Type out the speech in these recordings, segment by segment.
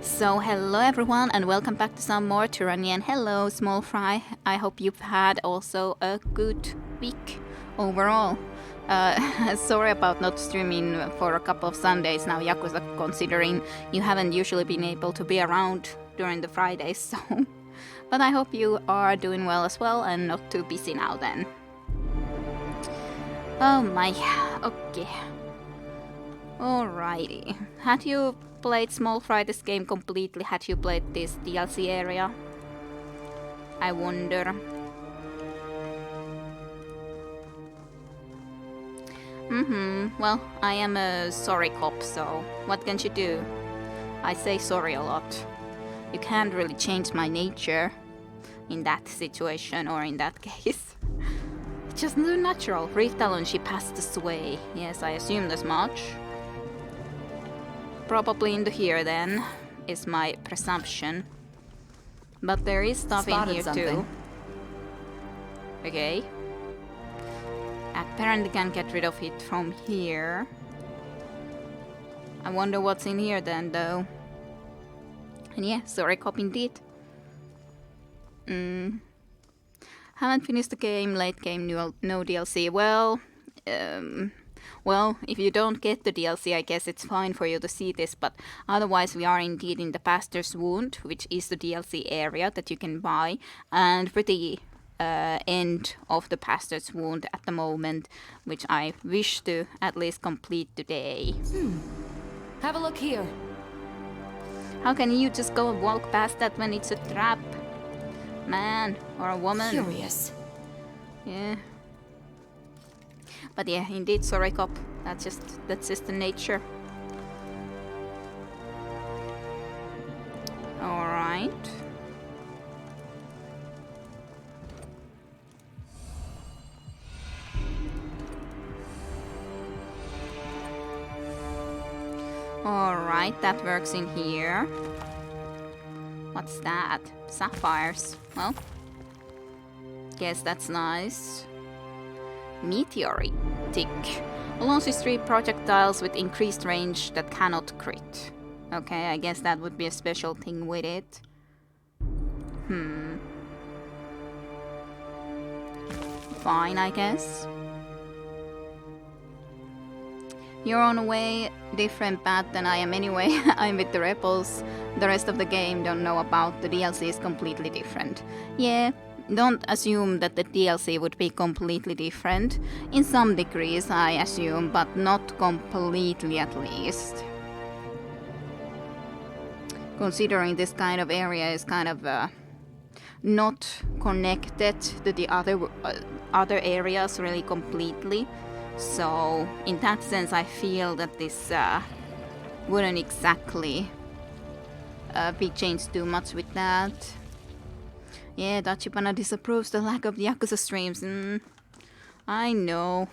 So hello everyone and welcome back to some more Tyranny, and hello Small Fry. I hope you've had also a good week overall. Sorry about not streaming for a couple of Sundays now, Yakuza, considering you haven't usually been able to be around during the Fridays, so... But I hope you are doing well as well and not too busy now then. Oh my, okay. Alrighty. Had you played Small Fry this game completely? Had you played this DLC area? I wonder. Well, I am a sorry cop, so what can you do? I say sorry a lot. You can't really change my nature in that situation or in that case. It's just too natural. Reef Talon, she passed this way. Yes, I assumed as much. Probably into here then, is my presumption. But there is stuff in here too. Okay. Apparently can't get rid of it from here. I wonder what's in here then though. And yeah, sorry cop indeed. Haven't finished the game, late game, no DLC. Well, if you don't get the DLC, I guess it's fine for you to see this, but otherwise we are indeed in the Pastor's Wound, which is the DLC area that you can buy, and for the end of the Pastor's Wound at the moment, which I wish to at least complete today. Have a look here. How can you just go and walk past that when it's a trap? Man, or a woman? Curious. Yeah. But yeah, indeed, sorry cop. That's just the nature. Alright. Alright, that works in here. What's that? Sapphires. Well, guess that's nice. Meteoritic. Launches 3 projectiles with increased range that cannot crit. Okay, I guess that would be a special thing with it. Fine, I guess. You're on a way different path than I am anyway. I'm with the rebels. The rest of the game don't know about. The DLC is completely different. Yeah, don't assume that the DLC would be completely different. In some degrees, I assume, but not completely at least. Considering this kind of area is kind of not connected to the other areas really completely. So, in that sense, I feel that this wouldn't exactly be changed too much with that. Yeah, Tachibana disapproves the lack of Yakuza streams. I know.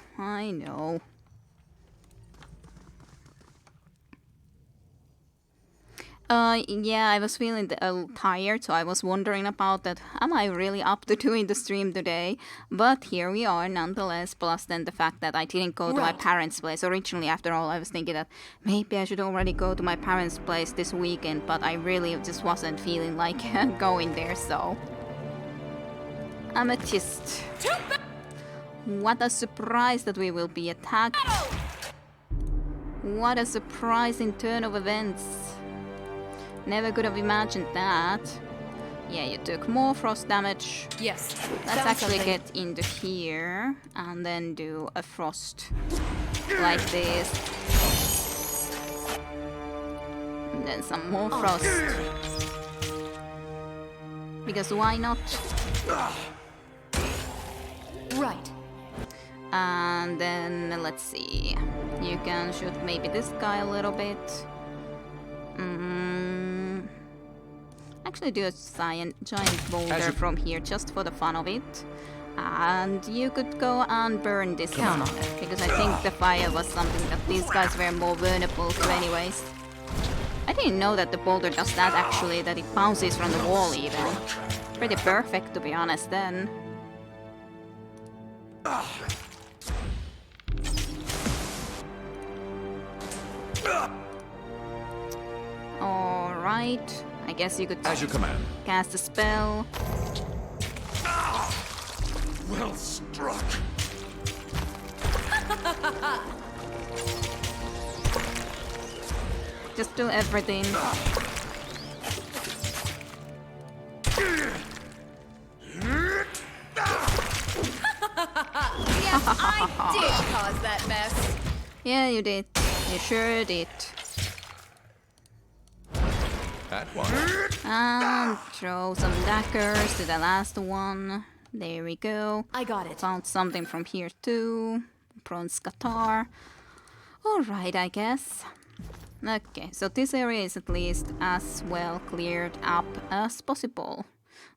Yeah, I was feeling tired, so I was wondering about that. Am I really up to doing the stream today? But here we are nonetheless, plus then the fact that I didn't go to my parents' place. Originally, after all, I was thinking that maybe I should already go to my parents' place this weekend, but I really just wasn't feeling like going there, so... Amethyst. What a surprise that we will be attacked. What a surprising turn of events. Never could have imagined that. Yeah, you took more frost damage. Yes. Let's actually get into here and then do a frost like this. And then some more frost. Because why not? Right. And then let's see. You can shoot maybe this guy a little bit. Actually do a giant boulder from here just for the fun of it. And you could go and burn this one, because I think the fire was something that these guys were more vulnerable to anyways. I didn't know that the boulder does that actually, that it bounces from the wall even. Pretty perfect to be honest then. right. I guess you could As you command. cast a spell. Well struck. Just do everything. Yes, I did cause that mess. Yeah, you did. You sure did. At one. And throw some daggers to the last one. There we go. I got it. Found something from here too. Bronze guitar. Alright, I guess. Okay, so this area is at least as well cleared up as possible.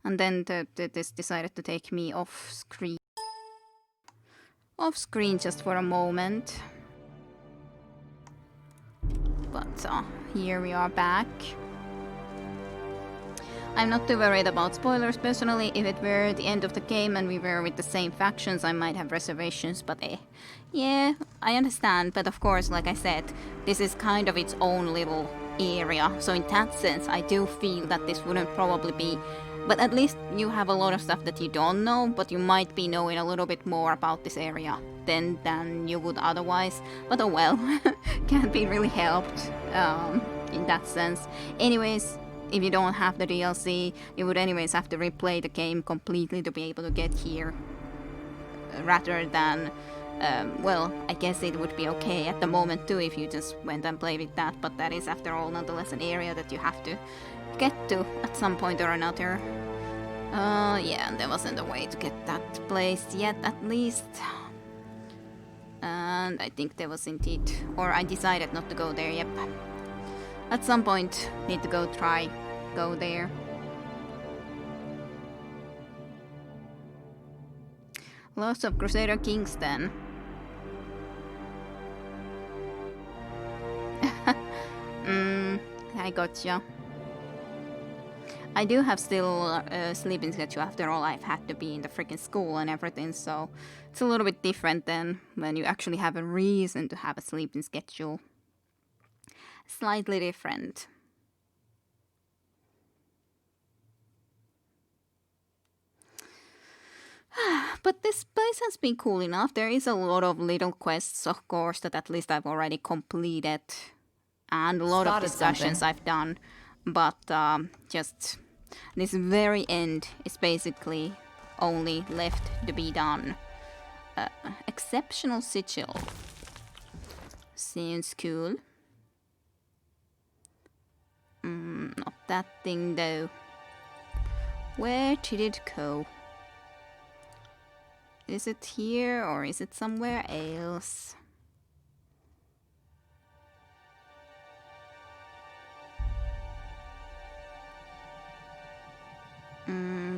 And then this decided to take me off screen. Off screen just for a moment. But here we are back. I'm not too worried about spoilers personally. If it were the end of the game and we were with the same factions, I might have reservations, but yeah, I understand. But of course, like I said, this is kind of its own little area. So in that sense, I do feel that this wouldn't probably be... But at least you have a lot of stuff that you don't know, but you might be knowing a little bit more about this area than you would otherwise. But oh well, can't be really helped in that sense. Anyways, if you don't have the DLC, you would anyways have to replay the game completely to be able to get here. Rather than, well, I guess it would be okay at the moment too if you just went and played with that, but that is after all nonetheless an area that you have to get to at some point or another. Yeah, and there wasn't a way to get that place yet, at least. And I think there was indeed, or I decided not to go there, yep. At some point, need to go there. Lots of Crusader Kings then. I gotcha. I do have still a sleeping schedule. After all, I've had to be in the freaking school and everything, so it's a little bit different than when you actually have a reason to have a sleeping schedule. Slightly different. But this place has been cool enough. There is a lot of little quests, of course, that at least I've already completed. And a lot of discussions I've done. But just this very end is basically only left to be done. Exceptional sigil. Seems cool. Not that thing though. Where did it go? Is it here or is it somewhere else?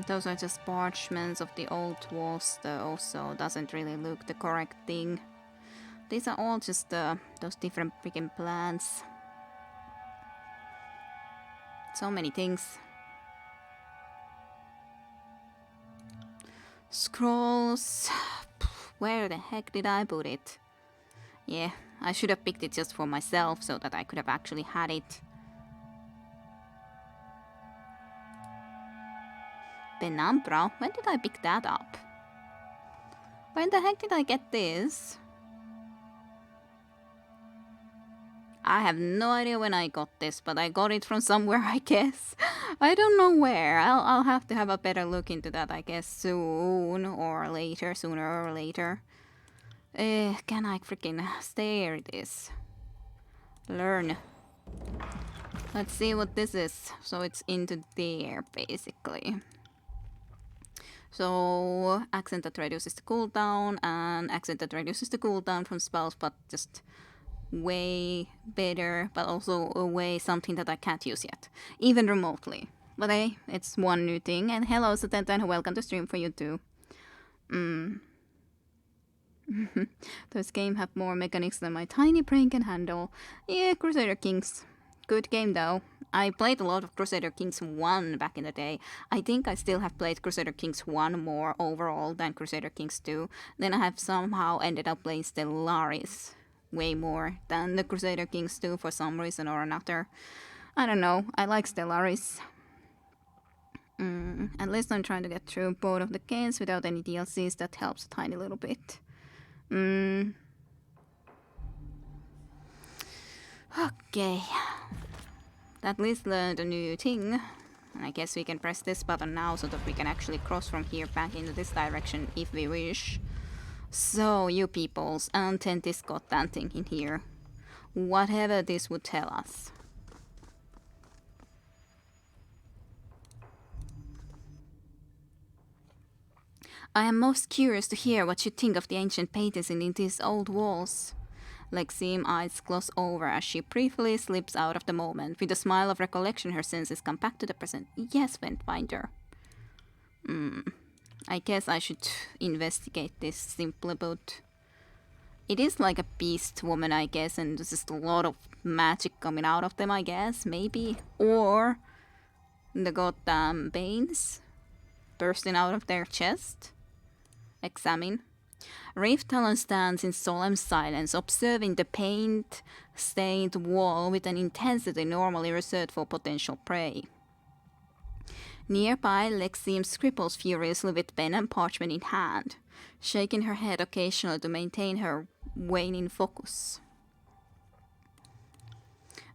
Those are just parchments of the old walls though, so doesn't really look the correct thing. These are all just those different freaking plants. So many things. Scrolls. Where the heck did I put it? Yeah, I should have picked it just for myself so that I could have actually had it. Penumbra? When did I pick that up? When the heck did I get this? I have no idea when I got this, but I got it from somewhere, I guess. I don't know where. I'll have to have a better look into that, I guess, soon or later, sooner or later. Can I freaking stare this? Learn. Let's see what this is. So it's into there, basically. So, accent that reduces the cooldown, and accent that reduces the cooldown from spells, but just way better, but also a way something that I can't use yet, even remotely. But hey, it's one new thing, and hello Satenten, welcome to stream for you too. Those games have more mechanics than my tiny brain can handle. Yeah, Crusader Kings. Good game though. I played a lot of Crusader Kings 1 back in the day. I think I still have played Crusader Kings 1 more overall than Crusader Kings 2. Then I have somehow ended up playing Stellaris way more than the Crusader Kings 2 for some reason or another. I don't know. I like Stellaris. At least I'm trying to get through both of the games without any DLCs. That helps a tiny little bit. Okay. At least learned a new thing. I guess we can press this button now so that we can actually cross from here back into this direction if we wish. So, you peoples, Antentis got that thing in here. Whatever this would tell us. I am most curious to hear what you think of the ancient paintings in these old walls. Lexi's eyes gloss over as she briefly slips out of the moment. With a smile of recollection, her senses come back to the present. Yes, Ventfinder. I guess I should investigate this simply, but it is like a beast woman, I guess, and there's just a lot of magic coming out of them, I guess, maybe. Or the goddamn veins bursting out of their chest. Examine. Rafe Talon stands in solemn silence, observing the paint-stained wall with an intensity normally reserved for potential prey. Nearby, Lexi scribbles furiously with pen and parchment in hand, shaking her head occasionally to maintain her waning focus.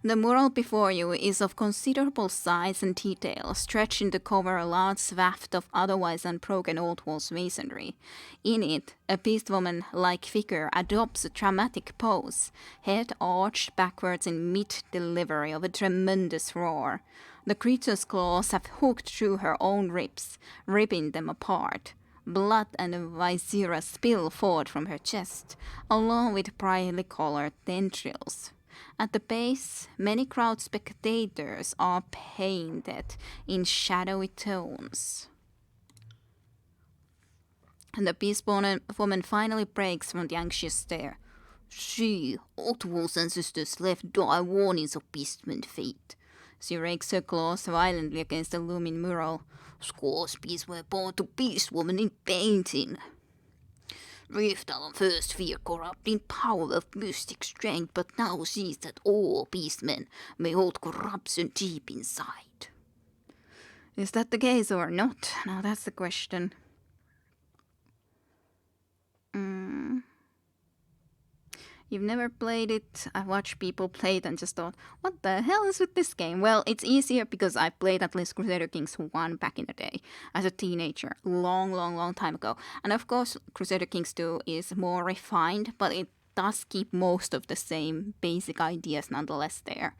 The mural before you is of considerable size and detail, stretching to cover a large swath of otherwise unbroken old walls masonry. In it, a beast woman-like figure adopts a dramatic pose, head arched backwards in mid-delivery of a tremendous roar. The creature's claws have hooked through her own ribs, ripping them apart. Blood and viscera spill forth from her chest, along with brightly colored tendrils. At the base, many crowd spectators are painted in shadowy tones. And the beast woman finally breaks from the anxious stare. See, old wolves' ancestors left dire warnings of beastmen fate. She rakes her claws violently against the looming mural. Scorpions were born to beast woman in painting. Riftalon first feared corrupting power of mystic strength, but now sees that all beastmen may hold corruption deep inside. Is that the case or not? Now that's the question. You've never played it. I've watched people play it and just thought, what the hell is with this game? Well, it's easier because I played at least Crusader Kings 1 back in the day as a teenager, long time ago. And of course, Crusader Kings 2 is more refined, but it does keep most of the same basic ideas nonetheless there.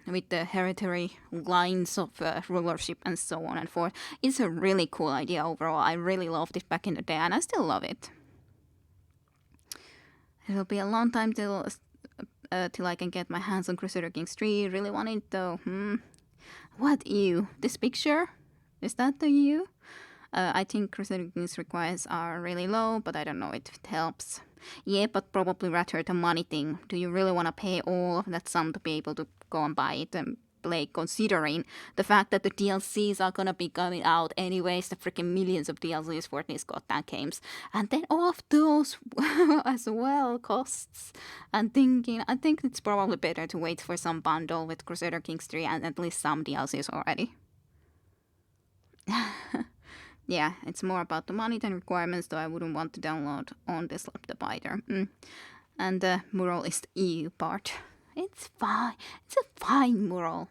With the hereditary lines of rulership and so on and forth. It's a really cool idea overall. I really loved it back in the day and I still love it. It'll be a long time till I can get my hands on Crusader Kings 3. Really want it though. What you? This picture? Is that the you? I think Crusader Kings requires are really low, but I don't know if it helps. Yeah, but probably rather the money thing. Do you really want to pay all of that sum to be able to go and buy it and play, considering the fact that the DLCs are gonna be coming out anyways, the freaking millions of DLCs for these goddamn games, and then all of those as well costs. And thinking, I think it's probably better to wait for some bundle with Crusader Kings 3 and at least some DLCs already. Yeah, it's more about the money than requirements, though I wouldn't want to download on this laptop either. And the mural is the EU part. It's fine. It's a fine mural.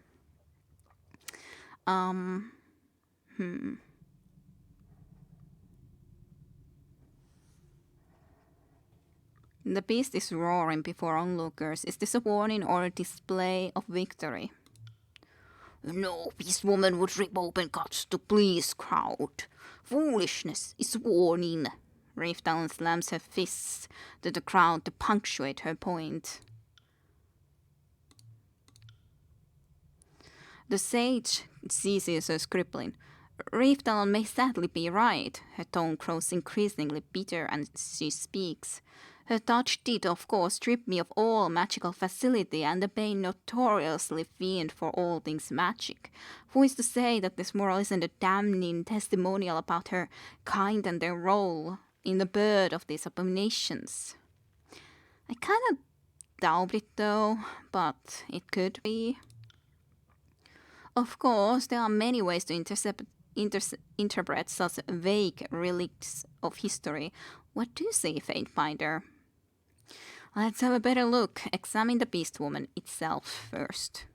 The beast is roaring before onlookers. Is this a warning or a display of victory? No beast woman would rip open cuts to please crowd. Foolishness is warning. Riftalon slams her fists to the crowd to punctuate her point. The sage ceases her scribbling. Riftalon may sadly be right. Her tone grows increasingly bitter and she speaks. Her touch did, of course, strip me of all magical facility, and the Bane notoriously fiend for all things magic. Who is to say that this mural isn't a damning testimonial about her kind and their role in the birth of these abominations? I kind of doubt it, though, but it could be. Of course, there are many ways to interpret such vague relics of history. What do you say, Fatefinder? Let's have a better look. Examine the Beast Woman itself first.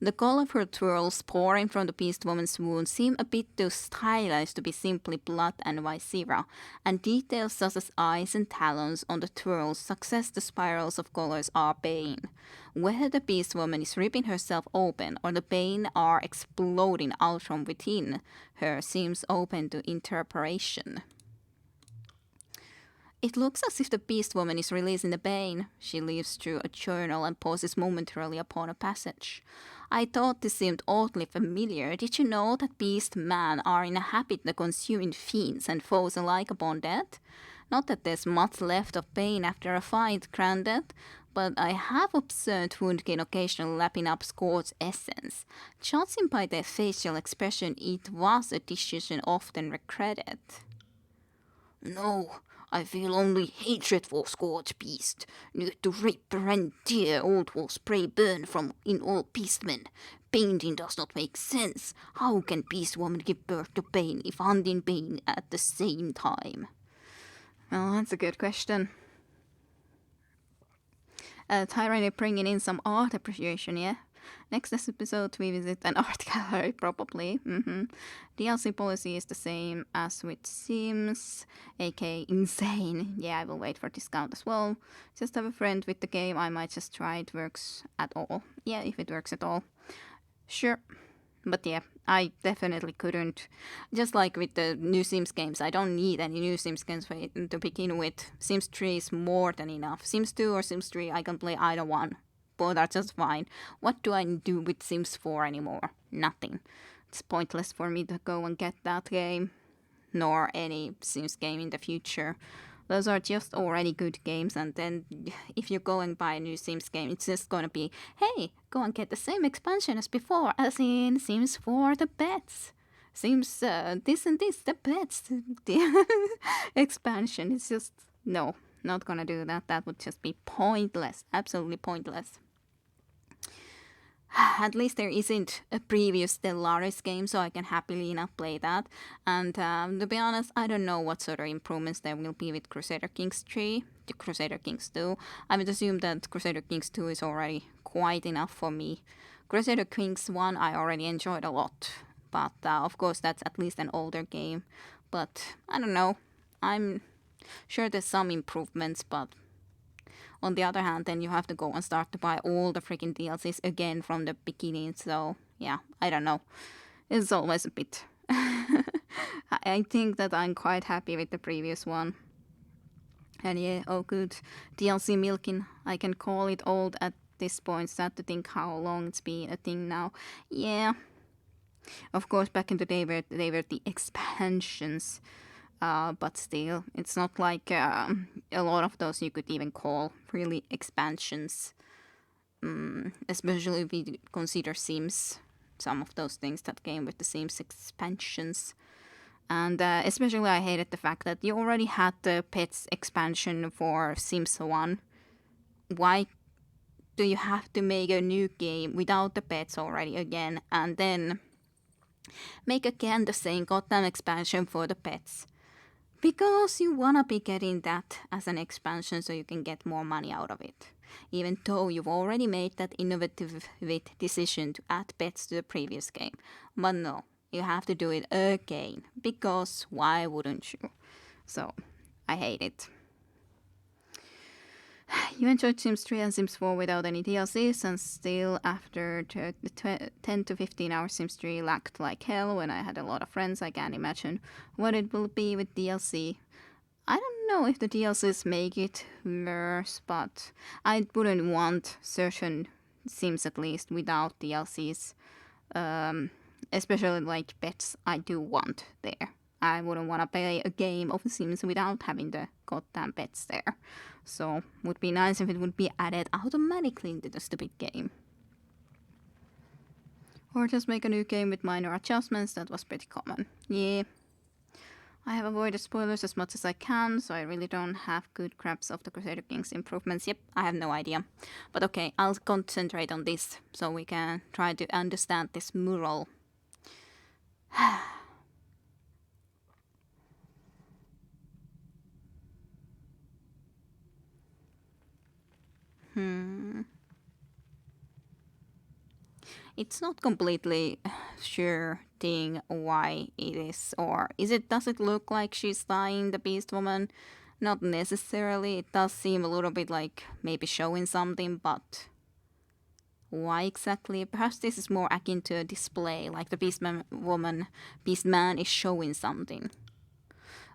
The colorful twirls pouring from the Beast Woman's wound seem a bit too stylized to be simply blood and viscera, and details such as eyes and talons on the twirls suggest the spirals of colors are bane. Whether the Beast Woman is ripping herself open or the bane are exploding out from within her seems open to interpretation. It looks as if the Beast Woman is releasing the bane. She leaves through a journal and pauses momentarily upon a passage. I thought this seemed oddly familiar. Did you know that beast men are in a habit of consuming fiends and foes alike upon death? Not that there's much left of bane after a fight, granted, but I have observed Woundkin occasionally lapping up Scourge's essence. Judging by their facial expression, it was a decision often regretted. No, I feel only hatred for Scourge Beast. Need to rip, rend, tear, old will spray burn from in all beastmen. Painting does not make sense. How can Beast Woman give birth to Bane if hunting Bane at the same time? Well, that's a good question. Tyranny bringing in some art appreciation, yeah? Next episode we visit an art gallery, probably. DLC policy is the same as with Sims, aka insane. Yeah, I will wait for discount as well. Just have a friend with the game, I might just try it works at all. Yeah, if it works at all. Sure. But yeah, I definitely couldn't. Just like with the new Sims games, I don't need any new Sims games to begin with. Sims 3 is more than enough. Sims 2 or Sims 3, I can play either one. Both are just fine. What do I do with Sims 4 anymore? Nothing. It's pointless for me to go and get that game. Nor any Sims game in the future. Those are just already good games, and then if you go and buy a new Sims game, it's just gonna be, hey, go and get the same expansion as before, as in Sims 4 the pets. Sims this and this, the pets. The expansion, it's just, no, not gonna do that. That would just be pointless, absolutely pointless. At least there isn't a previous Stellaris game, so I can happily enough play that. And to be honest, I don't know what sort of improvements there will be with Crusader Kings 3 to Crusader Kings 2. I would assume that Crusader Kings 2 is already quite enough for me. Crusader Kings 1 I already enjoyed a lot, but of course that's at least an older game. But I don't know, I'm sure there's some improvements, but on the other hand, then you have to go and start to buy all the freaking DLCs again from the beginning. So, yeah, I don't know. It's always a bit. I think that I'm quite happy with the previous one. And yeah, oh good. DLC milking. I can call it old at this point. Sad to think how long it's been a thing now. Yeah. Of course, back in the day they were the expansions. But still, it's not like a lot of those you could even call really expansions. Especially if we consider Sims, some of those things that came with the Sims expansions. And especially I hated the fact that you already had the Pets expansion for Sims 1. Why do you have to make a new game without the pets already again, and then make again the same goddamn expansion for the pets? Because you wanna be getting that as an expansion so you can get more money out of it. Even though you've already made that innovative decision to add pets to the previous game. But no, you have to do it again. Because why wouldn't you? So, I hate it. You enjoyed Sims 3 and Sims 4 without any DLCs, and still after the 10 to 15 hours Sims 3 lagged like hell when I had a lot of friends. I can't imagine what it will be with DLC. I don't know if the DLCs make it worse, but I wouldn't want certain Sims at least without DLCs. Especially like pets, I do want there. I wouldn't want to play a game of Sims without having the goddamn pets there. So, would be nice if it would be added automatically into the stupid game. Or just make a new game with minor adjustments, that was pretty common. Yeah. I have avoided spoilers as much as I can, so I really don't have good grasp of the Crusader Kings improvements. Yep, I have no idea. But okay, I'll concentrate on this so we can try to understand this mural. It's not completely sure thing why it is, or does it look like she's dying, the Beast Woman? Not necessarily. It does seem a little bit like maybe showing something, but why exactly? Perhaps this is more akin to a display, like the Beast Man is showing something.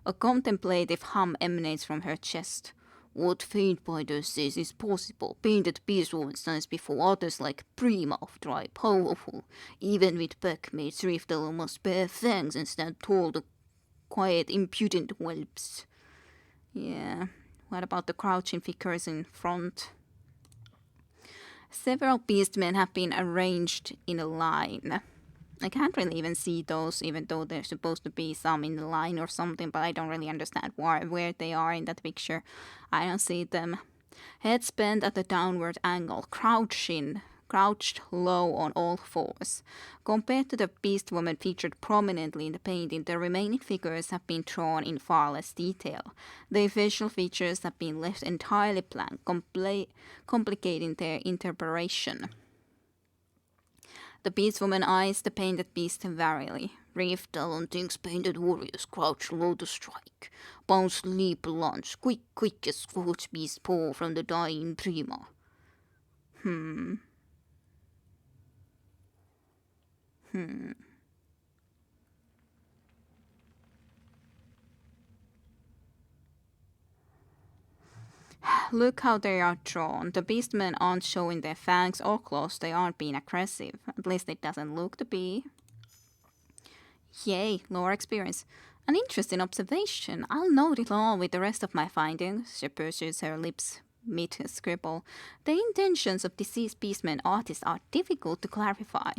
A contemplative hum emanates from her chest. What Faintbinder says is possible. Painted Beast Woman stands before others like Prima of tribe, powerful. Even with Packmates, Riftel must bear fangs and stand tall to quiet, impudent whelps. Yeah. What about the crouching figures in front? Several beastmen have been arranged in a line. I can't really even see those, even though there's supposed to be some in the line or something, but I don't really understand where they are in that picture. I don't see them. Heads bent at a downward angle, crouched low on all fours. Compared to the Beast Woman featured prominently in the painting, the remaining figures have been drawn in far less detail. Their facial features have been left entirely blank, complicating their interpretation. The Beast Woman eyes the painted beast warily. Reef Talon thinks painted warriors crouch low to strike. Bounce, leap, lunge, quick as scorched beast paw from the dying Prima. Look how they are drawn. The beastmen aren't showing their fangs or claws, they aren't being aggressive. At least it doesn't look to be. Yay, lore experience. An interesting observation. I'll note it all with the rest of my findings. She pursues her lips mid-scribble. The intentions of deceased beastmen artists are difficult to clarify.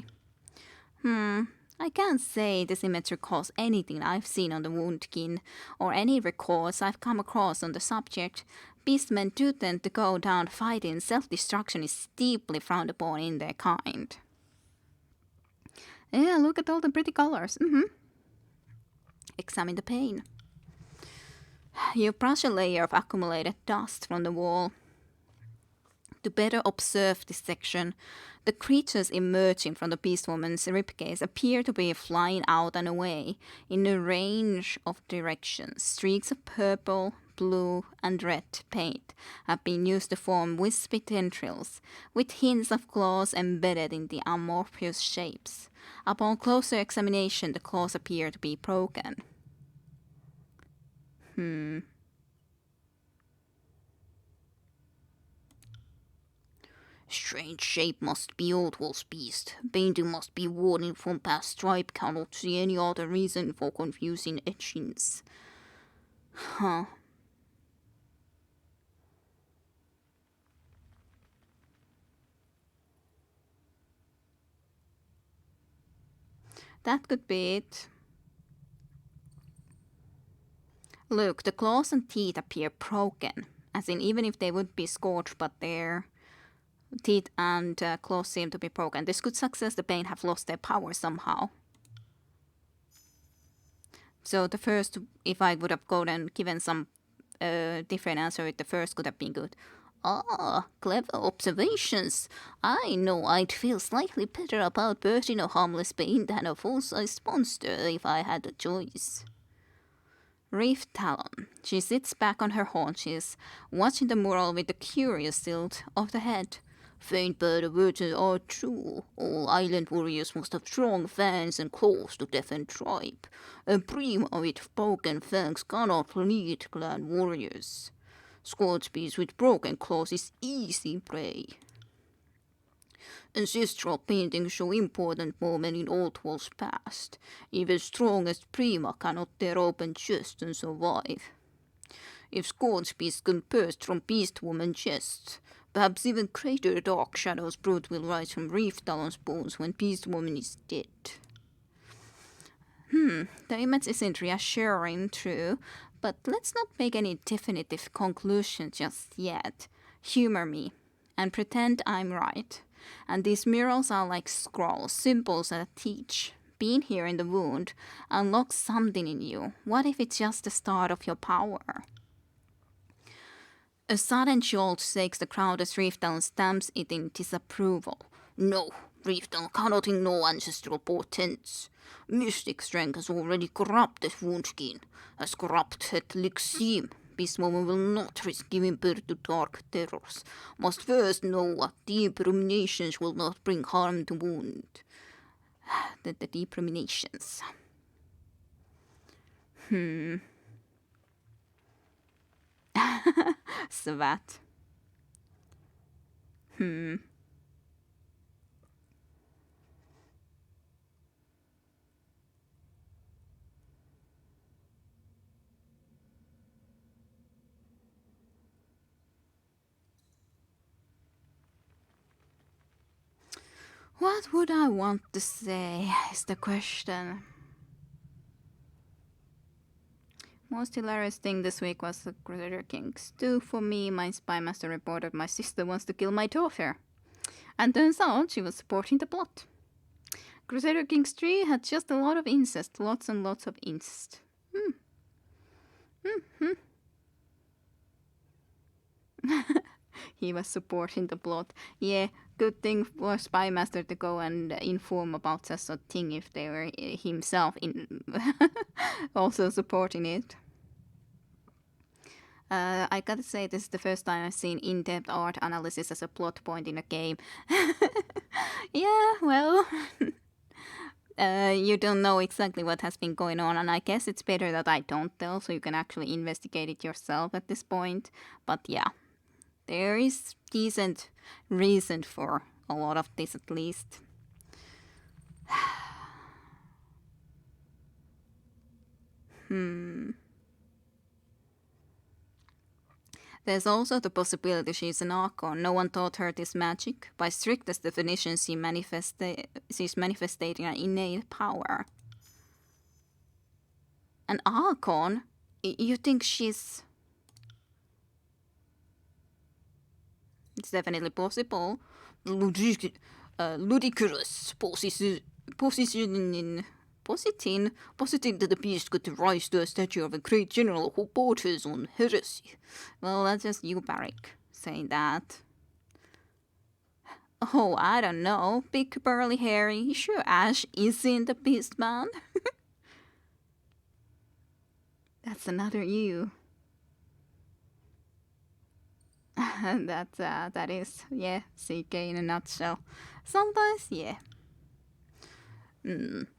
I can't say this image recalls anything I've seen on the Woundkin, or any records I've come across on the subject. Beastmen do tend to go down fighting. Self-destruction is deeply frowned upon in their kind. Yeah, look at all the pretty colors. Examine the paint. You brush a layer of accumulated dust from the wall. To better observe this section, the creatures emerging from the Beast Woman's ribcage appear to be flying out and away in a range of directions. Streaks of purple, blue, and red paint have been used to form wispy tendrils, with hints of claws embedded in the amorphous shapes. Upon closer examination, the claws appear to be broken. Strange shape must be Old Wolf's beast. Painting must be warning from past stripe. Cannot see any other reason for confusing etchings. Huh. That could be it. Look, the claws and teeth appear broken. As in, even if they would be scorched, but their teeth and claws seem to be broken. This could suggest the paint have lost their power somehow. So the first, if I would have gone and given some different answer, the first could have been good. Ah, clever observations. I know I'd feel slightly better about birthing a harmless paint than a full-sized monster if I had a choice. Reef Talon. She sits back on her haunches, watching the mural with a curious tilt of the head. Faint but the words are true. All island warriors must have strong fangs and claws to defend tribe. A Prima with broken fangs cannot lead clan warriors. Squad beast with broken claws is easy prey. Ancestral paintings show important moment in Old Wolf's past. Even strongest Prima cannot tear open chest and survive. If Squad beast can burst from Beast Woman's chest, perhaps even greater dark shadows brood will rise from Reef Talon's bones when Beast Woman is dead. The image isn't reassuring, true, but let's not make any definitive conclusion just yet. Humor me, and pretend I'm right. And these murals are like scrolls, symbols that teach. Being here in the wound unlocks something in you. What if it's just the start of your power? A sudden jolt shakes the crowd as Reefdown stamps it in disapproval. No, Reefdown cannot ignore ancestral portents. Mystic strength has already corrupted Woundskin. As corrupted Lyxim, Beast Woman will not risk giving birth to dark terrors. Must first know what deep ruminations will not bring harm to Wound. The deep ruminations. Svat. What would I want to say is the question. Most hilarious thing this week was the Crusader Kings 2 for me. My spy master reported my sister wants to kill my daughter. And turns out she was supporting the plot. Crusader Kings 3 had just a lot of incest. Lots and lots of incest. He was supporting the plot. Yeah, good thing for spy master to go and inform about such a thing if they were himself in also supporting it. I gotta say, this is the first time I've seen in-depth art analysis as a plot point in a game. Yeah, well, you don't know exactly what has been going on, and I guess it's better that I don't tell, so you can actually investigate it yourself at this point. But yeah, there is decent reason for a lot of this at least. There's also the possibility she's an Archon. No one taught her this magic. By strictest definition, she's manifesting an innate power. An Archon? You think she's... It's definitely possible. Ludicrous positing that the beast could rise to a stature of a great general who borders on heresy. Well, that's just you, Barrick, saying that. Oh, I don't know. Big burly hairy. Sure Ash isn't the beast man. That's another you. That is, yeah, CK in a nutshell. Sometimes, yeah.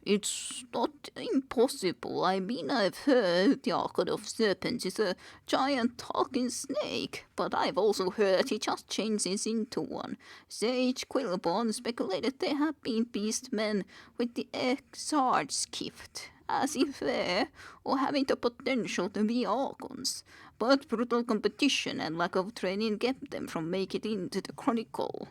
It's not impossible. I mean, I've heard the Archon of Serpents is a giant talking snake, but I've also heard he just changes into one. Sage Quillbone speculated they have been beastmen with the Exarch's gift, as if they or having the potential to be Archons, but brutal competition and lack of training kept them from making it into the Chronicle.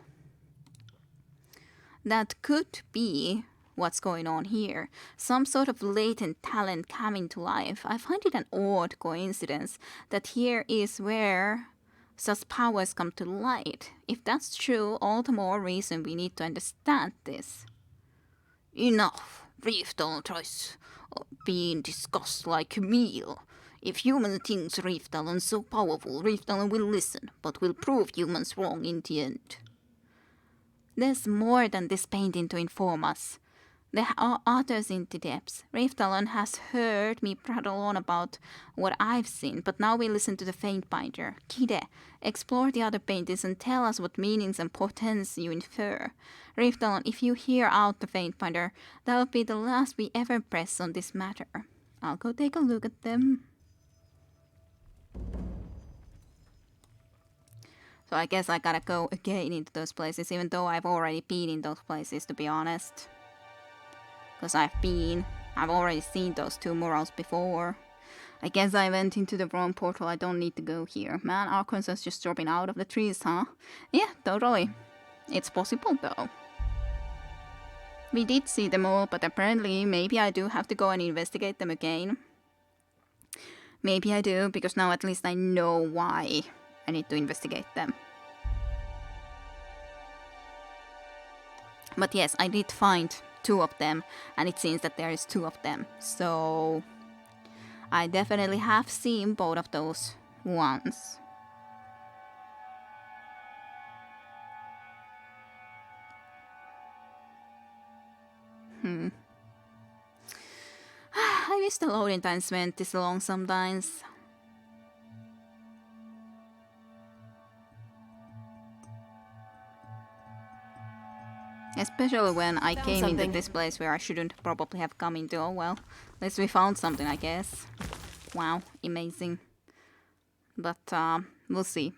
That could be what's going on here. Some sort of latent talent coming to life. I find it an odd coincidence that here is where such powers come to light. If that's true, all the more reason we need to understand this. Enough. Reefdal tries being discussed like a meal. If human thinks Reefdal so powerful, Reefdal will listen, but will prove humans wrong in the end. There's more than this painting to inform us. There are others in the depths. Reefdal has heard me prattle on about what I've seen, but now we listen to the Faintbinder. Kide, explore the other paintings and tell us what meanings and portents you infer. Reefdal, if you hear out the Faintbinder, that will be the last we ever press on this matter. I'll go take a look at them. So I guess I gotta go again into those places, even though I've already been in those places, to be honest. Because I've already seen those two murals before. I guess I went into the wrong portal, I don't need to go here. Man, Arkansas just dropping out of the trees, huh? Yeah, totally. It's possible though. We did see them all, but apparently maybe I do have to go and investigate them again. Maybe I do, because now at least I know why I need to investigate them. But yes, I did find 2 of them, and it seems that there is 2 of them. So I definitely have seen both of those once. I wish the loading times went this long sometimes. Especially when I came into this place where I shouldn't probably have come into. Oh well, at least we found something, I guess. Wow, amazing. But we'll see.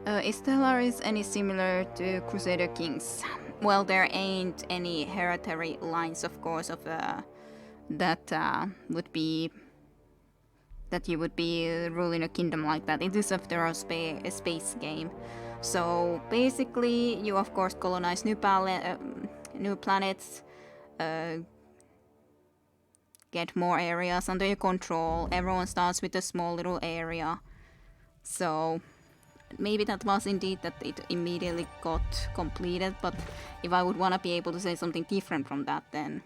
Is Stellaris any similar to Crusader Kings? Well, there ain't any hereditary lines, of course, of that would be that you would be ruling a kingdom like that. It is after a space game. So basically, you of course colonize new planets, get more areas under your control. Everyone starts with a small little area. So maybe that was indeed that it immediately got completed, but if I would want to be able to say something different from that, then...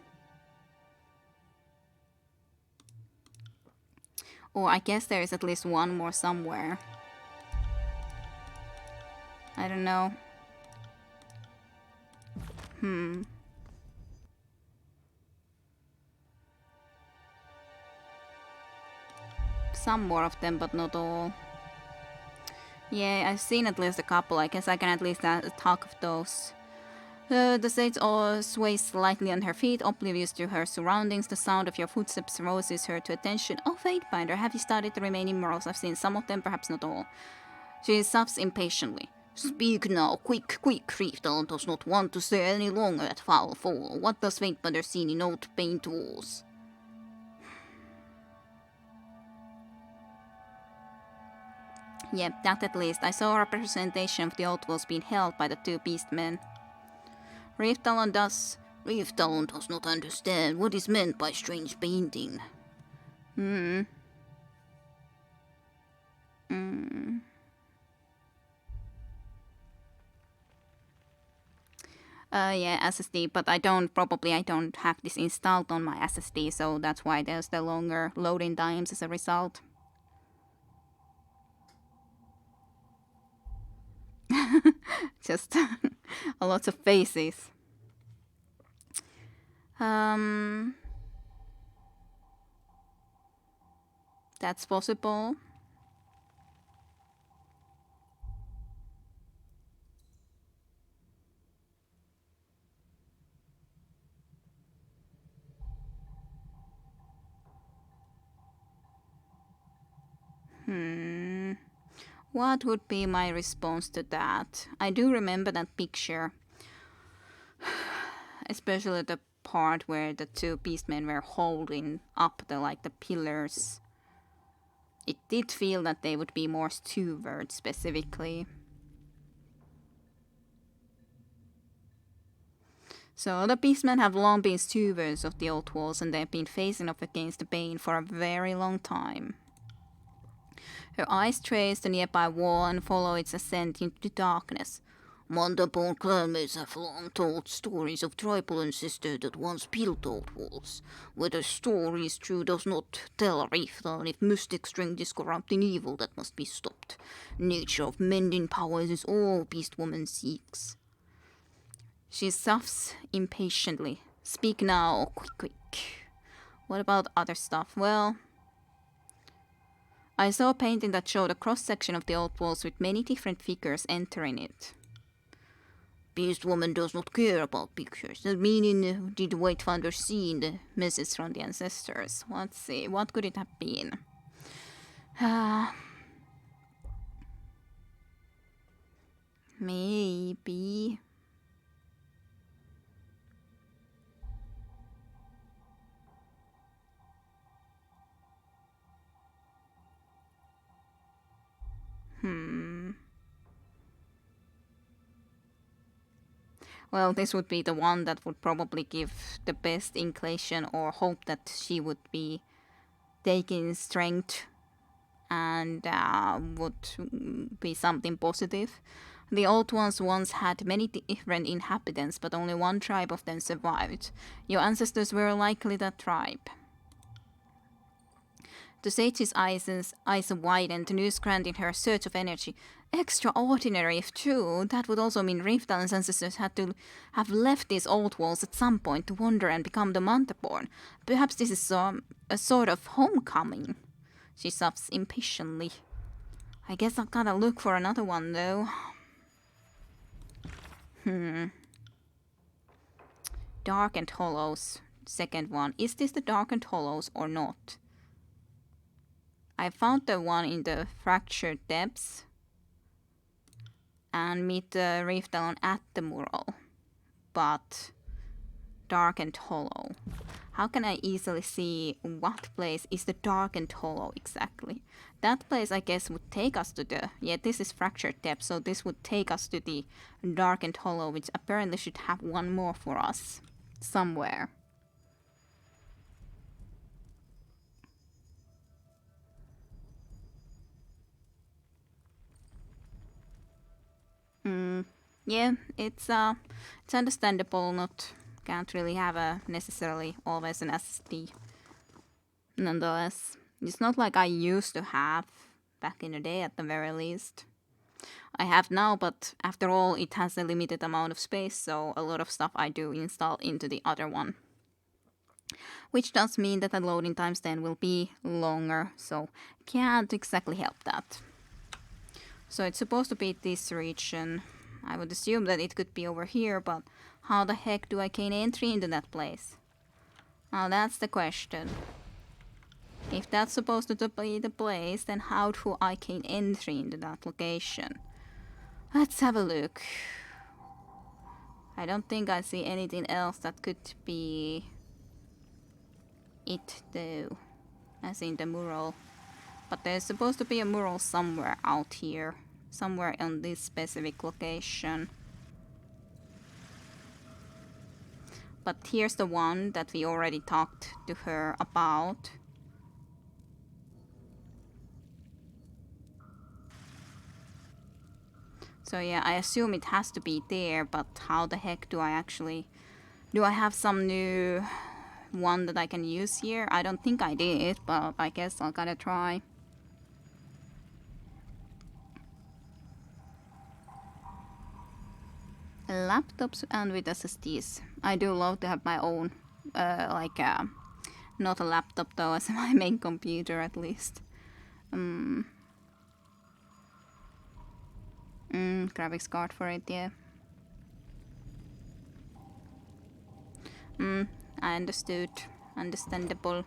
Or I guess there is at least one more somewhere. I don't know. Some more of them, but not all. Yeah, I've seen at least a couple. I guess I can at least talk of those. The sage sways slightly on her feet, oblivious to her surroundings. The sound of your footsteps rouses her to attention. Oh, Fatebinder, have you studied the remaining morals? I've seen some of them, perhaps not all. She suffs impatiently. Speak now, quick, quick. Reefdown does not want to stay any longer at Foul Fall. What does Fatebinder see in old paint walls? Yep, that at least. I saw a representation of the old walls being held by the 2 beastmen. Reeftalon does not understand what is meant by strange painting. Yeah, SSD, but I don't have this installed on my SSD, so that's why there's the longer loading times as a result. Just a lot of faces. That's possible. What would be my response to that? I do remember that picture. Especially the part where the 2 beastmen were holding up the pillars. It did feel that they would be more steward specifically. So the beastmen have long been stewards of the old walls, and they've been facing off against the Bane for a very long time. Her eyes trace the nearby wall and follow its ascent into the darkness. Mandaborn clanmates have long told stories of tribal ancestors that once built old walls. Whether story is true does not tell Riftan if mystic strength is corrupting evil that must be stopped. Nature of mending powers is all Beast Woman seeks. She soughs impatiently. Speak now, quick, quick. What about other stuff? Well, I saw a painting that showed a cross-section of the old walls with many different figures entering it. Beast Woman does not care about pictures. The meaning did Whitefinder see in the message from the ancestors? Let's see, what could it have been? Maybe... Well, this would be the one that would probably give the best inclination or hope that she would be taking strength and would be something positive. The old ones once had many different inhabitants, but only one tribe of them survived. Your ancestors were likely that tribe. The sage's eyes widened, the news granted her a surge of energy. Extraordinary, if true. That would also mean Riftal's ancestors had to have left these old walls at some point to wander and become the Mantaborn. Perhaps this is a sort of homecoming. She sobs impatiently. I guess I've gotta look for another one, though. Darkened Hollows. Second one. Is this the Darkened Hollows or not? I found the one in the Fractured Depths. And meet the Riftalon at the mural. But Darkened Hollow. How can I easily see what place is the Darkened Hollow exactly? That place, I guess, would take us to the... Yeah, this is Fractured Depth, so this would take us to the Darkened Hollow, which apparently should have one more for us. Somewhere. Yeah, it's understandable, can't really have a necessarily always an SSD. Nonetheless, it's not like I used to have back in the day at the very least. I have now, but after all, it has a limited amount of space, so a lot of stuff I do install into the other one. Which does mean that the loading times then will be longer, so can't exactly help that. So it's supposed to be this region. I would assume that it could be over here, but how the heck do I gain entry into that place? Now that's the question. If that's supposed to be the place, then how do I gain entry into that location? Let's have a look. I don't think I see anything else that could be it though, as in the mural. But there's supposed to be a mural somewhere out here. Somewhere on this specific location. But here's the one that we already talked to her about. So yeah, I assume it has to be there, but how the heck do I actually... Do I have some new one that I can use here? I don't think I did, but I guess I'll gotta try. Laptops and with SSDs. I do love to have my own, not a laptop though, as my main computer at least. Graphics card for it, yeah. I understood. Understandable.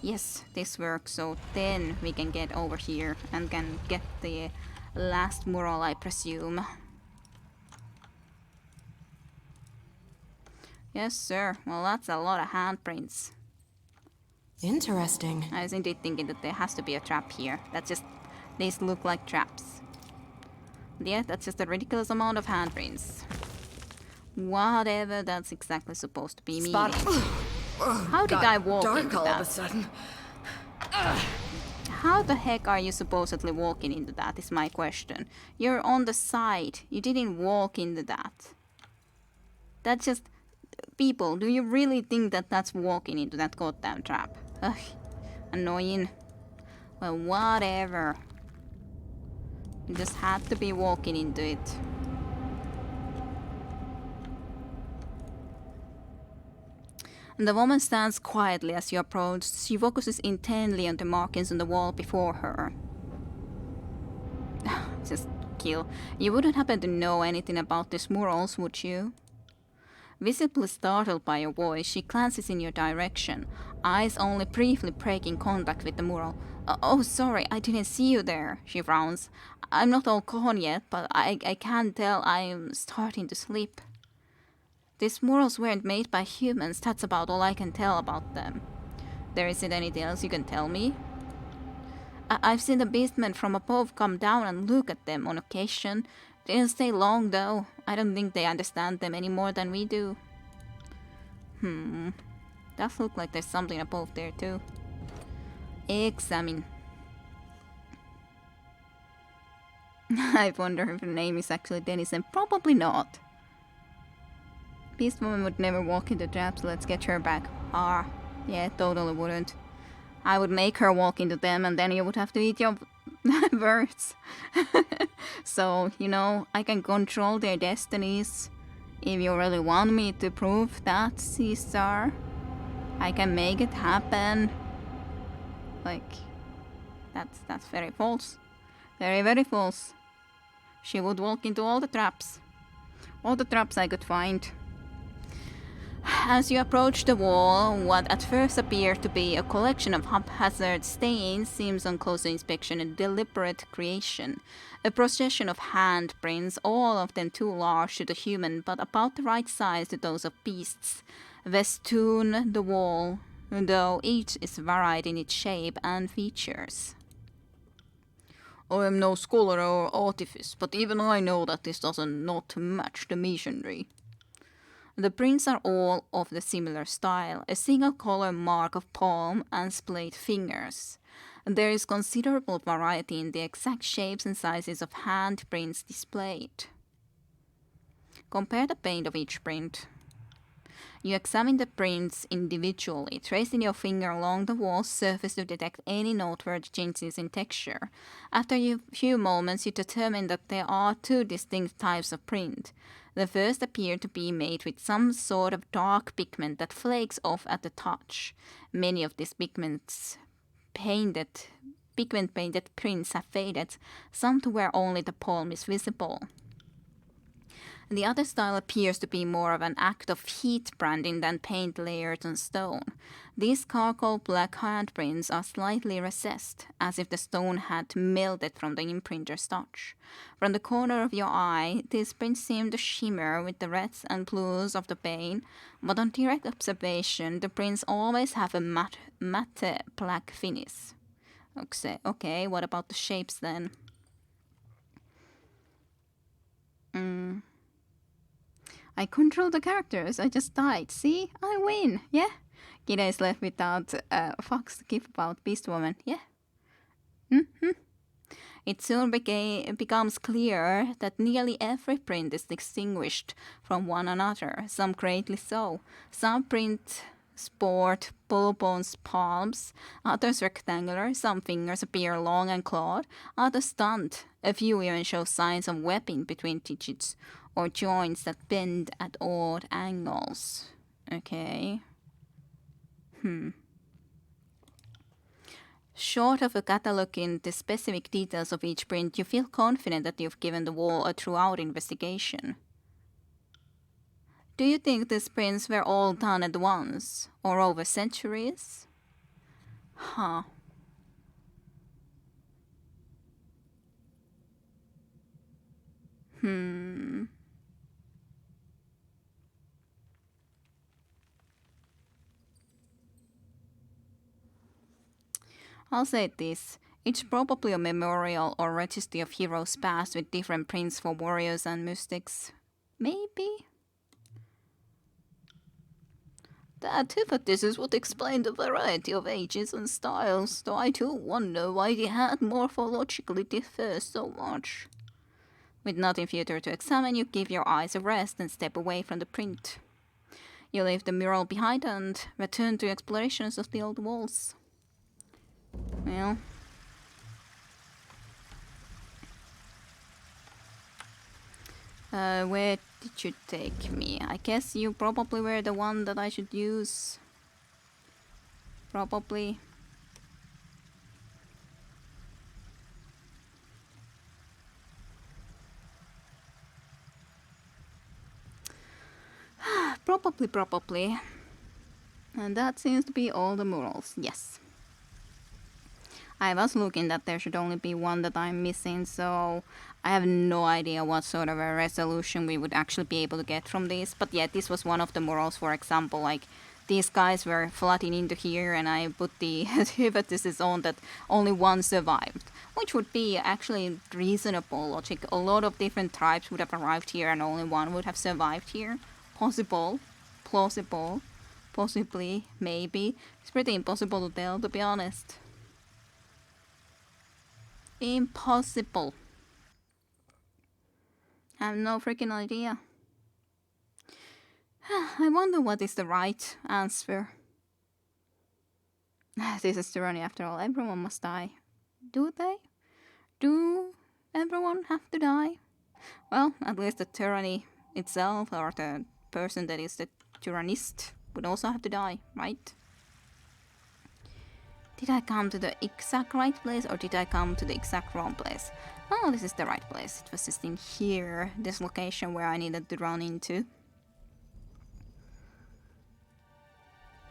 Yes, this works, so then we can get over here and can get the last mural, I presume. Yes, sir. Well, that's a lot of handprints. Interesting. I was indeed thinking that there has to be a trap here. That's just... These look like traps. Yeah, that's just a ridiculous amount of handprints. Whatever that's exactly supposed to be meaning. How did I walk dark into all that? of a sudden. How the heck are you supposedly walking into that is my question. You're on the side. You didn't walk into that. That's just... People, do you really think that that's walking into that goddamn trap? Ugh, annoying. Well, whatever. You just had to be walking into it. And the woman stands quietly as you approach. She focuses intently on the markings on the wall before her. Just kill. You wouldn't happen to know anything about these murals, would you? Visibly startled by your voice, she glances in your direction, eyes only briefly breaking contact with the mural. Oh, sorry, I didn't see you there, she frowns. I'm not all gone yet, but I can tell I'm starting to sleep. These murals weren't made by humans, that's about all I can tell about them. There isn't anything else you can tell me? I've seen the beastmen from above come down and look at them on occasion. Didn't stay long though. I don't think they understand them any more than we do. Does look like there's something above there too. Examine. I wonder if her name is actually Denison. Probably not. Beast Woman would never walk into traps. Let's get her back. Ah, yeah, totally wouldn't. I would make her walk into them and then you would have to eat your words. So, you know, I can control their destinies. If you really want me to prove that, Caesar, I can make it happen. Like, that's very false. Very, very false. She would walk into all the traps. All the traps I could find. As you approach the wall, what at first appeared to be a collection of haphazard stains seems on closer inspection a deliberate creation. A procession of handprints, all of them too large to the human, but about the right size to those of beasts, festoon the wall, though each is varied in its shape and features. I am no scholar or artifice, but even I know that this doesn't not match the masonry. The prints are all of the similar style, a single color mark of palm and splayed fingers. There is considerable variety in the exact shapes and sizes of handprints displayed. Compare the paint of each print. You examine the prints individually, tracing your finger along the wall surface to detect any noteworthy changes in texture. After a few moments, you determine that there are two distinct types of print. The first appear to be made with some sort of dark pigment that flakes off at the touch. Many of these pigment painted prints have faded, some to where only the palm is visible. The other style appears to be more of an act of heat branding than paint layered on stone. These charcoal black handprints are slightly recessed, as if the stone had melted from the imprinter's touch. From the corner of your eye, these prints seem to shimmer with the reds and blues of the paint, but on direct observation, the prints always have a matte black finish. Okay, what about the shapes then? I control the characters. I just died. See? I win. Yeah? Kida is left without fucks to give about Beast Woman. Yeah? It soon becomes clear that nearly every print is distinguished from one another, some greatly so. Some print sport bull-bones palms, others rectangular, some fingers appear long and clawed, others stunned. A few even show signs of webbing between digits, or joints that bend at odd angles. Okay. Short of a cataloging the specific details of each print, you feel confident that you've given the wall a thorough investigation. Do you think these prints were all done at once, or over centuries? Huh. I'll say this. It's probably a memorial or registry of heroes past with different prints for warriors and mystics. Maybe? That hypothesis would explain the variety of ages and styles, though I do wonder why the hand morphologically differs so much. With nothing further to examine, you give your eyes a rest and step away from the print. You leave the mural behind and return to explorations of the old walls. Well, where did you take me? I guess you probably were the one that I should use. Probably. Probably. And that seems to be all the murals, yes. I was looking that there should only be one that I'm missing, so I have no idea what sort of a resolution we would actually be able to get from this. But yeah, this was one of the murals, for example, like these guys were flooding into here and I put the hypothesis on that only one survived, which would be actually reasonable logic. A lot of different tribes would have arrived here and only one would have survived here. Possible, plausible, possibly, maybe. It's pretty impossible to tell, to be honest. Impossible. I have no freaking idea. I wonder what is the right answer. This is tyranny after all. Everyone must die. Do they? Do everyone have to die? Well, at least the tyranny itself, or the person that is the tyrannist, would also have to die, right? Did I come to the exact right place or did I come to the exact wrong place? Oh, this is the right place. It was just in here, this location where I needed to run into.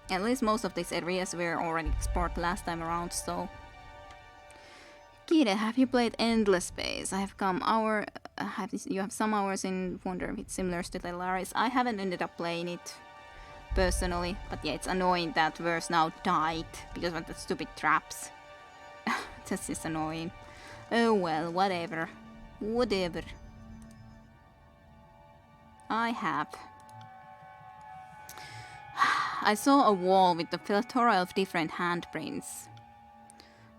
At least most of these areas were already explored last time around, so... Kide, have you played Endless Space? I have come you have some hours in wonder if it's similar to Stellaris. I haven't ended up playing it personally, but yeah, it's annoying that verse now died because of the stupid traps. This is annoying. Oh well, whatever. Whatever. I have. I saw a wall with a plethora of different handprints.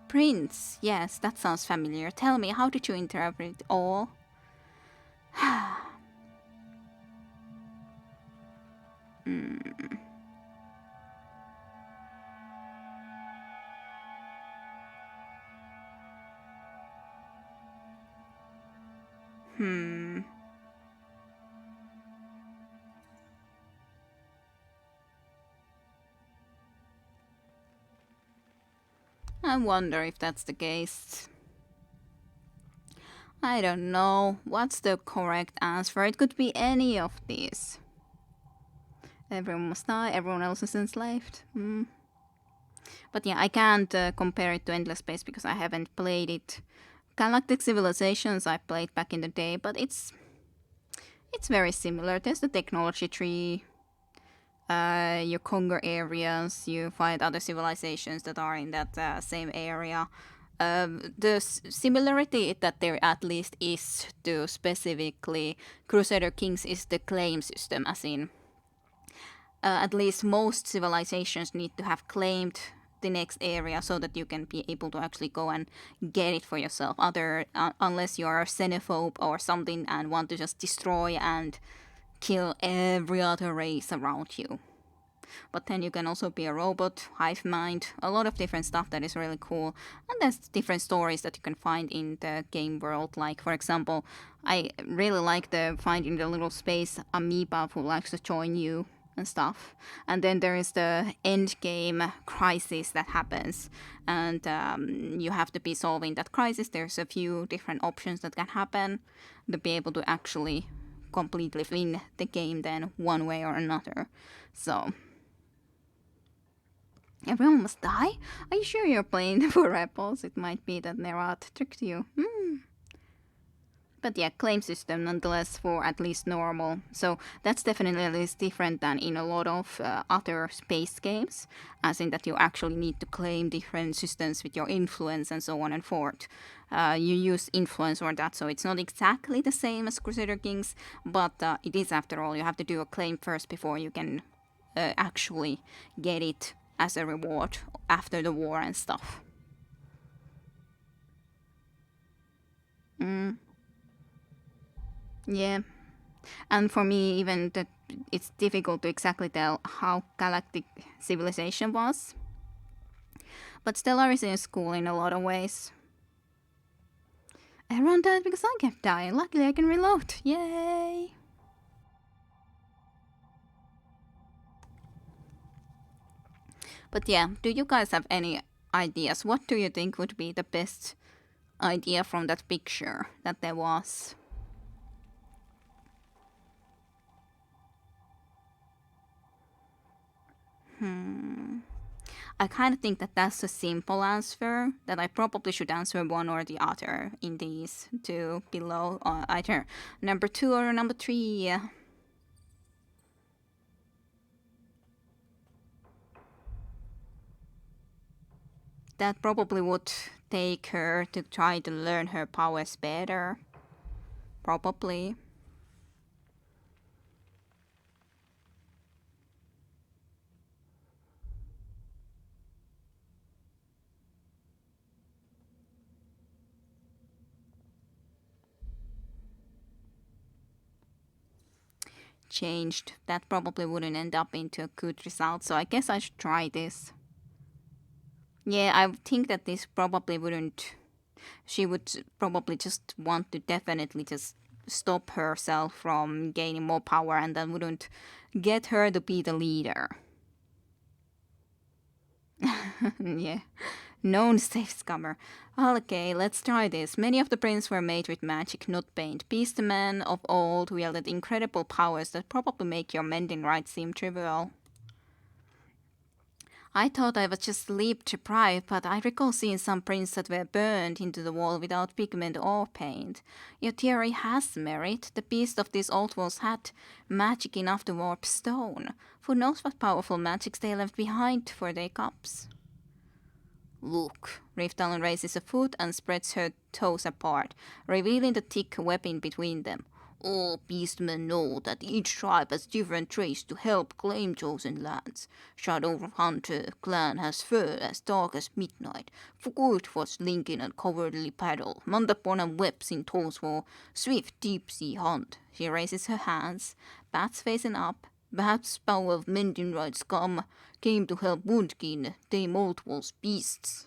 Prints, yes, that sounds familiar. Tell me, how did you interpret it all? I wonder if that's the case. I don't know. What's the correct answer? It could be any of these. Everyone must die, everyone else is enslaved. But yeah, I can't compare it to Endless Space because I haven't played it. Galactic Civilizations I played back in the day, but it's very similar. There's the technology tree. You conquer areas, you find other civilizations that are in that same area. The similarity that there at least is to specifically Crusader Kings is the claim system, as in at least most civilizations need to have claimed the next area so that you can be able to actually go and get it for yourself. Unless you're a xenophobe or something and want to just destroy and kill every other race around you. But then you can also be a robot, hive mind, a lot of different stuff that is really cool. And there's different stories that you can find in the game world. Like, for example, I really like the finding the little space amoeba who likes to join you and stuff. And then there is the end game crisis that happens. And you have to be solving that crisis. There's a few different options that can happen to be able to actually completely win the game then one way or another. So everyone must die? Are you sure you're playing for rebels? It might be that Nerat tricked you. But yeah, claim system nonetheless for at least normal. So that's definitely at least different than in a lot of other space games, as in that you actually need to claim different systems with your influence and so on and forth. You use influence or that, so it's not exactly the same as Crusader Kings, but it is after all. You have to do a claim first before you can actually get it as a reward after the war and stuff. Yeah, and for me even that it's difficult to exactly tell how galactic civilization was. But Stellaris is cool in a lot of ways. Everyone died because I kept dying. Luckily I can reload. Yay! But yeah, do you guys have any ideas? What do you think would be the best idea from that picture that there was? I kind of think that that's a simple answer, that I probably should answer one or the other in these two below, either number 2 or number 3. that probably would take her to try to learn her powers better. Probably. Changed. That probably wouldn't end up into a good result, so I guess I should try this. Yeah, I think that this probably wouldn't. She would probably just want to definitely just stop herself from gaining more power, and that wouldn't get her to be the leader. Yeah. Known safe scammer. Okay, let's try this. Many of the prints were made with magic, not paint. Beastmen of old wielded incredible powers that probably make your mending right seem trivial. I thought I was just sleep deprived, but I recall seeing some prints that were burned into the wall without pigment or paint. Your theory has merit. The beast of these old walls had magic enough to warp stone. Who knows what powerful magics they left behind for their cups? Look. Riftalon raises a foot and spreads her toes apart, revealing the thick webbing between them. All beastmen know that each tribe has different traits to help claim chosen lands. Shadow Hunter clan has fur as dark as midnight. Fugurt for slinking and cowardly paddle. Mandapon and webs in toes for swift deep-sea hunt. She raises her hands, bats facing up. Perhaps power of mending right scum came to help Woundkin tame old wolves beasts.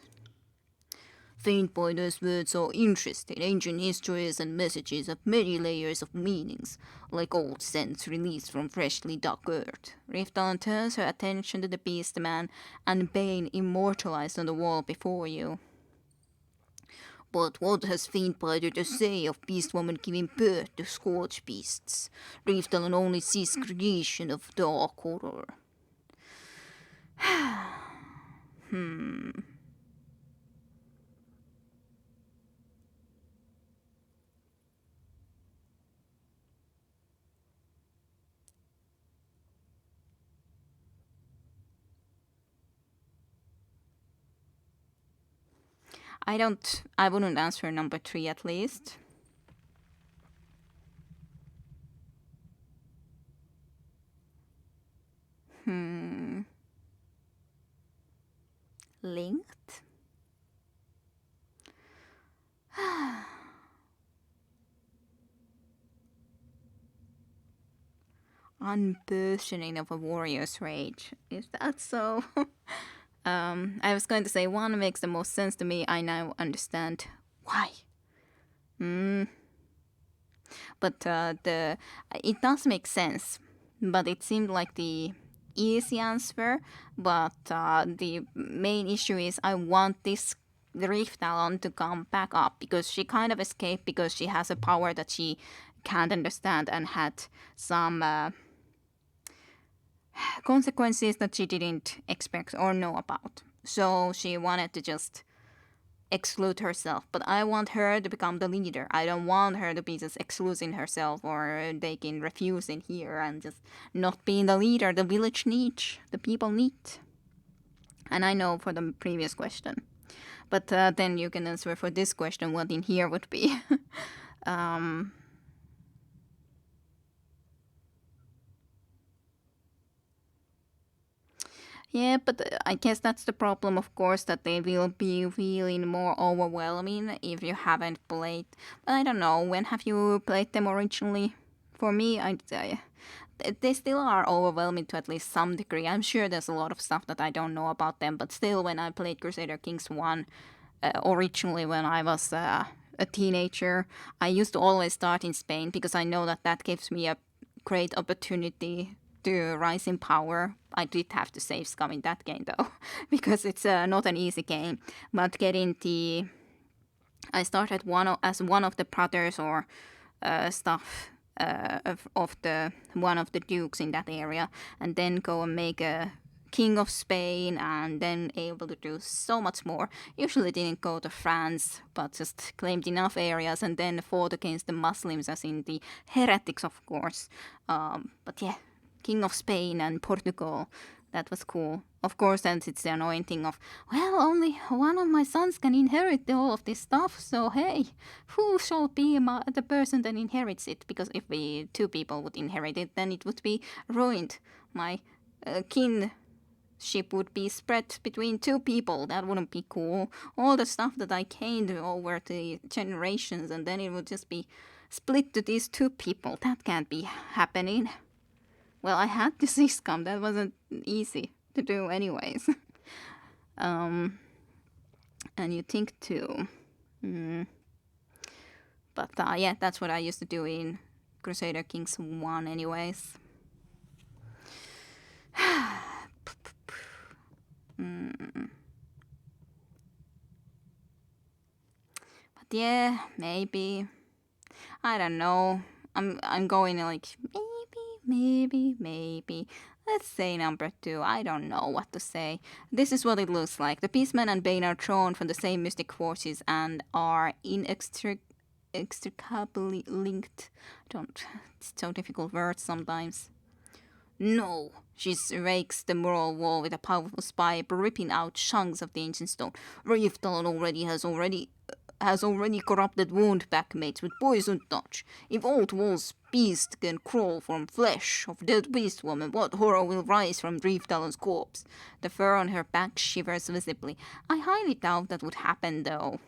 Faint Pointer's words are interesting. Ancient histories and messages have many layers of meanings, like old scents released from freshly dug earth. Riftalon turns her attention to the beastman and Bane immortalized on the wall before you. But what has Faint Pointer to say of Beastwoman giving birth to scorch beasts? Riftalon only sees creation of dark horror. I wouldn't answer number 3 at least. Linked? Unburdening of a warrior's rage. Is that so? I was going to say one makes the most sense to me. I now understand why. But it does make sense. But it seemed like the easy answer. But the main issue is I want this Riftalon to come back up because she kind of escaped because she has a power that she can't understand and had some consequences that she didn't expect or know about. So she wanted to just exclude herself. But I want her to become the leader. I don't want her to be just excluding herself or taking refuge in here and just not being the leader the village needs, the people need. And I know for the previous question. But then you can answer for this question what in here would be. Yeah, but I guess that's the problem, of course, that they will be feeling more overwhelming if you haven't played. But I don't know, when have you played them originally? For me, they still are overwhelming to at least some degree. I'm sure there's a lot of stuff that I don't know about them, but still, when I played Crusader Kings 1, originally when I was a teenager, I used to always start in Spain because I know that that gives me a great opportunity to rise in power. I did have to save scum in that game though, because it's not an easy game. But I started as one of the brothers or stuff of the one of the dukes in that area, and then go and make a king of Spain, and then able to do so much more. Usually didn't go to France, but just claimed enough areas and then fought against the Muslims, as in the heretics, of course. But yeah, King of Spain and Portugal. That was cool. Of course, and it's the annoying thing of, well, only one of my sons can inherit all of this stuff, so hey, who shall be the person that inherits it? Because if two people would inherit it, then it would be ruined. My kinship would be spread between two people. That wouldn't be cool. All the stuff that I gained over the generations, and then it would just be split to these two people. That can't be happening. Well, I had this income. That wasn't easy to do anyways. And you think too. But yeah, that's what I used to do in Crusader Kings 1 anyways. But yeah, maybe. I don't know. I'm going like maybe. Let's say number 2. I don't know what to say. This is what it looks like. The Beastman and Bane are drawn from the same mystic forces and are inextricably linked. It's so difficult words sometimes. No, she rakes the mural wall with a powerful spike, ripping out chunks of the ancient stone. Riftalon has already corrupted wound backmates with poison touch. If old wolf's beast can crawl from flesh of dead beast woman, what horror will rise from Riftalon's corpse? The fur on her back shivers visibly. I highly doubt that would happen, though.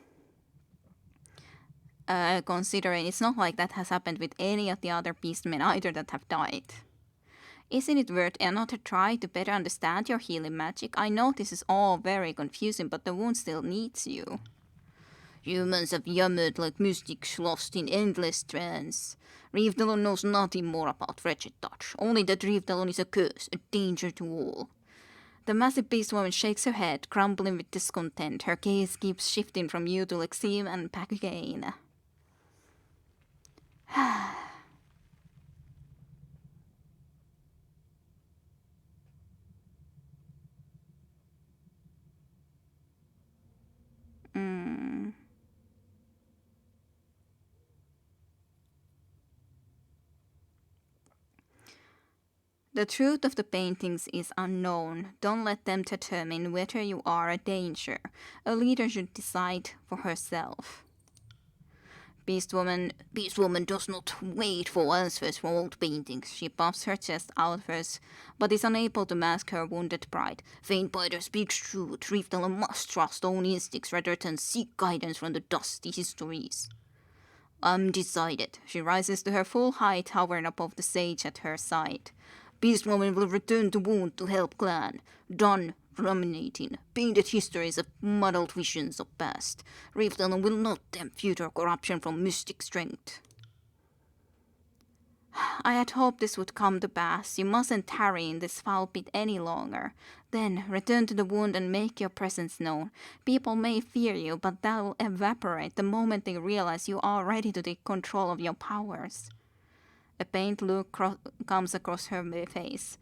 Considering it's not like that has happened with any of the other beastmen either that have died. Isn't it worth another try to better understand your healing magic? I know this is all very confusing, but the wound still needs you. Humans have yammered like mystics lost in endless trance. Riftalon knows nothing more about wretched touch, only that Riftalon is a curse, a danger to all. The massive beast woman shakes her head, crumbling with discontent. Her gaze keeps shifting from you to Lexim and back again. The truth of the paintings is unknown. Don't let them determine whether you are a danger. A leader should decide for herself. Beastwoman does not wait for answers from old paintings. She puffs her chest outwards, but is unable to mask her wounded pride. Faintbiter speaks truth. Riftalon must trust own instincts rather than seek guidance from the dusty histories. I'm decided. She rises to her full height, hovering above the sage at her side. Beastwoman will return to Wound to help clan. Done ruminating, painted histories of muddled visions of past. Riftalon will not tempt future corruption from mystic strength. I had hoped this would come to pass. You mustn't tarry in this foul pit any longer. Then return to the Wound and make your presence known. People may fear you, but that will evaporate the moment they realize you are ready to take control of your powers. A pained look comes across her face.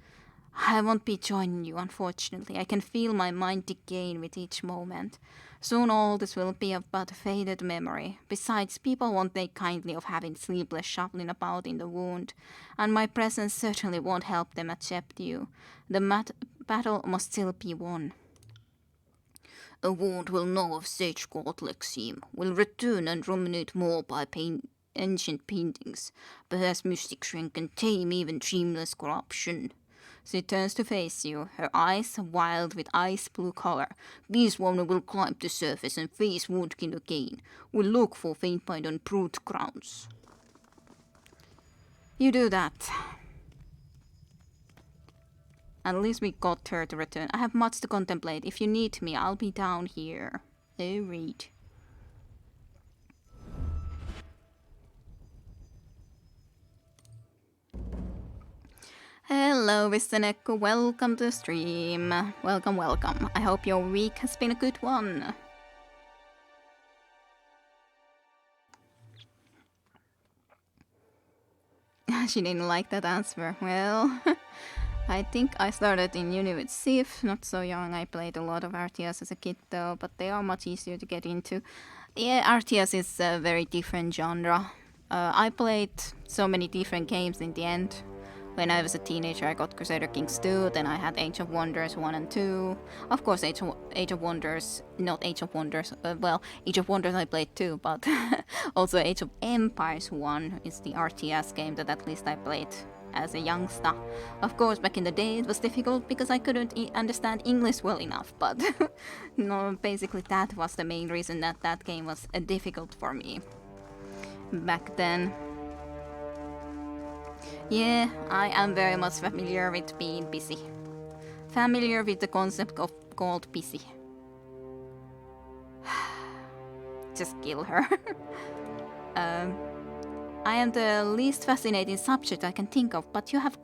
I won't be joining you, unfortunately. I can feel my mind decaying with each moment. Soon all this will be but a faded memory. Besides, people won't take kindly of having sleepless shuffling about in the Wound, and my presence certainly won't help them accept you. The battle must still be won. A Wound will know of Sage God Lexim, will return and ruminate more by ancient paintings. Perhaps mystic shrink can tame even dreamless corruption. She turns to face you, her eyes wild with ice blue color. This woman will climb to surface and face Woundkin again. Will look for Faintbite on brute grounds. You do that. At least we got her to return. I have much to contemplate. If you need me, I'll be down here. Oh, read. Hello, Visteneko. Welcome to the stream. Welcome. I hope your week has been a good one. She didn't like that answer. Well, I think I started in uni with Civ. Not so young. I played a lot of RTS as a kid, though, but they are much easier to get into. Yeah, RTS is a very different genre. I played so many different games in the end. When I was a teenager, I got Crusader Kings 2, then I had Age of Wonders 1 and 2. Of course, Age of Wonders, not Age of Wonders, well, Age of Wonders I played too, but also Age of Empires 1 is the RTS game that at least I played as a youngster. Of course, back in the day it was difficult because I couldn't understand English well enough, but no, basically that was the main reason that that game was difficult for me back then. Yeah, I am very much familiar with being busy. Familiar with the concept of called busy. Just kill her. I am the least fascinating subject I can think of, but you have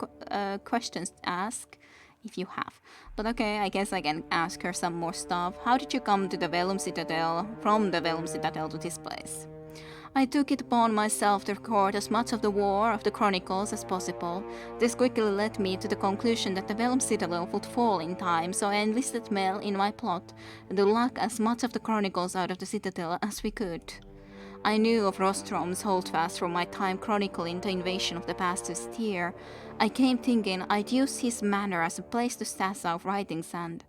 questions to ask if you have. But okay, I guess I can ask her some more stuff. How did you come to the Vellum Citadel, from the Vellum Citadel to this place? I took it upon myself to record as much of the War of the Chronicles as possible. This quickly led me to the conclusion that the Vellum Citadel would fall in time, so I enlisted Mel in my plot to lug as much of the Chronicles out of the Citadel as we could. I knew of Rostrom's holdfast from my time chronicling the invasion of the past year. I came thinking I'd use his manor as a place to stash out writing sand.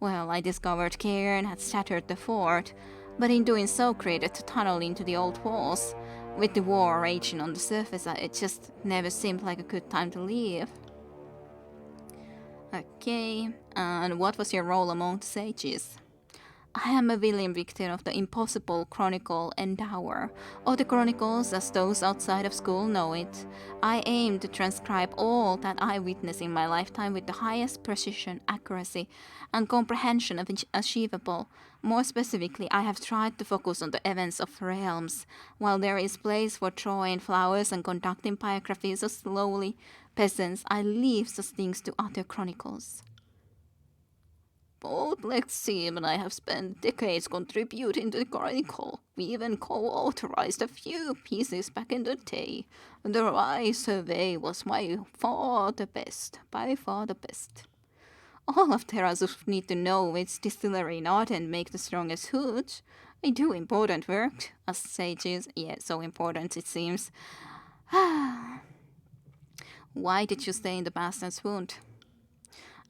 Well, I discovered Cairn had shattered the fort, but in doing so created a tunnel into the old walls. With the war raging on the surface, it just never seemed like a good time to leave. Okay, and what was your role among the sages? I am a William Victor of the Impossible Chronicle Endower, or the Chronicles as those outside of school know it. I aim to transcribe all that I witness in my lifetime with the highest precision, accuracy, and comprehension achievable. More specifically, I have tried to focus on the events of realms, while there is place for drawing flowers and conducting biographies of slowly peasants. I leave such things to other chronicles. Both Lexi and I have spent decades contributing to the Chronicle. We even co-authorized a few pieces back in the day. The Rye Survey was by far the best. All of Terrazos need to know which distillery not and make the strongest hooch. We do important work, as sages. Yeah, so important it seems. Why did you stay in the Bastard's Wound?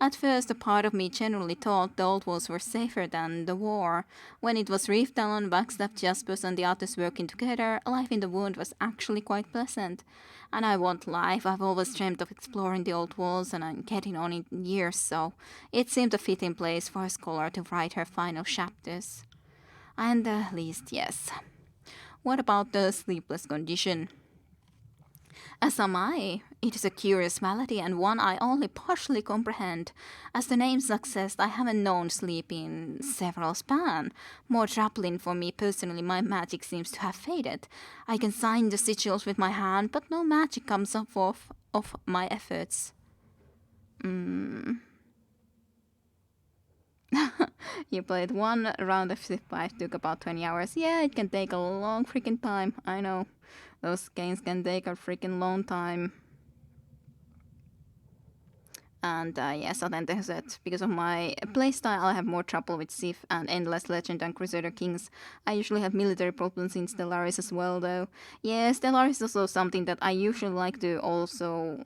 At first, a part of me generally thought the old walls were safer than the war. When it was reefed down, backstabbed Jaspers and the others working together, life in the wound was actually quite pleasant. And I want life. I've always dreamt of exploring the old walls, and I'm getting on in years, so it seemed a fitting place for a scholar to write her final chapters. And at least, yes. What about the sleepless condition? As am I. It is a curious malady and one I only partially comprehend. As the name suggests, I haven't known sleep in several span. More troubling for me personally, my magic seems to have faded. I can sign the sigils with my hand, but no magic comes up of my efforts. You played one round of Civ 5, took about 20 hours. Yeah, it can take a long freaking time, I know. Those games can take a freaking long time. And yeah, so then there's that. Because of my playstyle, I have more trouble with Civ and Endless Legend and Crusader Kings. I usually have military problems in Stellaris as well, though. Yeah, Stellaris is also something that I usually like to also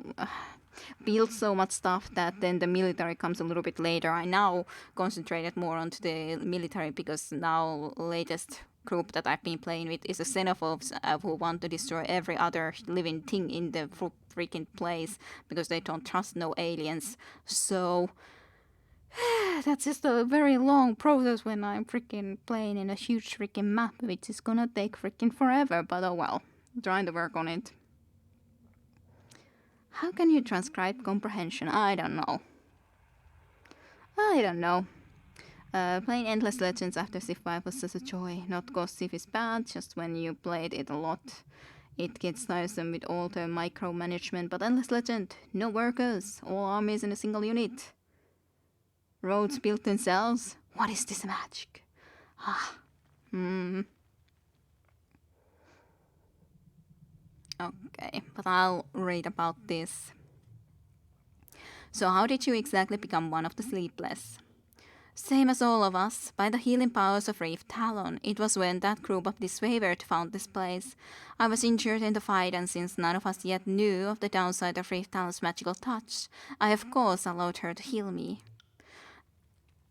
build so much stuff that then the military comes a little bit later. I now concentrated more onto the military because now latest group that I've been playing with is the xenophobes who want to destroy every other living thing in the freaking place because they don't trust no aliens. So that's just a very long process when I'm freaking playing in a huge freaking map, which is gonna take freaking forever, but oh well, I'm trying to work on it. How can you transcribe comprehension? I don't know. Playing Endless Legends after Civ 5 was such a joy. Not cause Civ is bad, just when you played it a lot, it gets tiresome with all the micromanagement. But Endless Legend, no workers, all armies in a single unit. Roads built themselves. What is this magic? Okay, but I'll read about this. So how did you exactly become one of the sleepless? Same as all of us, by the healing powers of Reef Talon. It was when that group of disfavored found this place. I was injured in the fight, and since none of us yet knew of the downside of Reef Talon's magical touch, I of course allowed her to heal me.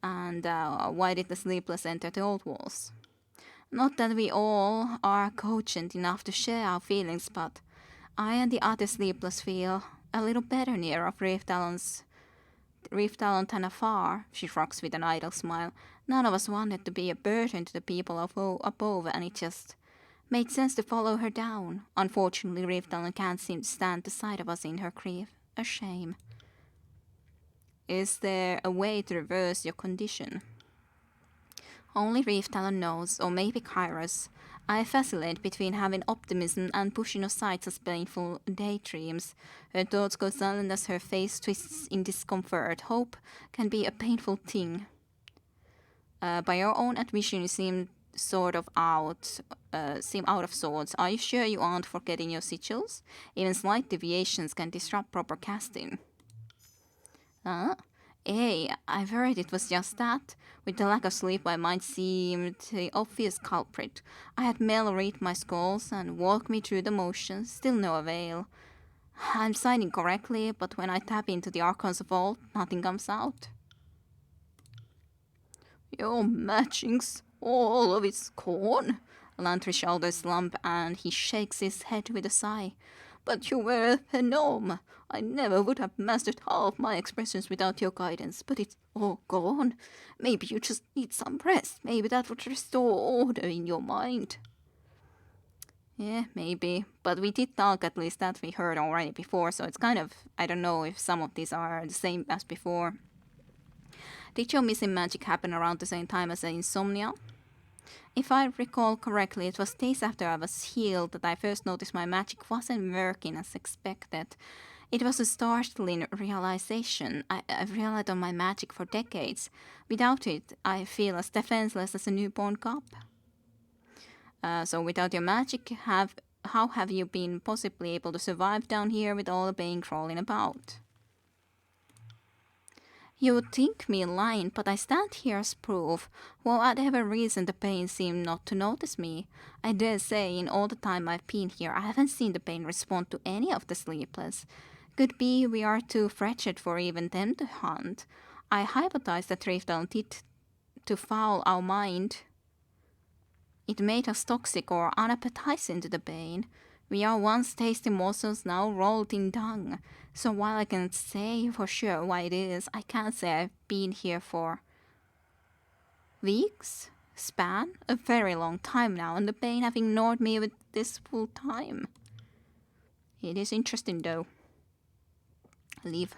And why did the Sleepless enter the old walls? Not that we all are cogent enough to share our feelings, but I and the other Sleepless feel a little better near of Reef Talon than afar, she shrugs with an idle smile. None of us wanted to be a burden to the people above, and it just made sense to follow her down. Unfortunately, Reef Talon can't seem to stand the sight of us in her grief. A shame. Is there a way to reverse your condition? Only Reef Talon knows, or maybe Kairos. I vacillate between having optimism and pushing aside such painful daydreams. Her thoughts go silent as her face twists in discomfort. Hope can be a painful thing. By your own admission, you seem out of sorts. Are you sure you aren't forgetting your sigils? Even slight deviations can disrupt proper casting. Hey, I've heard it was just that. With the lack of sleep, my mind seemed the obvious culprit. I had Mel read my scrolls and walk me through the motions, still no avail. I'm signing correctly, but when I tap into the Archon's vault, nothing comes out. Your matchings, all of it's gone. Lantry's shoulders slump and he shakes his head with a sigh. But you were a phenom. I never would have mastered half my expressions without your guidance, but it's all gone. Maybe you just need some rest. Maybe that would restore order in your mind. Yeah, maybe. But we did talk, at least that we heard already before, so it's kind of, I don't know if some of these are the same as before. Did your missing magic happen around the same time as the insomnia? If I recall correctly, it was days after I was healed that I first noticed my magic wasn't working as expected. It was a startling realization. I've relied on my magic for decades. Without it, I feel as defenseless as a newborn cub. So without your magic, how have you been possibly able to survive down here with all the pain crawling about? You would think me lying, but I stand here as proof. For whatever reason, the pain seemed not to notice me. I dare say, in all the time I've been here, I haven't seen the pain respond to any of the Sleepless. Could be we are too wretched for even them to hunt. I hypothesize that Riftal did to foul our mind. It made us toxic or unappetizing to the pain. We are once tasty morsels, now rolled in dung. So while I can't say for sure why it is, I can't say I've been here for weeks? Span? A very long time now, and the pain have ignored me with this full time. It is interesting though. Leave.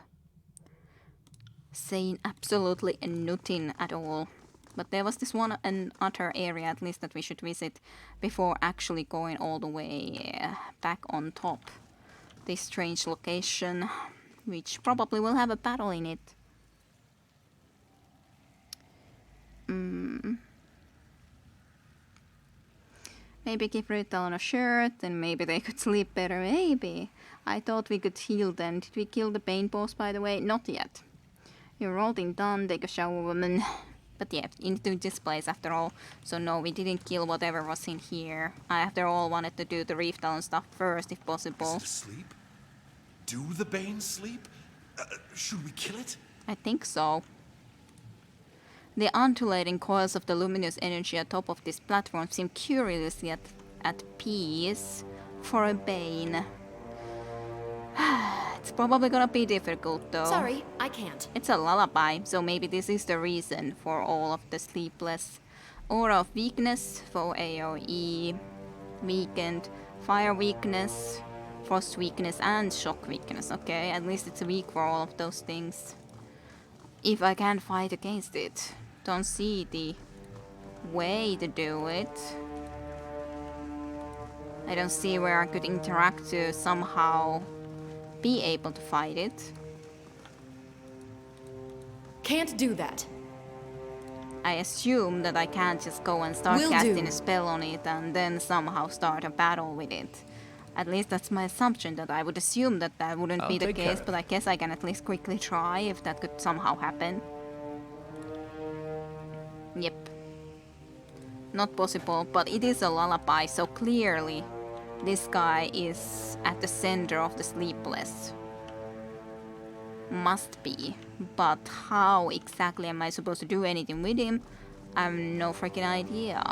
Saying absolutely nothing at all. But there was this one other area at least that we should visit before actually going all the way back on top. This strange location, which probably will have a battle in it. Maybe give Ritalon a shirt, and maybe they could sleep better, maybe. I thought we could heal them. Did we kill the pain boss, by the way? Not yet. You're all done, take a shower, woman. But yeah, into this place after all. So no, we didn't kill whatever was in here. I, after all, wanted to do the Reef Talon stuff first, if possible. Is it asleep? Do the Bane sleep? Should we kill it? I think so. The undulating coils of the luminous energy atop of this platform seem curiously at peace for a Bane. It's probably gonna be difficult though. Sorry, I can't. It's a lullaby, so maybe this is the reason for all of the Sleepless. Aura of weakness for AoE, weakened, fire weakness, frost weakness, and shock weakness. Okay, at least it's weak for all of those things. If I can fight against it. Don't see the way to do it. I don't see where I could interact to somehow be able to fight it. Can't do that. I assume that I can't just go and start casting a spell on it and then somehow start a battle with it. At least that's my assumption, that I would assume that that wouldn't be the take care case, of it. but I guess I can at least quickly try if that could somehow happen. not possible, but it is a lullaby, so clearly this guy is at the center of the sleepless. Must be. But how exactly am I supposed to do anything with him? I have no freaking idea.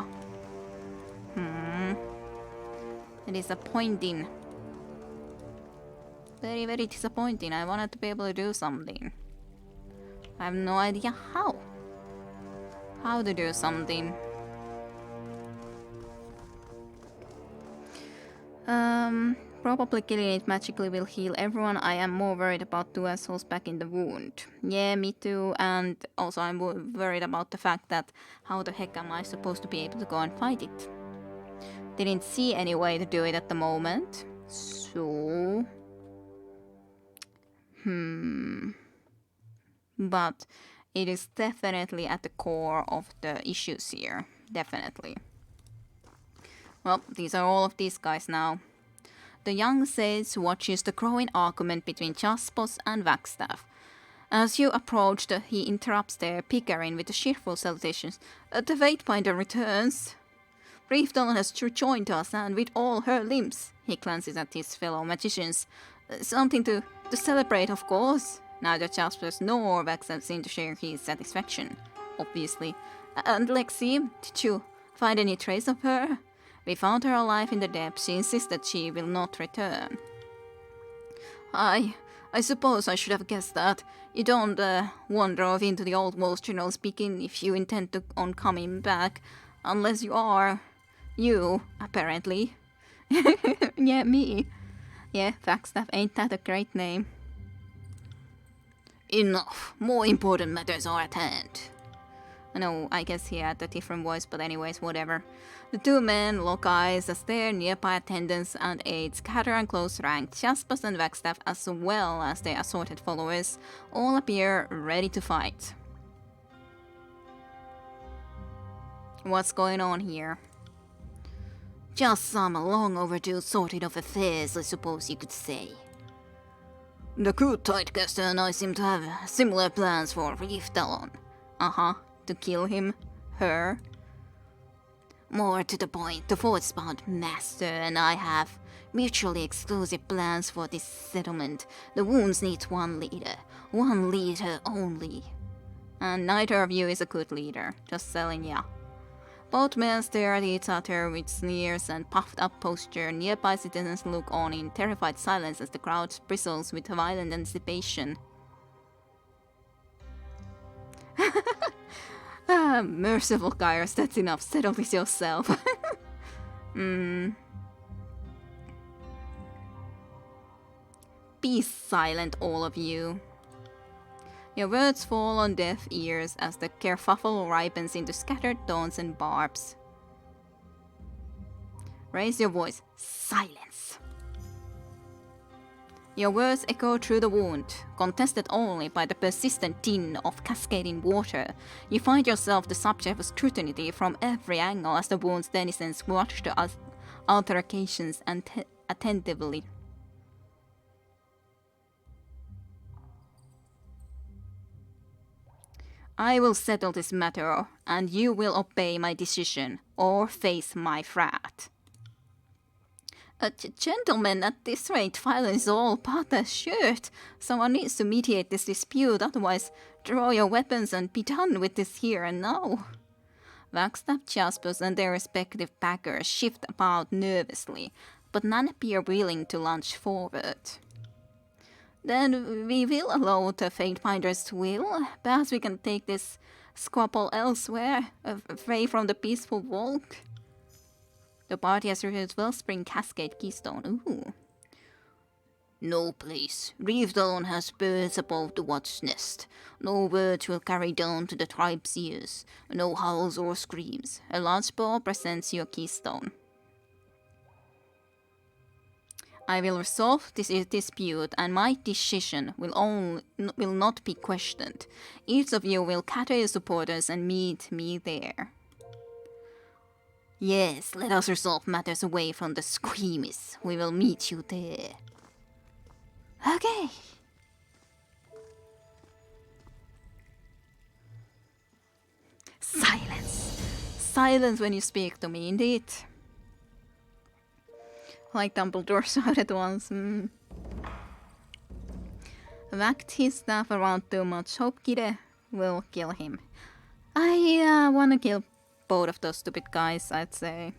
Disappointing. Very, very disappointing. I wanted to be able to do something. I have no idea how. How to do something. Probably killing it magically will heal everyone. I am more worried about two assholes back in the wound. Yeah, me too. And also I'm worried about the fact that how the heck am I supposed to be able to go and fight it? Didn't see any way to do it at the moment. So... But it is definitely at the core of the issues here. Definitely. Well, these are all of these guys now. The young sage watches the growing argument between Jaspos and Wagstaff. As you approach, he interrupts their bickering with the cheerful salutations. The Fatebinder returns. Reefdalon has rejoined us, and with all her limbs. He glances at his fellow magicians. Something to celebrate, of course. Neither Jaspers nor Wagstaff seem to share his satisfaction, obviously. And Lexi, did you find any trace of her? We found her alive in the depths. She insists that she will not return. I suppose I should have guessed that. You don't wander off into the old walls, generally speaking, if you intend on coming back. Unless you are... You, apparently. Yeah, me. Yeah, Wagstaff, ain't that a great name? Enough. More important matters are at hand. No, I guess he had a different voice, but anyways, whatever. The two men lock eyes as their nearby attendants and aides scatter and close rank. Jaspers and Wagstaff, as well as their assorted followers, all appear ready to fight. What's going on here? Just some long overdue sorting of affairs, I suppose you could say. The good Tidecaster and I seem to have similar plans for Reefdalon. To kill him, her. More to the point, the Force-bound Master and I have mutually exclusive plans for this settlement. The wounds need one leader only. And neither of you is a good leader, just telling ya. Both men stare at each other with sneers and puffed-up posture. Nearby citizens look on in terrified silence as the crowd bristles with violent anticipation. Merciful Kairos, that's enough. Settle this yourself. Be silent, all of you. Your words fall on deaf ears as the kerfuffle ripens into scattered taunts and barbs. Raise your voice. Silence. Your words echo through the wound, contested only by the persistent din of cascading water. You find yourself the subject of scrutiny from every angle as the wound's denizens watch the altercations attentively. I will settle this matter, and you will obey my decision, or face my wrath. Gentlemen, at this rate, violence is all but assured. Someone needs to mediate this dispute, otherwise draw your weapons and be done with this here and now. Wagstaff, Jaspers, and their respective backers shift about nervously, but none appear willing to lunge forward. Then we will allow the Fatebinder's will. Perhaps we can take this squabble elsewhere, away from the peaceful walk. The party has reached Wellspring Cascade Keystone. Ooh. No place. Reefdalon has birds above the watch nest. No words will carry down to the tribe's ears. No howls or screams. A large ball presents your keystone. I will resolve this dispute, and my decision will not be questioned. Each of you will gather your supporters and meet me there. Yes, let us resolve matters away from the squeamish. We will meet you there. Okay. Silence. silence when you speak to me, indeed. Like Dumbledore shouted once. Whacked his staff around too much. Hope Kide will kill him. I wanna kill both of those stupid guys, I'd say.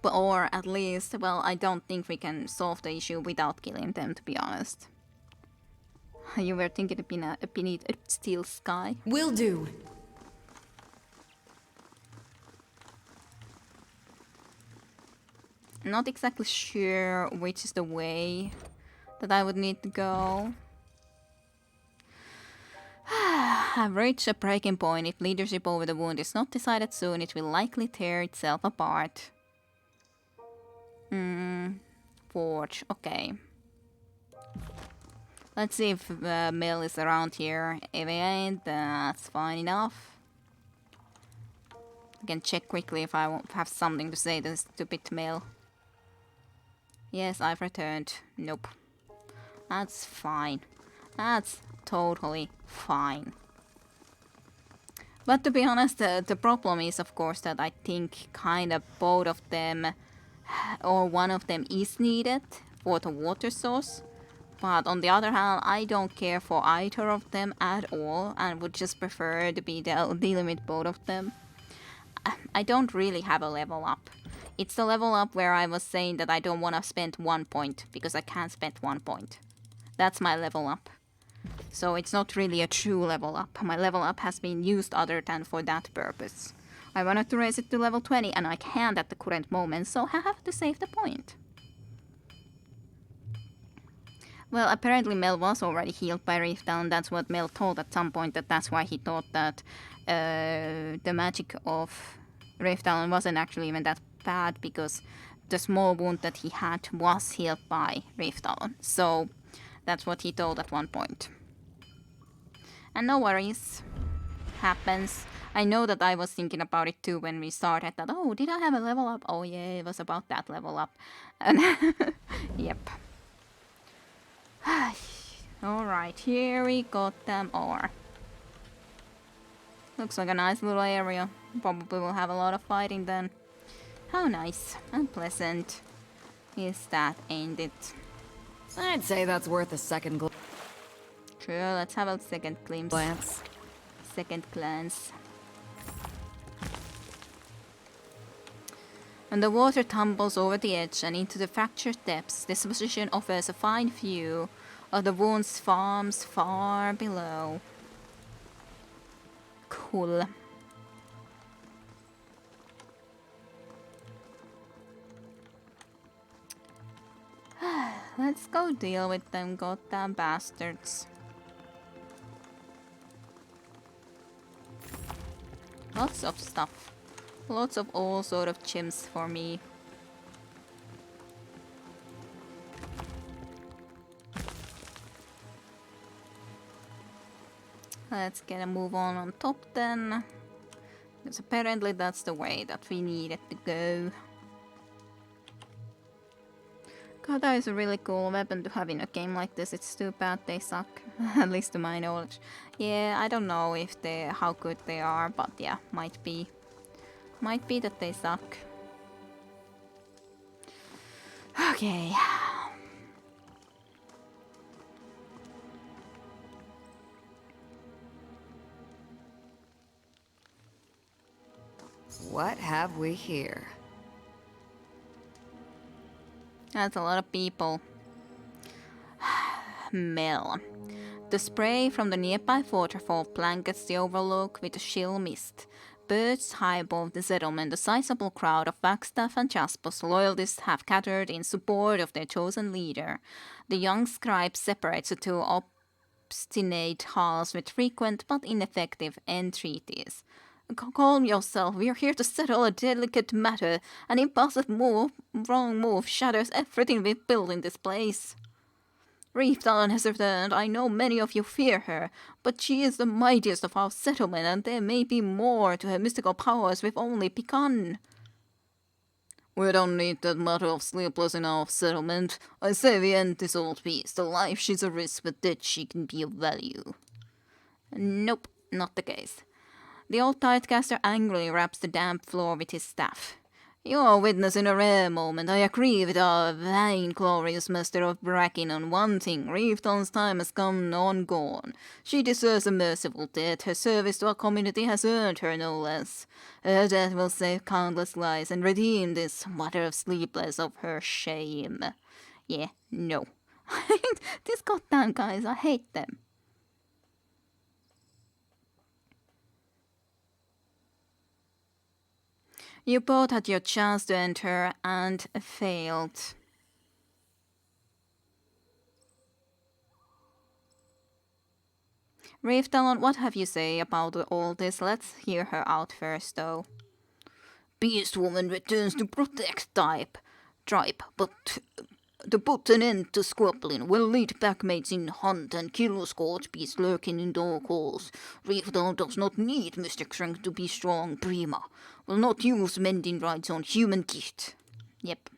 But, or at least, well, I don't think we can solve the issue without killing them, to be honest. You were thinking beneath a steel sky? Will do. Not exactly sure which is the way that I would need to go. I've reached a breaking point. If leadership over the wound is not decided soon, it will likely tear itself apart. Forge, okay. Let's see if Mel is around here. If he ain't, that's fine enough. I can check quickly if I won't have something to say to this stupid Mel. Yes, I've returned. Nope. That's fine. That's totally fine. But to be honest, the problem is, of course, that I think kind of both of them, or one of them is needed for the water source. But on the other hand, I don't care for either of them at all, and would just prefer to be dealing with both of them. I don't really have a level up. It's the level up where I was saying that I don't want to spend 1 point, because I can't spend 1 point. That's my level up. So it's not really a true level up. My level up has been used other than for that purpose. I wanted to raise it to level 20 and I can't at the current moment, so I have to save the point. Well, apparently Mel was already healed by Rift Down. That's what Mel told at some point, that's why he thought that the magic of Rift Down wasn't actually even that bad, because the small wound that he had was healed by Rift Down. So that's what he told at one point. And no worries. Happens. I know that I was thinking about it too when we started, that, oh, did I have a level up? Oh yeah, it was about that level up. And yep. Alright, here we got them all. Looks like a nice little area. Probably will have a lot of fighting then. How nice and pleasant is that, ain't it? I'd say that's worth a second True, let's have a second glance. Second glance. When the water tumbles over the edge and into the fractured depths, this position offers a fine view of the wound's farms far below. Cool. Let's go deal with them goddamn bastards. Lots of stuff. Lots of all sort of chimps for me. Let's get a move on top then. Because apparently that's the way that we needed to go. God, that is a really cool weapon to have in a game like this. It's too bad they suck, at least to my knowledge. Yeah, I don't know if how good they are, but yeah, might be. Might be that they suck. Okay. What have we here? That's a lot of people. Mel. The spray from the nearby waterfall blankets the overlook with a chill mist. Perched high above the settlement, a sizable crowd of Wagstaff and Jaspers loyalists have gathered in support of their chosen leader. The young scribe separates the two obstinate halls with frequent but ineffective entreaties. Calm yourself, we are here to settle a delicate matter. An impulsive wrong move shatters everything we've built in this place. Reeftalon has returned. I know many of you fear her, but she is the mightiest of our settlement, and there may be more to her mystical powers we've only begun. We don't need that matter of sleepless in our settlement. I say we end this old beast. The life she's a risk, but that she can be of value. Nope, not the case. The old Tidecaster angrily raps the damp floor with his staff. You're witnessing a rare moment. I agree with our vain-glorious master of Bracken on one thing. Reefton's time has come on gone. She deserves a merciful death. Her service to our community has earned her no less. Her death will save countless lives and redeem this mother of sleepless of her shame. Yeah, no. These goddamn guys, I hate them. You both had your chance to enter and failed. Reef Talon, what have you say about all this? Let's hear her out first, though. Beast Woman returns to protect tribe, but to put an end to squabbling, will lead packmates in hunt and kill scourge beasts lurking in dark holes. Reefdal does not need mystic strength to be strong. Prima will not use mending rides on human gift. Yep.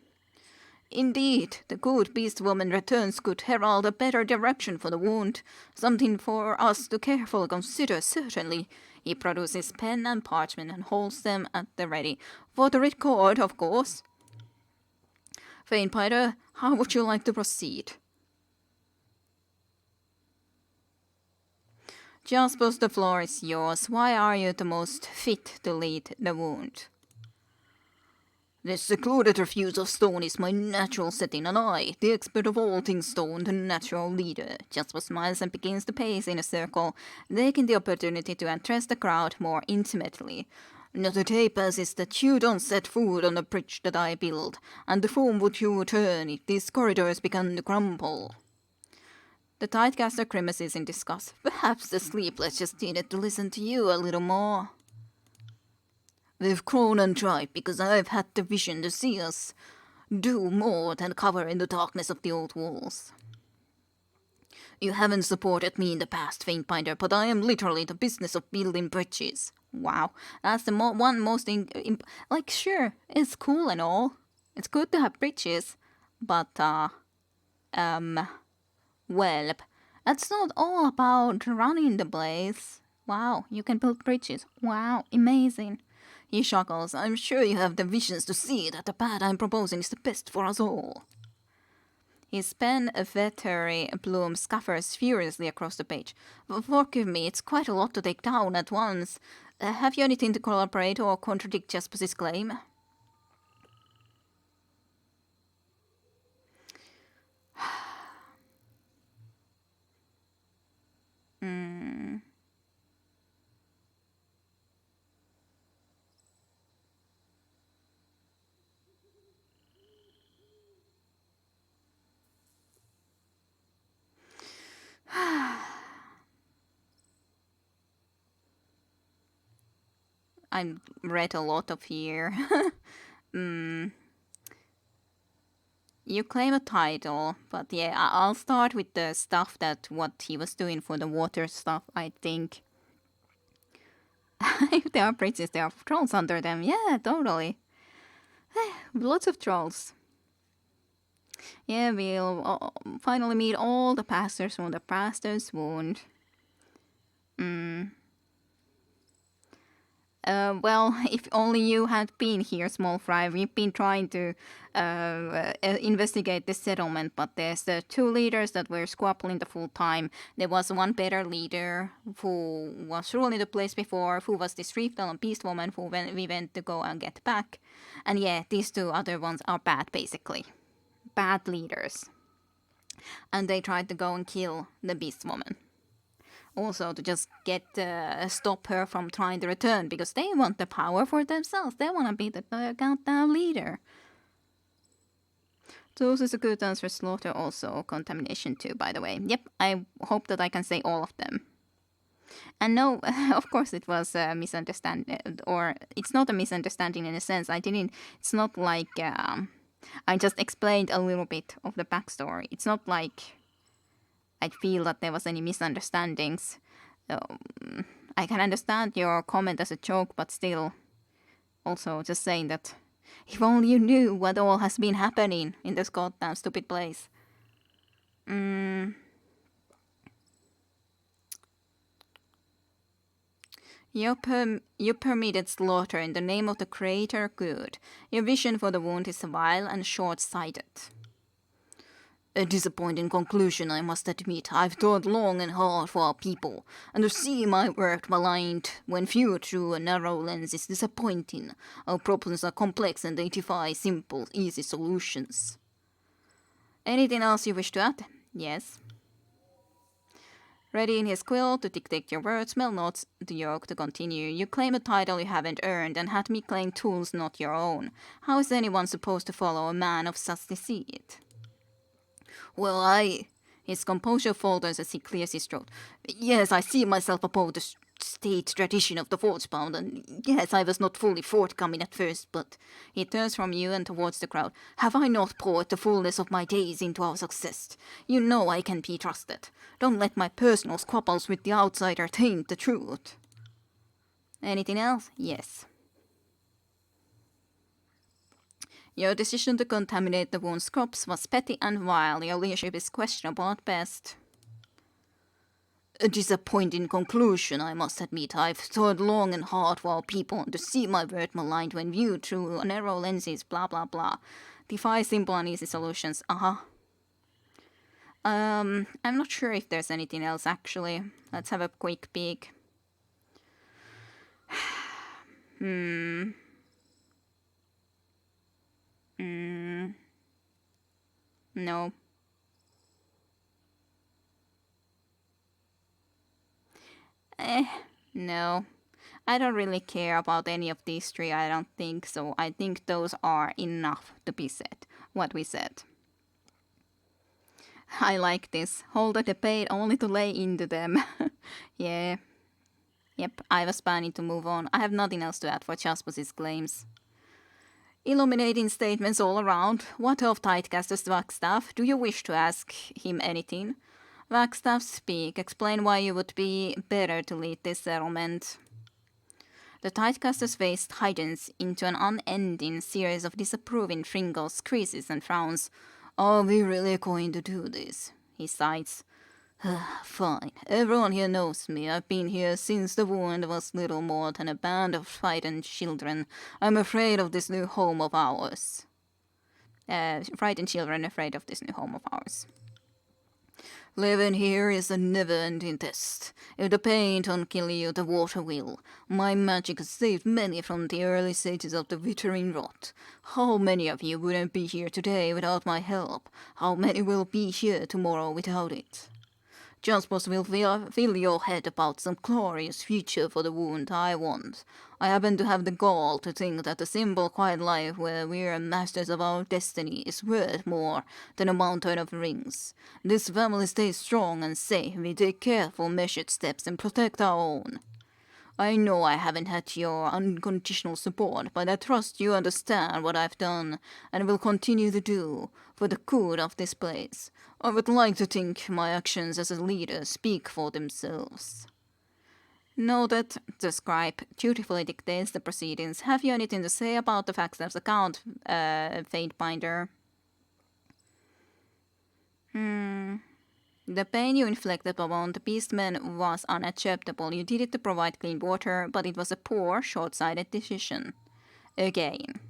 Indeed, the good beast woman returns could herald a better direction for the wound. Something for us to carefully consider, certainly. He produces pen and parchment and holds them at the ready. For the record, of course. Fainpider, how would you like to proceed? Jaspers, the floor is yours. Why are you the most fit to lead the wound? The secluded refuse of stone is my natural setting, and I, the expert of all things stone, the natural leader. Jasper smiles and begins to pace in a circle, taking the opportunity to address the crowd more intimately. Not a day passes that you don't set foot on the bridge that I build, and the foam would you turn if these corridors began to crumble. The Tidecaster grimaces in disgust. Perhaps the sleepless just needed to listen to you a little more. We've grown and tried because I've had the vision to see us do more than cover in the darkness of the old walls. You haven't supported me in the past, Faintbinder, but I am literally the business of building bridges. Wow, that's the one most like, sure, it's cool and all. It's good to have bridges, but well, that's not all about running the place. Wow, you can build bridges. Wow, amazing. He chuckles. I'm sure you have the visions to see that the path I'm proposing is the best for us all. His pen, a feathery bloom, scuffers furiously across the page. Forgive me, it's quite a lot to take down at once. Have you anything to corroborate or contradict Jasper's claim? I read a lot of here. You claim a title, but yeah, I'll start with the stuff what he was doing for the water stuff, I think. If there are bridges, there are trolls under them. Yeah, totally. Lots of trolls. Yeah, we'll finally meet all the pastors from the pastor's wound. Well, if only you had been here, Small Fry. We've been trying to investigate this settlement, but there's the two leaders that were squabbling the full time. There was one better leader who was ruling the place before, who was this Reefdal and Beast Woman who we went to go and get back. And yeah, these two other ones are bad, basically. Bad leaders. And they tried to go and kill the Beast Woman. Also to just stop her from trying to return, because they want the power for themselves. They want to be the goddamn leader. Those is a good answer. Slaughter also. Contamination too, by the way. Yep, I hope that I can say all of them. And no, of course it was a misunderstanding, or it's not a misunderstanding in a sense. It's not like I just explained a little bit of the backstory. It's not like I feel that there was any misunderstandings. I can understand your comment as a joke, but still, also just saying that if only you knew what all has been happening in this goddamn stupid place. You permitted slaughter in the name of the greater good. Your vision for the wound is vile and short-sighted. A disappointing conclusion, I must admit. I've thought long and hard for our people, and to see my work maligned when viewed through a narrow lens is disappointing. Our problems are complex and they defy simple, easy solutions. Anything else you wish to add? Yes. Ready in his quill to dictate your words, Mel nods the yoke to continue. You claim a title you haven't earned and had me claim tools not your own. How is anyone supposed to follow a man of such deceit? Well, His composure falters as he clears his throat. Yes, I see myself above the state tradition of the forge-bound, and yes, I was not fully forthcoming at first, but... He turns from you and towards the crowd. Have I not poured the fullness of my days into our success? You know I can be trusted. Don't let my personal squabbles with the outsider taint the truth. Anything else? Yes. Your decision to contaminate the wound's crops was petty and vile. Your leadership is questionable at best. A disappointing conclusion, I must admit. I've thought long and hard for our people, and to see my word maligned when viewed through narrow lenses, blah blah blah. Defy simple and easy solutions, I'm not sure if there's anything else actually. Let's have a quick peek. No. No. I don't really care about any of these three, I don't think, so I think those are enough to be said, what we said. I like this. Hold the debate only to lay into them. Yeah. Yep, I was planning to move on. I have nothing else to add for Jasper's claims. Illuminating statements all around. What of Tidecaster's Wagstaff? Do you wish to ask him anything? Wagstaff, speak. Explain why you would be better to lead this settlement. The Tidecaster's face tightens into an unending series of disapproving wrinkles, creases, and frowns. Are we really going to do this? He sighs. Fine. Everyone here knows me. I've been here since the wound was little more than a band of frightened children. I'm afraid of this new home of ours. Frightened children afraid of this new home of ours. Living here is a never-ending test. If the pain don't kill you, the water will. My magic has saved many from the early stages of the withering rot. How many of you wouldn't be here today without my help? How many will be here tomorrow without it? Jaspers will fill your head about some glorious future for the wound I want. I happen to have the gall to think that a simple, quiet life where we're masters of our destiny is worth more than a mountain of rings. This family stays strong and safe. We take careful, measured steps and protect our own. I know I haven't had your unconditional support, but I trust you understand what I've done and will continue to do for the good of this place. I would like to think my actions as a leader speak for themselves. Noted, the scribe dutifully dictates the proceedings. Have you anything to say about the Wagstaff's account, Fatebinder? The pain you inflicted upon the beastmen was unacceptable. You did it to provide clean water, but it was a poor, short-sighted decision. Again.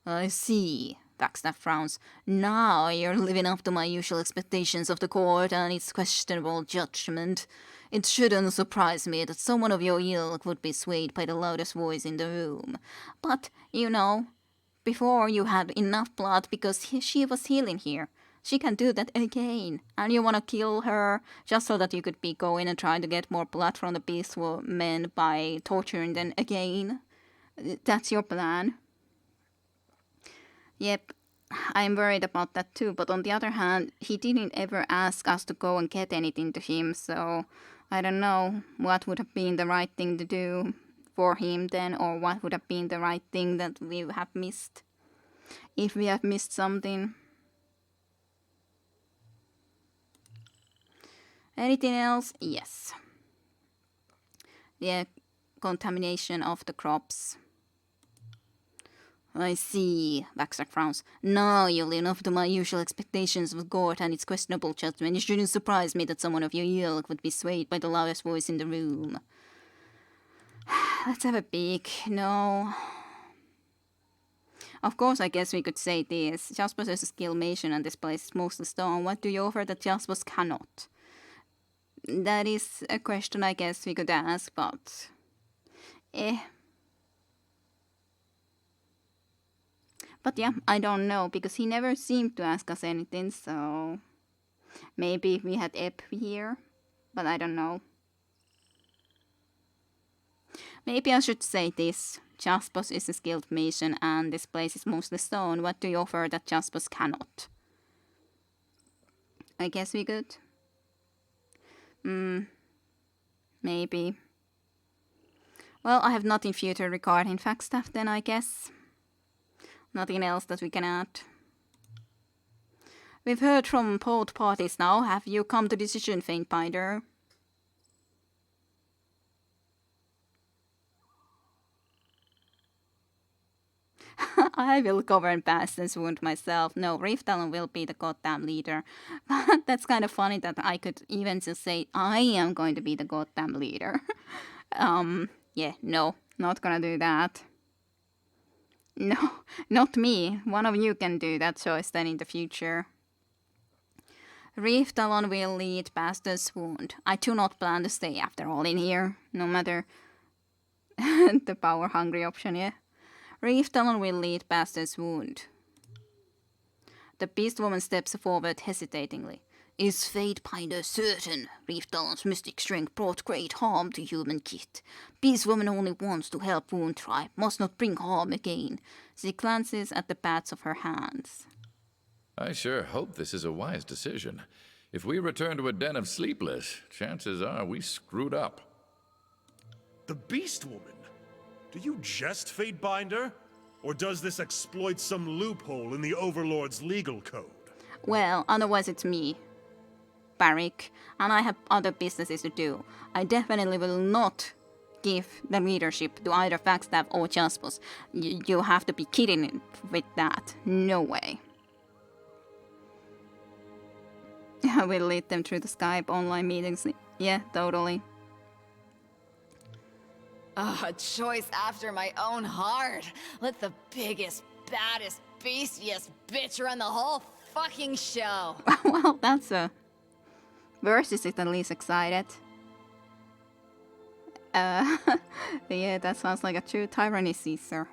I see. Wagstaff frowns. Now you're living up to my usual expectations of the court and its questionable judgment. It shouldn't surprise me that someone of your ilk would be swayed by the loudest voice in the room. But, you know, before you had enough blood because she was healing here. She can do that again. And you want to kill her just so that you could be going and trying to get more blood from the beastmen by torturing them again. That's your plan. Yep, I'm worried about that too, but on the other hand, he didn't ever ask us to go and get anything to him, so I don't know what would have been the right thing to do for him then, or what would have been the right thing that we have missed. If we have missed something. Anything else? Yes. The contamination of the crops. I see, Wagstaff frowns. Now you live up to my usual expectations of court and its questionable judgment. It shouldn't surprise me that someone of your ilk would be swayed by the loudest voice in the room. Let's have a peek. No. Of course, I guess we could say this. Jaspers is a skill mission and this place is mostly stone. What do you offer that Jaspers cannot? That is a question I guess we could ask, but... But yeah, I don't know, because he never seemed to ask us anything, so... Maybe if we had Ep here, but I don't know. Maybe I should say this. Jaspers is a skilled mason and this place is mostly stone. What do you offer that Jaspers cannot? I guess we could. Maybe. Well, I have nothing future regarding fact stuff then, I guess. Nothing else that we can add. We've heard from both parties now. Have you come to decision, Faintbinder? I will govern Bastion's wound myself. No, Reef Talon will be the goddamn leader. But that's kind of funny that I could even just say I am going to be the goddamn leader. Yeah, no, not gonna do that. No, not me. One of you can do that choice then in the future. Reef Talon will lead Bastion's wound. I do not plan to stay after all in here, no matter the power-hungry option, yeah. Reef Talon will lead Bastion's wound. The beast woman steps forward hesitatingly. Is Fatebinder certain Reef Talon's mystic strength brought great harm to human kit? Beast woman only wants to help wound tribe, must not bring harm again. She glances at the bats of her hands. I sure hope this is a wise decision. If we return to a den of sleepless, chances are we screwed up. The Beast Woman? Do you jest, Fatebinder? Or does this exploit some loophole in the Overlord's legal code? Well, otherwise it's me, Barrick, and I have other businesses to do. I definitely will not give the leadership to either Flagstaff or Jaspers. You have to be kidding with that. No way. I will lead them through the Skype online meetings. Yeah, totally. A choice after my own heart. Let the biggest, baddest, beastiest bitch run the whole fucking show. Well, that's a... Versus is at least excited. Yeah, that sounds like a true Tyranny, Caesar.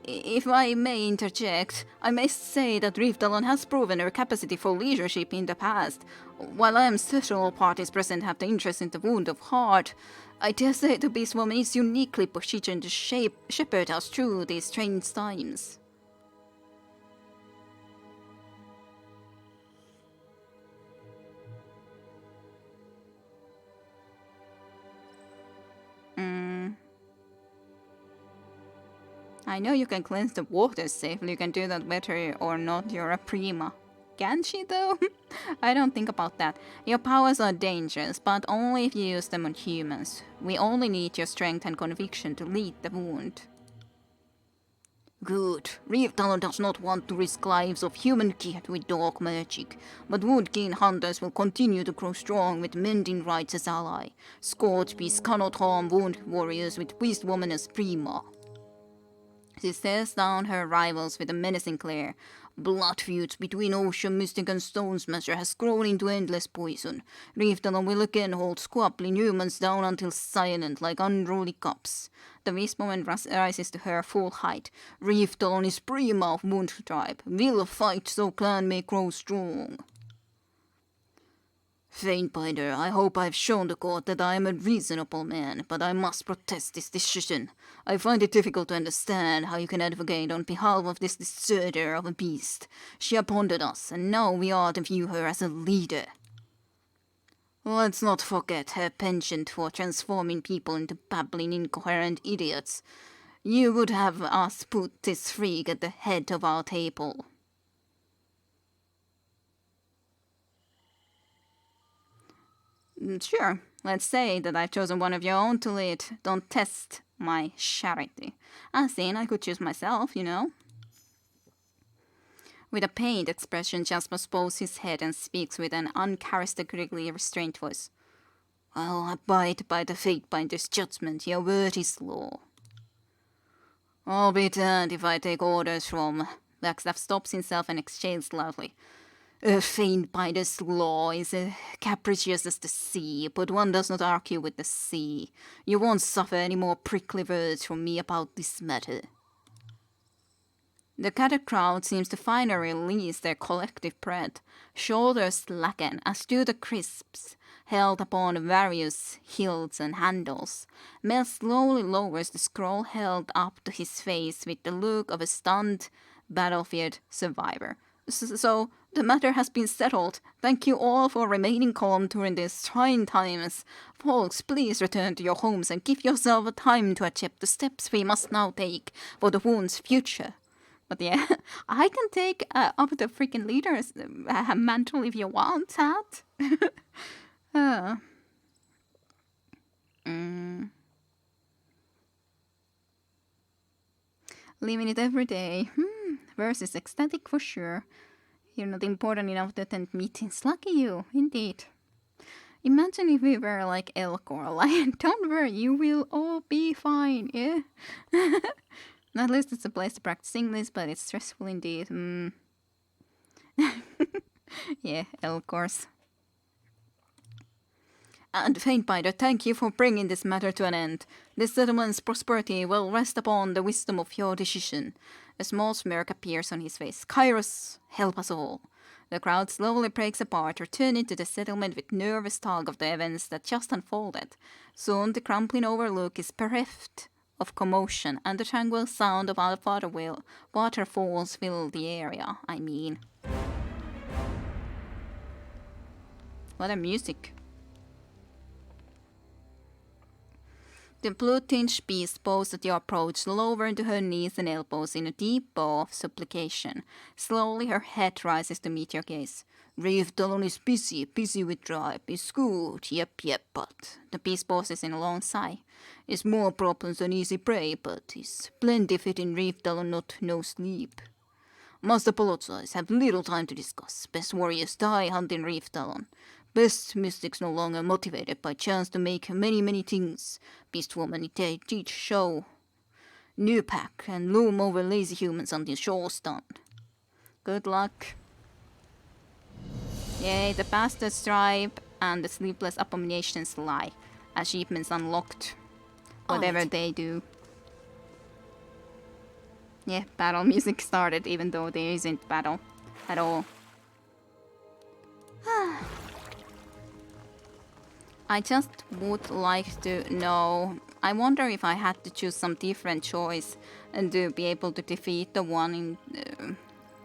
If I may interject, I may say that Reef Talon has proven her capacity for leadership in the past. While I am certain all parties present have the interest in the wound of heart, I dare say the Beast Woman is uniquely positioned to shepherd us through these strange times. I know you can cleanse the water safely, you can do that whether or not you're a prima. Can she though? I don't think about that. Your powers are dangerous, but only if you use them on humans. We only need your strength and conviction to lead the wound. Good. Reef Talon does not want to risk lives of human kit with dark magic, but wound-keen hunters will continue to grow strong with mending rights as ally. Scourge beasts cannot harm wound warriors with Beast Woman as prima. She stares down her rivals with a menacing glare. Blood feuds between Ocean Mystic and Stone Smasher has grown into endless poison. Reef Talon will again hold squabbling humans down until silent like unruly cups. The Beast Woman rises to her full height. Reef Talon is prima of Wound Tribe. Will fight so clan may grow strong. Faintbinder, I hope I've shown the court that I am a reasonable man, but I must protest this decision. I find it difficult to understand how you can advocate on behalf of this deserter of a beast. She abandoned us, and now we are to view her as a leader. Let's not forget her penchant for transforming people into babbling, incoherent idiots. You would have us put this freak at the head of our table. Sure, let's say that I've chosen one of your own to lead. Don't test my charity. As in, I could choose myself, you know. With a pained expression, Jasper bows his head and speaks with an uncharacteristically restrained voice. I'll abide by the Fatebinder's judgment. Your word is law. I'll be damned if I take orders from... Wagstaff stops himself and exhales loudly. A Fatebinder's law is capricious as the sea, but one does not argue with the sea. You won't suffer any more prickly words from me about this matter. The gathered crowd seems to finally release their collective breath. Shoulders slacken as do the crisps held upon various hilts and handles. Mel slowly lowers the scroll held up to his face with the look of a stunned battlefield survivor. So, the matter has been settled. Thank you all for remaining calm during these trying times. Folks, please return to your homes and give yourself a time to accept the steps we must now take for the wound's future. But yeah, I can take up the freaking leader's mantle if you want that. Living it every day. Versus ecstatic for sure. You're not important enough to attend meetings. Lucky you, indeed. Imagine if we were like elk or a lion. Don't worry, you will all be fine, yeah? At least it's a place to practice English, but it's stressful indeed. Yeah, of course. And Faintbinder, thank you for bringing this matter to an end. This settlement's prosperity will rest upon the wisdom of your decision. A small smirk appears on his face. Kairos, help us all. The crowd slowly breaks apart, returning to the settlement with nervous talk of the events that just unfolded. Soon the crumbling overlook is bereft of commotion, and the tranquil sound of waterfalls fill the area. What a music. The blue-tinged beast posed at your approach, lowered to her knees and elbows in a deep bow of supplication. Slowly her head rises to meet your gaze. Reef Dallon is busy with tribe. It's good, yep, but... The beast pauses in a long sigh. It's more problems than easy prey, but it's plenty fitting Reef Dallon not no sleep. Must apologize, have little time to discuss. Best warriors die hunting Reef Dallon. Best mystics no longer motivated by chance to make many things. Beast woman teach show. New pack and loom over lazy humans until show's done. Good luck. Yay, the bastard's tribe and the sleepless abominations lie. Achievements unlocked. Whatever they do. Yeah, battle music started even though there isn't battle at all. I just would like to know, I wonder if I had to choose some different choice and to be able to defeat the one in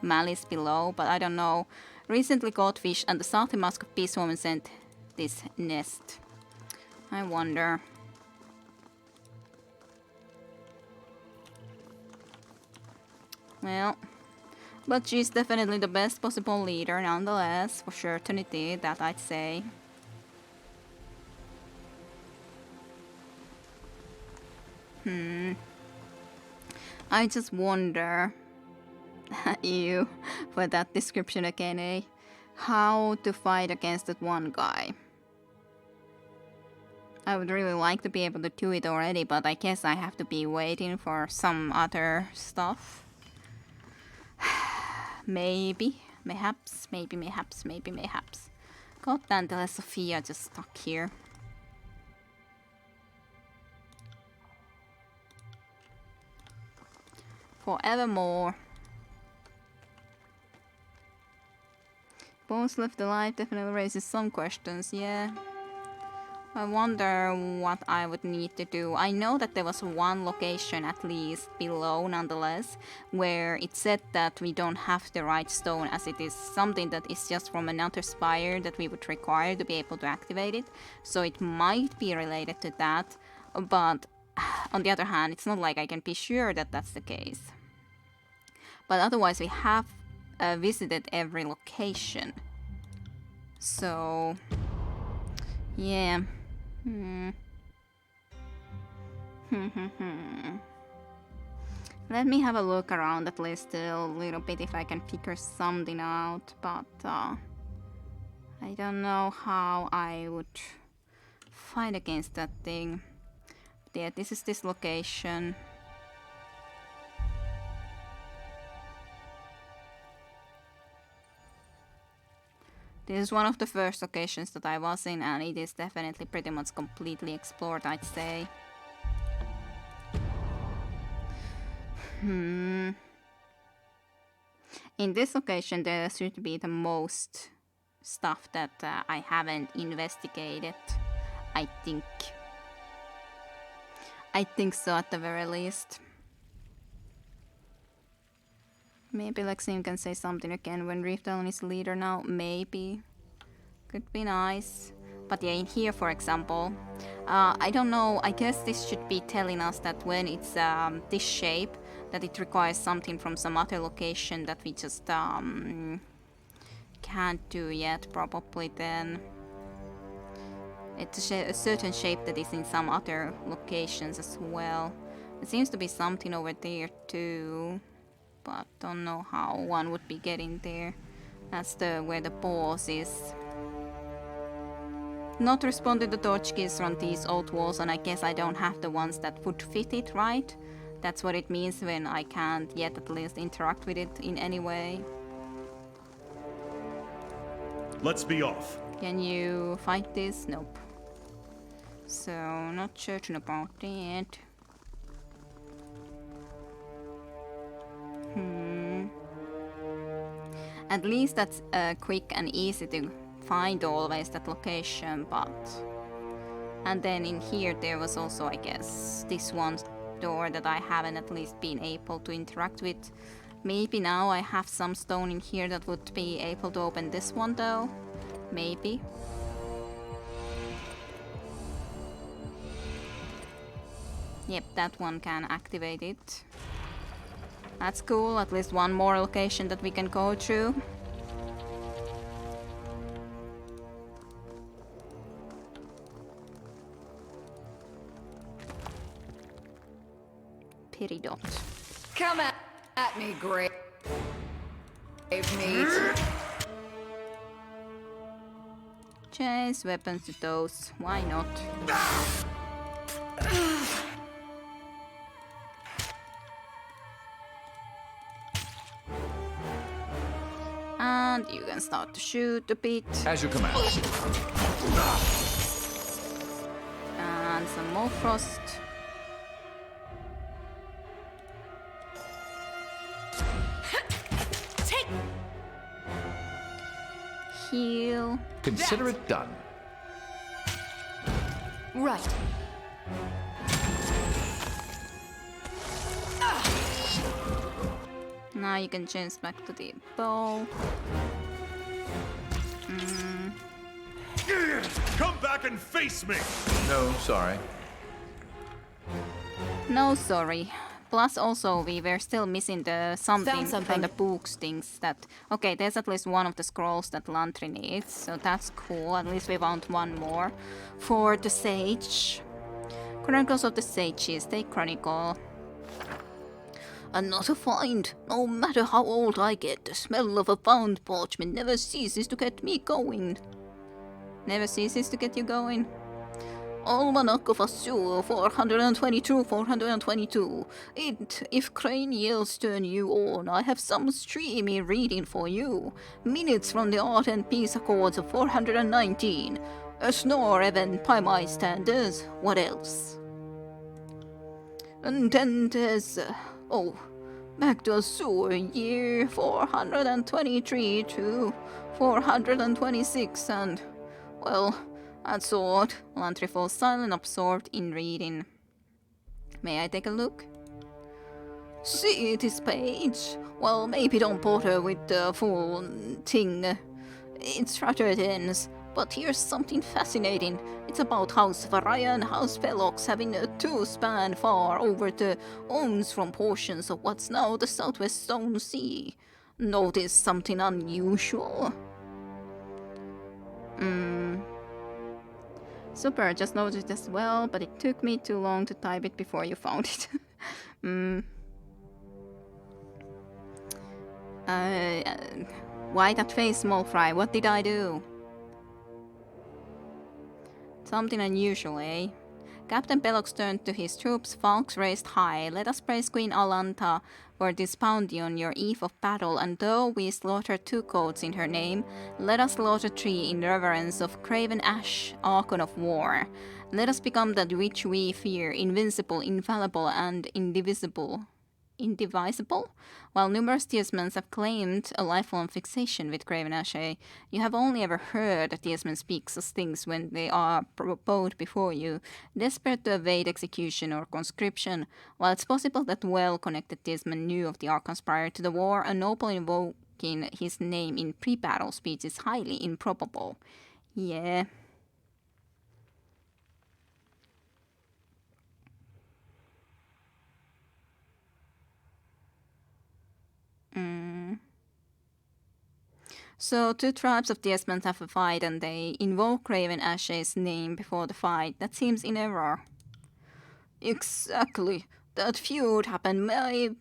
Malice below, but I don't know. Recently Godfish and the Salty Mask of Peace Woman sent this nest. I wonder. Well, but she's definitely the best possible leader nonetheless, for certainty, that I'd say. I just wonder, you, for that description again, eh? How to fight against that one guy. I would really like to be able to do it already, but I guess I have to be waiting for some other stuff. Maybe, mayhaps. God damn, the Sophia just stuck here. Forevermore. Bones left alive definitely raises some questions, yeah. I wonder what I would need to do. I know that there was one location at least below nonetheless where it said that we don't have the right stone, as it is something that is just from another spire that we would require to be able to activate it. So it might be related to that, but on the other hand, it's not like I can be sure that that's the case. But otherwise we have visited every location. So, yeah. Let me have a look around at least a little bit if I can figure something out, but I don't know how I would fight against that thing. But yeah, this is this location. This is one of the first locations that I was in, and it is definitely pretty much completely explored, I'd say. In this location, there should be the most stuff that I haven't investigated, I think. I think so, at the very least. Maybe Lexine can say something again when Riftdown is leader now. Maybe. Could be nice. But yeah, in here, for example, I don't know. I guess this should be telling us that when it's this shape, that it requires something from some other location that we just can't do yet, probably then. It's a certain shape that is in some other locations as well. There seems to be something over there too, but don't know how one would be getting there. That's where the boss is. Not responded to torch keys on these old walls, and I guess I don't have the ones that would fit it, right? That's what it means when I can't yet at least interact with it in any way. Let's be off. Can you fight this? Nope. So, not certain about that. At least that's quick and easy to find always, that location, but... And then in here there was also, I guess, this one door that I haven't at least been able to interact with. Maybe now I have some stone in here that would be able to open this one though. Maybe. Yep, that one can activate it. That's cool, at least one more location that we can go through. Peridot. Come at me, grave meat. Chase weapons to those, why not? And you can start to shoot a bit. As you command. And some more frost. Heal. Consider it done. Right. Now you can change back to the bow. Come back and face me! No, sorry. No, sorry. Plus also we were still missing the something from the books things that... Okay, there's at least one of the scrolls that Lantry needs, so that's cool. At least we found one more. For the Sage. Chronicles of the Sages, they chronicle. Another find. No matter how old I get, the smell of a found parchment never ceases to get me going. Never ceases to get you going? Almanac of Assur, 422. If cranials turn you on, I have some streamy reading for you. Minutes from the Art and Peace Accords of 419. A snore event by my standards. What else? And then there's... back to Assur, year 423 to 426, and... Well... That's odd. Lantry falls silent, absorbed in reading. May I take a look? See this page? Well, maybe don't bother with the full thing. It's rather dense, but here's something fascinating. It's about House Varaya and House Velox having a two-span far over the owns from portions of what's now the Southwest Stone Sea. Notice something unusual? Super, just noticed as well, but it took me too long to type it before you found it. Why that face, small fry? What did I do? Something unusual, eh? Captain Bellox turned to his troops, falcons raised high. Let us praise Queen Alanta for this bounty on your eve of battle, and though we slaughtered 2 goats in her name, let us slaughter 3 in reverence of Craven Ash, Archon of War. Let us become that which we fear, invincible, infallible, and indivisible. Indivisible? While numerous Tiesmans have claimed a lifelong fixation with Craven Ashe, you have only ever heard a Tiesman speak such things when they are bowed before you, desperate to evade execution or conscription. While it's possible that well-connected Tiesman knew of the Archons prior to the war, a noble invoking his name in pre-battle speech is highly improbable. Yeah. So 2 tribes of Tiesmans have a fight and they invoke Raven Ashe's name before the fight. That seems in error. Exactly. That feud happened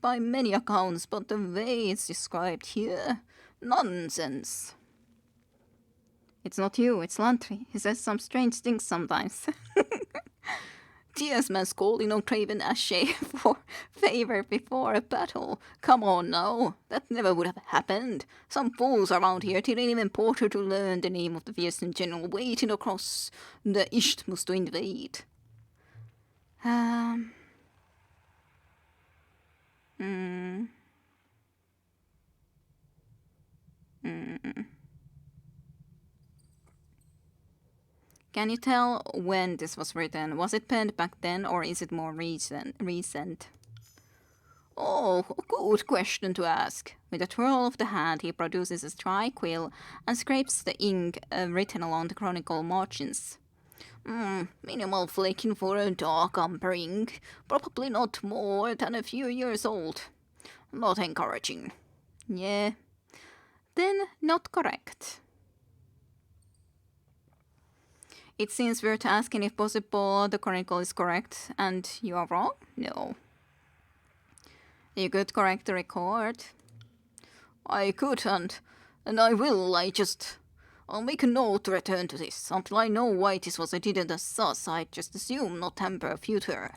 by many accounts, but the way it's described here... Nonsense. It's not you, it's Lantry. He says some strange things sometimes. Tiesman's calling on Craven Ashe for favor before a battle. Come on now, that never would have happened. Some fools around here didn't even bother to learn the name of the fearsome general waiting across the Isthmus to invade. Can you tell when this was written? Was it penned back then, or is it more recent? Oh, a good question to ask. With a twirl of the hand, he produces a dry quill and scrapes the ink written along the chronicle margins. Minimal flaking for a dark umber ink. Probably not more than a few years old. Not encouraging. Yeah. Then not correct. It seems weird asking if possible the chronicle is correct and you are wrong? No. You could correct the record. I could and I will, I'll make a note to return to this. Until I know why this was edited as sus, I just assume not tamper future.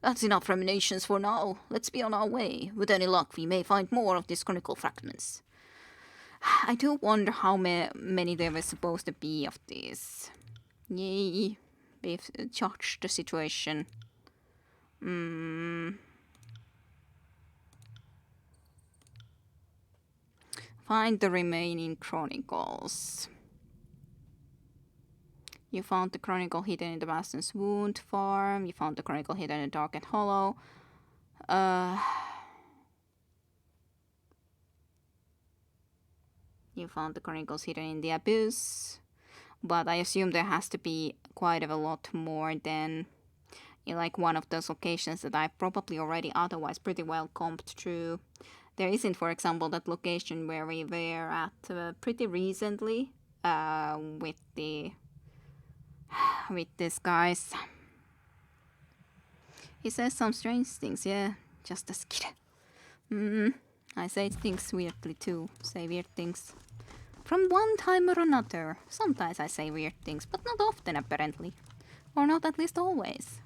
That's enough ruminations for now. Let's be on our way. With any luck, we may find more of these chronicle fragments. I do wonder how many there were supposed to be of these. Yay. We've judged the situation. Find the remaining chronicles. You found the chronicle hidden in the Baston's Wound farm. You found the chronicle hidden in Darkened Hollow. You found the chronicles hidden in the Abyss. But I assume there has to be quite a lot more than in like one of those locations that I've probably already otherwise pretty well comped through. There isn't, for example, that location where we were at pretty recently with this guys. He says some strange things, yeah, just as kid. I say things weirdly too, say weird things. From one time or another. Sometimes I say weird things, but not often apparently. Or not at least always.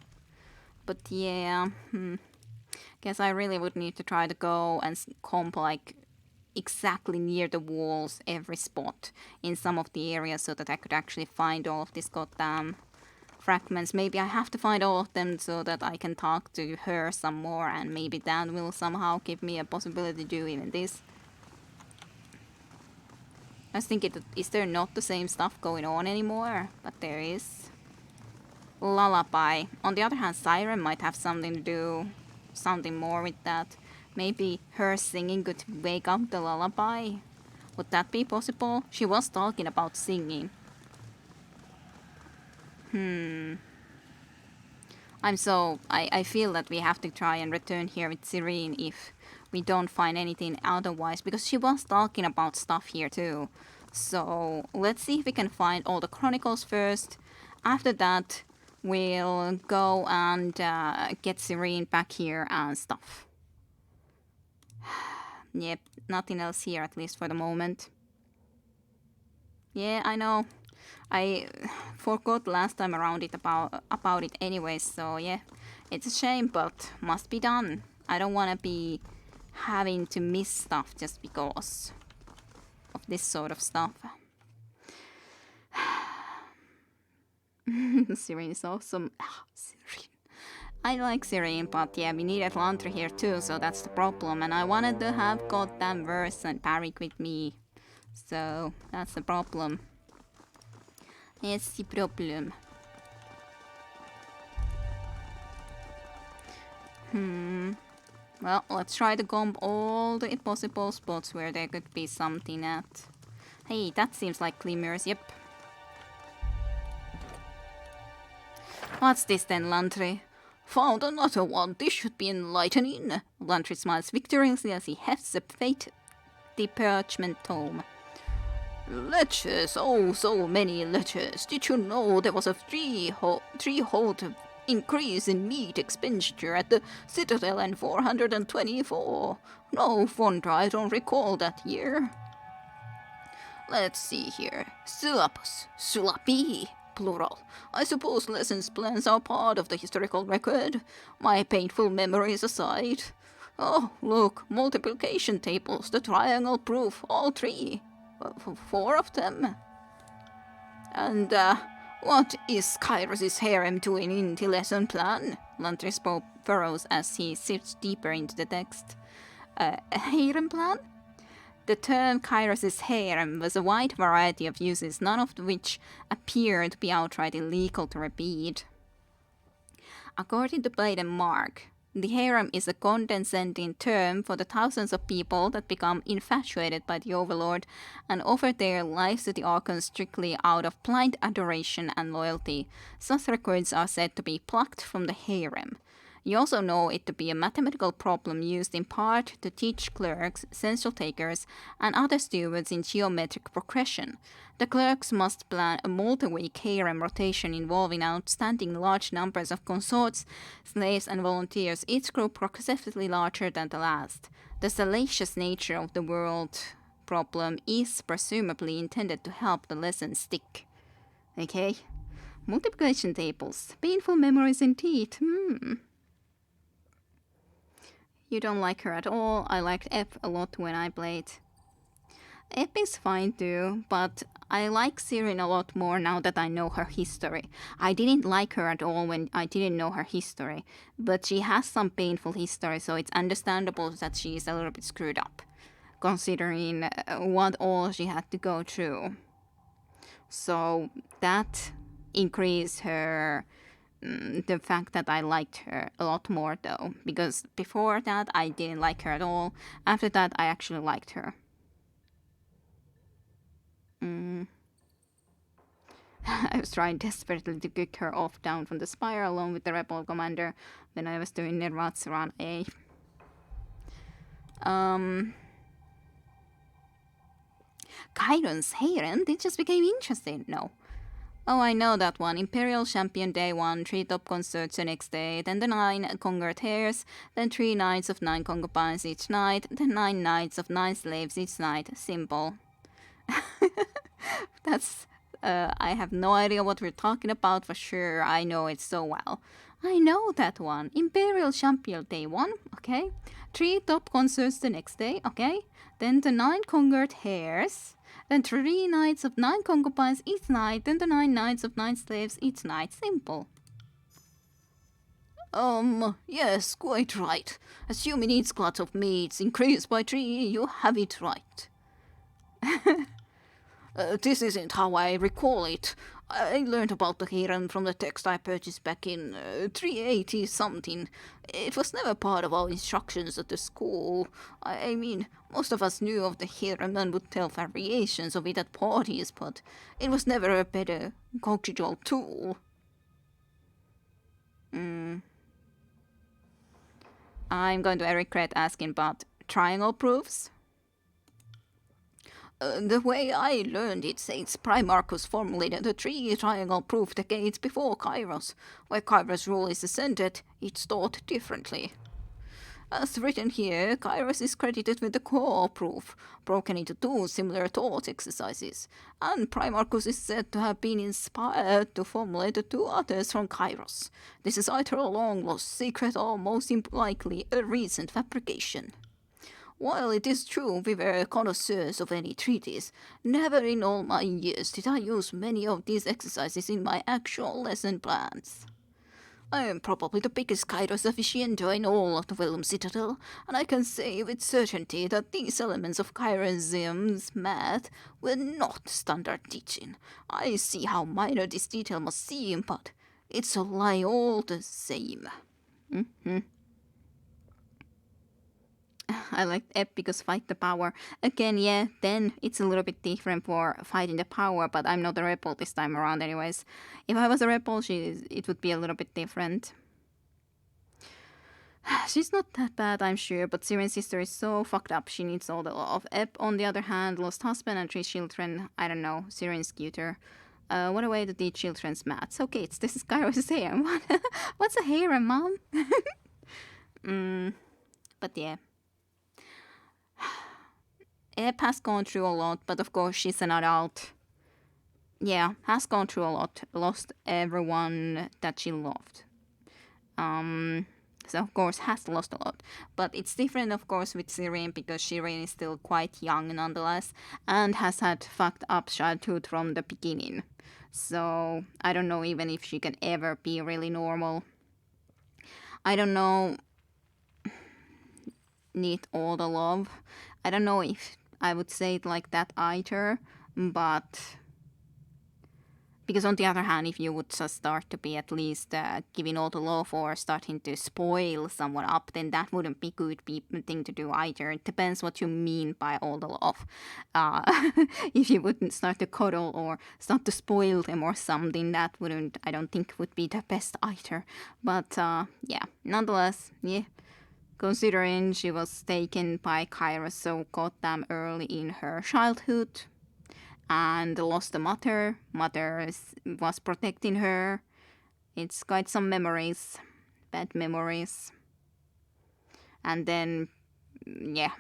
But yeah, guess I really would need to try to go and comp like exactly near the walls every spot in some of the areas so that I could actually find all of these goddamn fragments. Maybe I have to find all of them so that I can talk to her some more, and maybe that will somehow give me a possibility to do even this. I was thinking, is there not the same stuff going on anymore? But there is. Lullaby. On the other hand, Siren might have something to do, something more with that. Maybe her singing could wake up the lullaby. Would that be possible? She was talking about singing. I feel that we have to try and return here with Serene if we don't find anything otherwise, because she was talking about stuff here too. So let's see if we can find all the chronicles first. After that, we'll go and get Serene back here and stuff. Yep, nothing else here, at least for the moment. Yeah, I know. I forgot last time around it about it anyway, so yeah. It's a shame, but must be done. I don't want to be having to miss stuff just because of this sort of stuff. Serene is awesome. Serene. I like Serene, but yeah, we needed Lantry here too, so that's the problem. And I wanted to have goddamn Verse and Barik with me. So, that's the problem. It's the problem. Well, let's try to comb all the possible spots where there could be something at. Hey, that seems like glimmers, yep. What's this then, Lantry? Found another one. This should be enlightening. Lantry smiles victoriously as he hefts the fate deparchment tome. Leches, oh, so many leches. Did you know there was a three-fold increase in meat expenditure at the Citadel in 424? No wonder I don't recall that year. Let's see here. Syllabus, sulapi, plural. I suppose lessons plans are part of the historical record. My painful memories aside. Oh, look, multiplication tables, the triangle proof, all three. 4 of them. And, what is Kairos' harem doing in the lesson plan? Lantry furrows as he sifts deeper into the text. A harem plan? The term Kairos' harem was a wide variety of uses, none of which appear to be outright illegal to repeat. According to Blade and Mark, the harem is a condescending term for the thousands of people that become infatuated by the Overlord and offer their lives to the Archon strictly out of blind adoration and loyalty. Such records are said to be plucked from the harem. You also know it to be a mathematical problem used in part to teach clerks, censal takers, and other stewards in geometric progression. The clerks must plan a multi-week harem rotation involving outstanding large numbers of consorts, slaves, and volunteers, each group progressively larger than the last. The salacious nature of the world problem is presumably intended to help the lesson stick. Okay? Multiplication tables. Painful memories indeed. You don't like her at all. I liked F a lot when I played. F is fine too, but I like Sirin a lot more now that I know her history. I didn't like her at all when I didn't know her history, but she has some painful history, so it's understandable that she is a little bit screwed up, considering what all she had to go through. So that increased her... the fact that I liked her a lot more though, because before that I didn't like her at all. After that I actually liked her. I was trying desperately to kick her off down from the spire along with the rebel commander when I was doing Nervat's run A. Chiron's harem? It just became interesting. No. Oh, I know that one. Imperial Champion Day 1, 3 top concerts the next day, then the 9 conquered hares, then 3 nights of 9 concubines each night, then 9 nights of 9 slaves each night. Simple. That's... I have no idea what we're talking about for sure. I know it so well. I know that one. Imperial Champion Day 1, okay? 3 top concerts the next day, okay? Then the 9 conquered hares. Then 3 nights of 9 concubines each night, then the 9 nights of 9 slaves each night. Simple. Yes, quite right. Assuming each glut of meats increased by 3, you have it right. This isn't how I recall it. I learned about the harem from the text I purchased back in 380 something. It was never part of our instructions at the school. I mean, most of us knew of the harem and would tell variations of it at parties, but it was never a pedagogical tool. I'm going to regret asking about triangle proofs. The way I learned it, Saints Primarchus formulated the 3 triangle proof decades before Kairos. Where Kairos' rule is ascended, it's taught differently. As written here, Kairos is credited with the core proof, broken into two similar thought exercises, and Primarchus is said to have been inspired to formulate the two others from Kairos. This is either a long-lost secret or most likely a recent fabrication. While it is true we were connoisseurs of any treatise, never in all my years did I use many of these exercises in my actual lesson plans. I am probably the biggest Kairos aficionado in all of the Willem Citadel, and I can say with certainty that these elements of Kairos math were not standard teaching. I see how minor this detail must seem, but it's a lie all the same. I like Epicus fight the power. Again, yeah, then it's a little bit different for fighting the power, but I'm not a rebel this time around anyways. If I was a rebel, it would be a little bit different. She's not that bad, I'm sure, but Siren's sister is so fucked up, she needs all the love. Ep, on the other hand, lost husband and 3 children. I don't know, Siren's cuter. What a way to teach children's maths. Okay, this is Kairos' harem. What's a harem, mom? But yeah. Eb has gone through a lot, but of course she's an adult. Yeah, has gone through a lot. Lost everyone that she loved. So of course has lost a lot. But it's different of course with Siren because Siren is still quite young nonetheless and has had fucked up childhood from the beginning. So I don't know even if she can ever be really normal. I don't know. Need all the love. I don't know if I would say it like that either, but because on the other hand, if you would just start to be at least giving all the love or starting to spoil someone up, then that wouldn't be good thing to do either. It depends what you mean by all the love. If you wouldn't start to cuddle or start to spoil them or something, that wouldn't, I don't think would be the best either. But yeah, nonetheless, yeah. Considering she was taken by Kairos so goddamn early in her childhood and lost a mother. Mother was protecting her. It's quite some memories, bad memories. And then, yeah,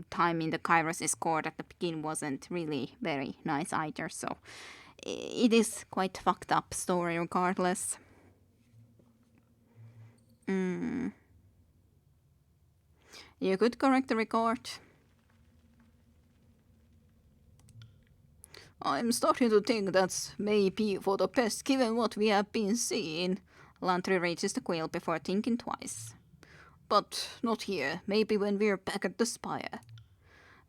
time in the Kairos' court at the beginning wasn't really very nice either. So it is quite fucked up story regardless. You could correct the record. I'm starting to think that's maybe for the best given what we have been seeing. Lantry raises the quill before thinking twice. But not here, maybe when we're back at the spire.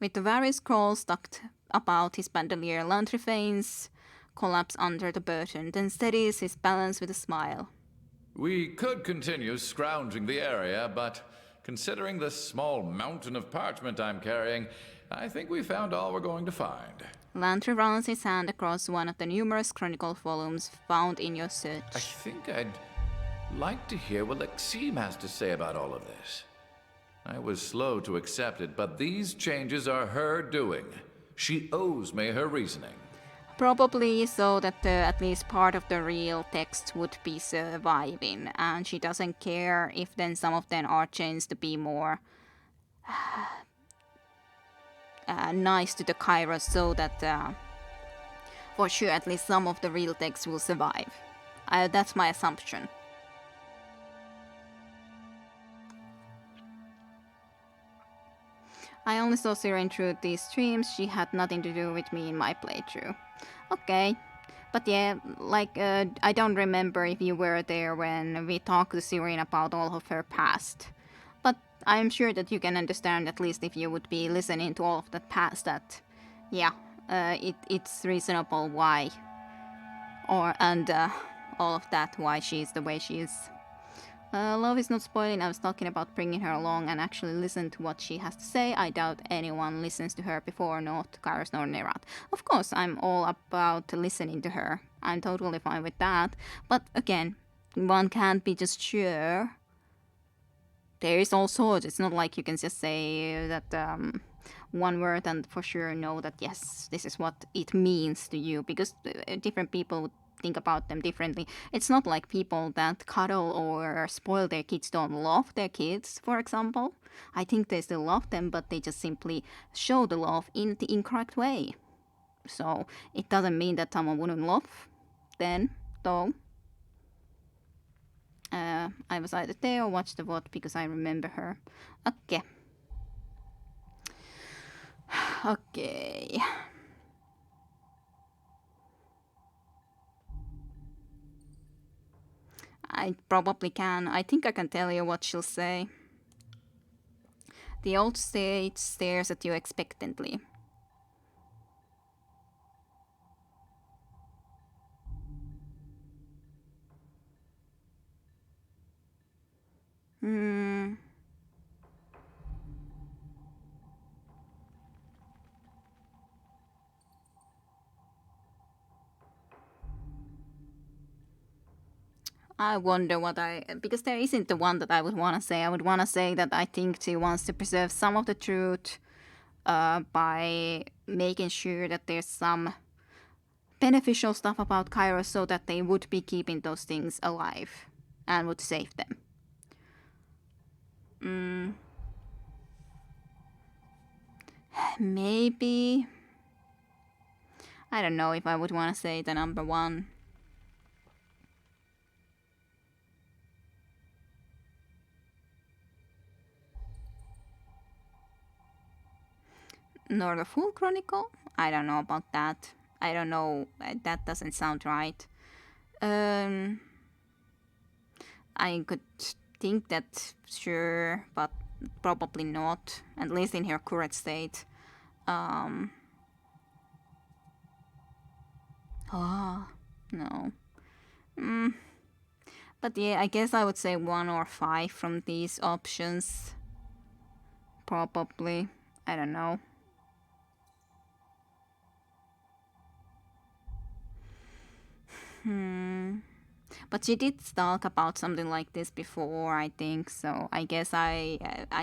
With the various scrolls stuck about his bandolier, Lantry feigns collapse under the burden, then steadies his balance with a smile. We could continue scrounging the area, but considering the small mountain of parchment I'm carrying, I think we found all we're going to find. Lantry runs his hand across one of the numerous chronicle volumes found in your I search. think I'd like to hear what Lexime has to say about all of this. I was slow to accept it, but these changes are her doing. She owes me her reasoning. Probably so that at least part of the real text would be surviving, and she doesn't care if then some of them are changed to be more nice to the Kairos, so that for sure at least some of the real text will survive. That's my assumption. I only saw Siren through these streams. She had nothing to do with me in my playthrough. Okay. But yeah, like, I don't remember if you were there when we talked to Siren about all of her past. But I'm sure that you can understand, at least if you would be listening to all of that past, that, yeah, it's reasonable why. And all of that, why she's the way she is. Love is not spoiling. I was talking about bringing her along and actually listen to what she has to say. I doubt anyone listens to her before, not Kairos nor Nerat. Of course, I'm all about listening to her. I'm totally fine with that. But again, one can't be just sure. There is all sorts. It's not like you can just say that one word and for sure know that yes, this is what it means to you. Because different people would think about them differently. It's not like people that cuddle or spoil their kids don't love their kids, for example. I think they still love them, but they just simply show the love in the incorrect way. So it doesn't mean that someone wouldn't love them, though. I was either there or watched the VOD because I remember her. Okay. Okay. I probably can. I think I can tell you what she'll say. The old sage stares at you expectantly. I wonder what because there isn't the one that I would want to say. I would want to say that I think she wants to preserve some of the truth by making sure that there's some beneficial stuff about Kairos so that they would be keeping those things alive and would save them. Maybe. I don't know if I would want to say the number one. Nor the full chronicle? I don't know about that. I don't know. That doesn't sound right. I could think that, sure, but probably not. At least in her current state. No. But yeah, I guess I would say 1 or 5 from these options. Probably. I don't know. But she did talk about something like this before, I think. So I guess I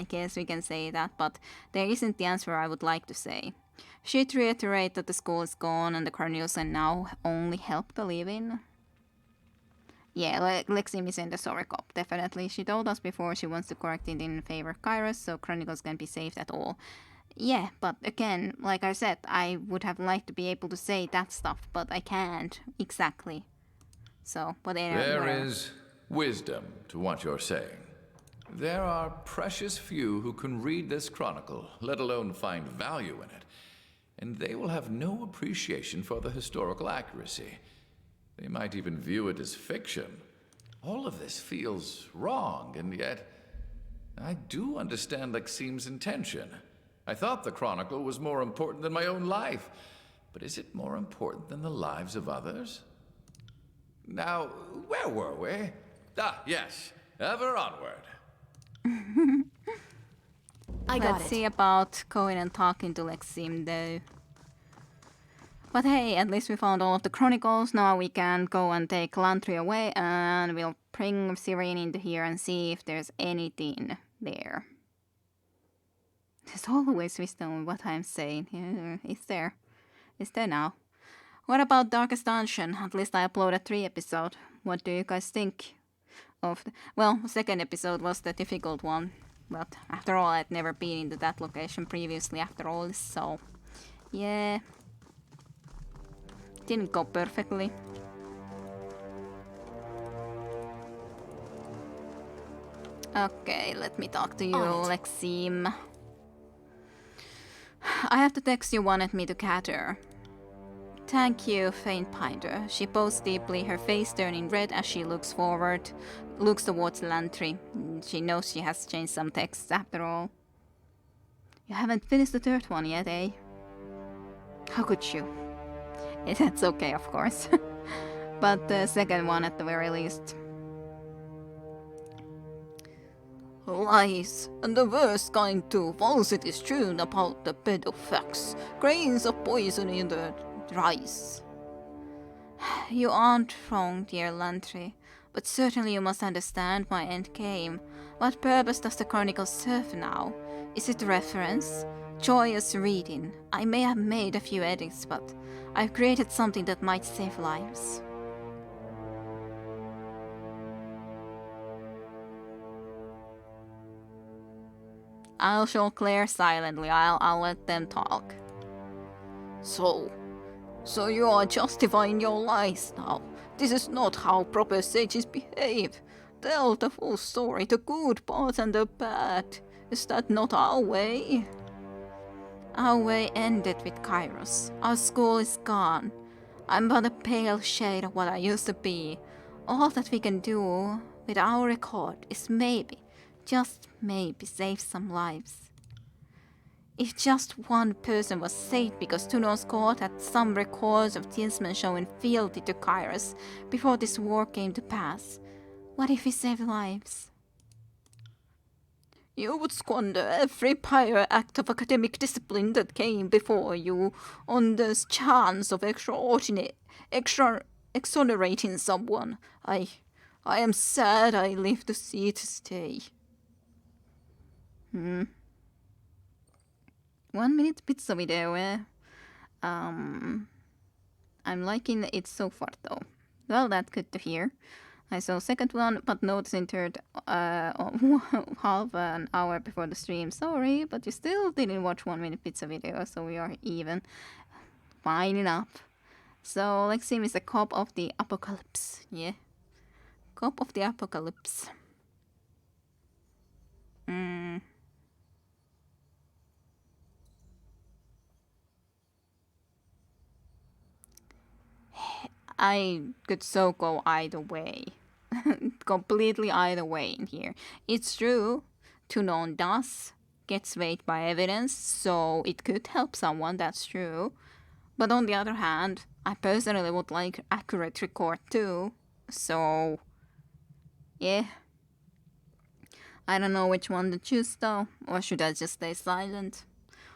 guess we can say that. But there isn't the answer I would like to say. She'd reiterate that the school is gone and the Cornelius can now only help the living. Yeah, Lexim is in the story cop, definitely. She told us before she wants to correct it in favor of Kairos, so Chronicles can be saved at all. Yeah, but again, like I said, I would have liked to be able to say that stuff, but I can't exactly. So, but There is wisdom to what you're saying. There are precious few who can read this chronicle, let alone find value in it. And they will have no appreciation for the historical accuracy. They might even view it as fiction. All of this feels wrong, and yet I do understand Lexim's intention. I thought the chronicle was more important than my own life. But is it more important than the lives of others? Now, where were we? Ah, yes. Ever onward. I got Let's it. see about going and talking to Lexim, though. But hey, at least we found all of the chronicles. Now we can go and take Lantry away, and we'll bring Tyranny into here and see if there's anything there. There's always wisdom in what I'm saying. Yeah, it's there. It's there now. What about Darkest Dungeon? At least I uploaded 3 episodes. What do you guys think of well, second episode was the difficult one. But after all, I'd never been into that location previously after all, so yeah. Didn't go perfectly. Okay, let me talk to you, Lexim. I have the text you wanted me to gather. Thank you, Faint Pinder. She bows deeply, her face turning red as she looks towards Lantry. She knows she has changed some texts after all. You haven't finished the 3rd one yet, eh? How could you? That's okay, of course. But the 2nd one at the very least. Lies, and the worst kind too. Falsity is strewn about the bed of facts. Grains of poison in the rice. You aren't wrong, dear Lantry, but certainly you must understand my end game. What purpose does the Chronicle serve now? Is it reference? Joyous reading. I may have made a few edits, but I've created something that might save lives. I'll show Claire silently. I'll let them talk. So you are justifying your lies now. This is not how proper sages behave. Tell the full story, the good parts and the bad. Is that not our way? Our way ended with Kairos. Our school is gone. I'm but a pale shade of what I used to be. All that we can do with our record is maybe, just maybe, save some lives. If just one person was saved because Tuno's court had some records of tinsmen showing fealty to Kairos before this war came to pass, what if we saved lives? You would squander every prior act of academic discipline that came before you on this chance of exonerating someone. I am sad I live to see it stay. 1 minute pizza video, I'm liking it so far though. Well, that's good to hear. I saw second one, but noticing third half an hour before the stream. Sorry, but you still didn't watch 1 minute pizza video, so we are even. Fine enough. So Lexim is the cop of the apocalypse. Yeah. Cop of the apocalypse. I could so go either way. Completely either way in here. It's true, Tunon does get swayed by evidence, so it could help someone, that's true. But on the other hand, I personally would like accurate record too. So, yeah. I don't know which one to choose though, or should I just stay silent?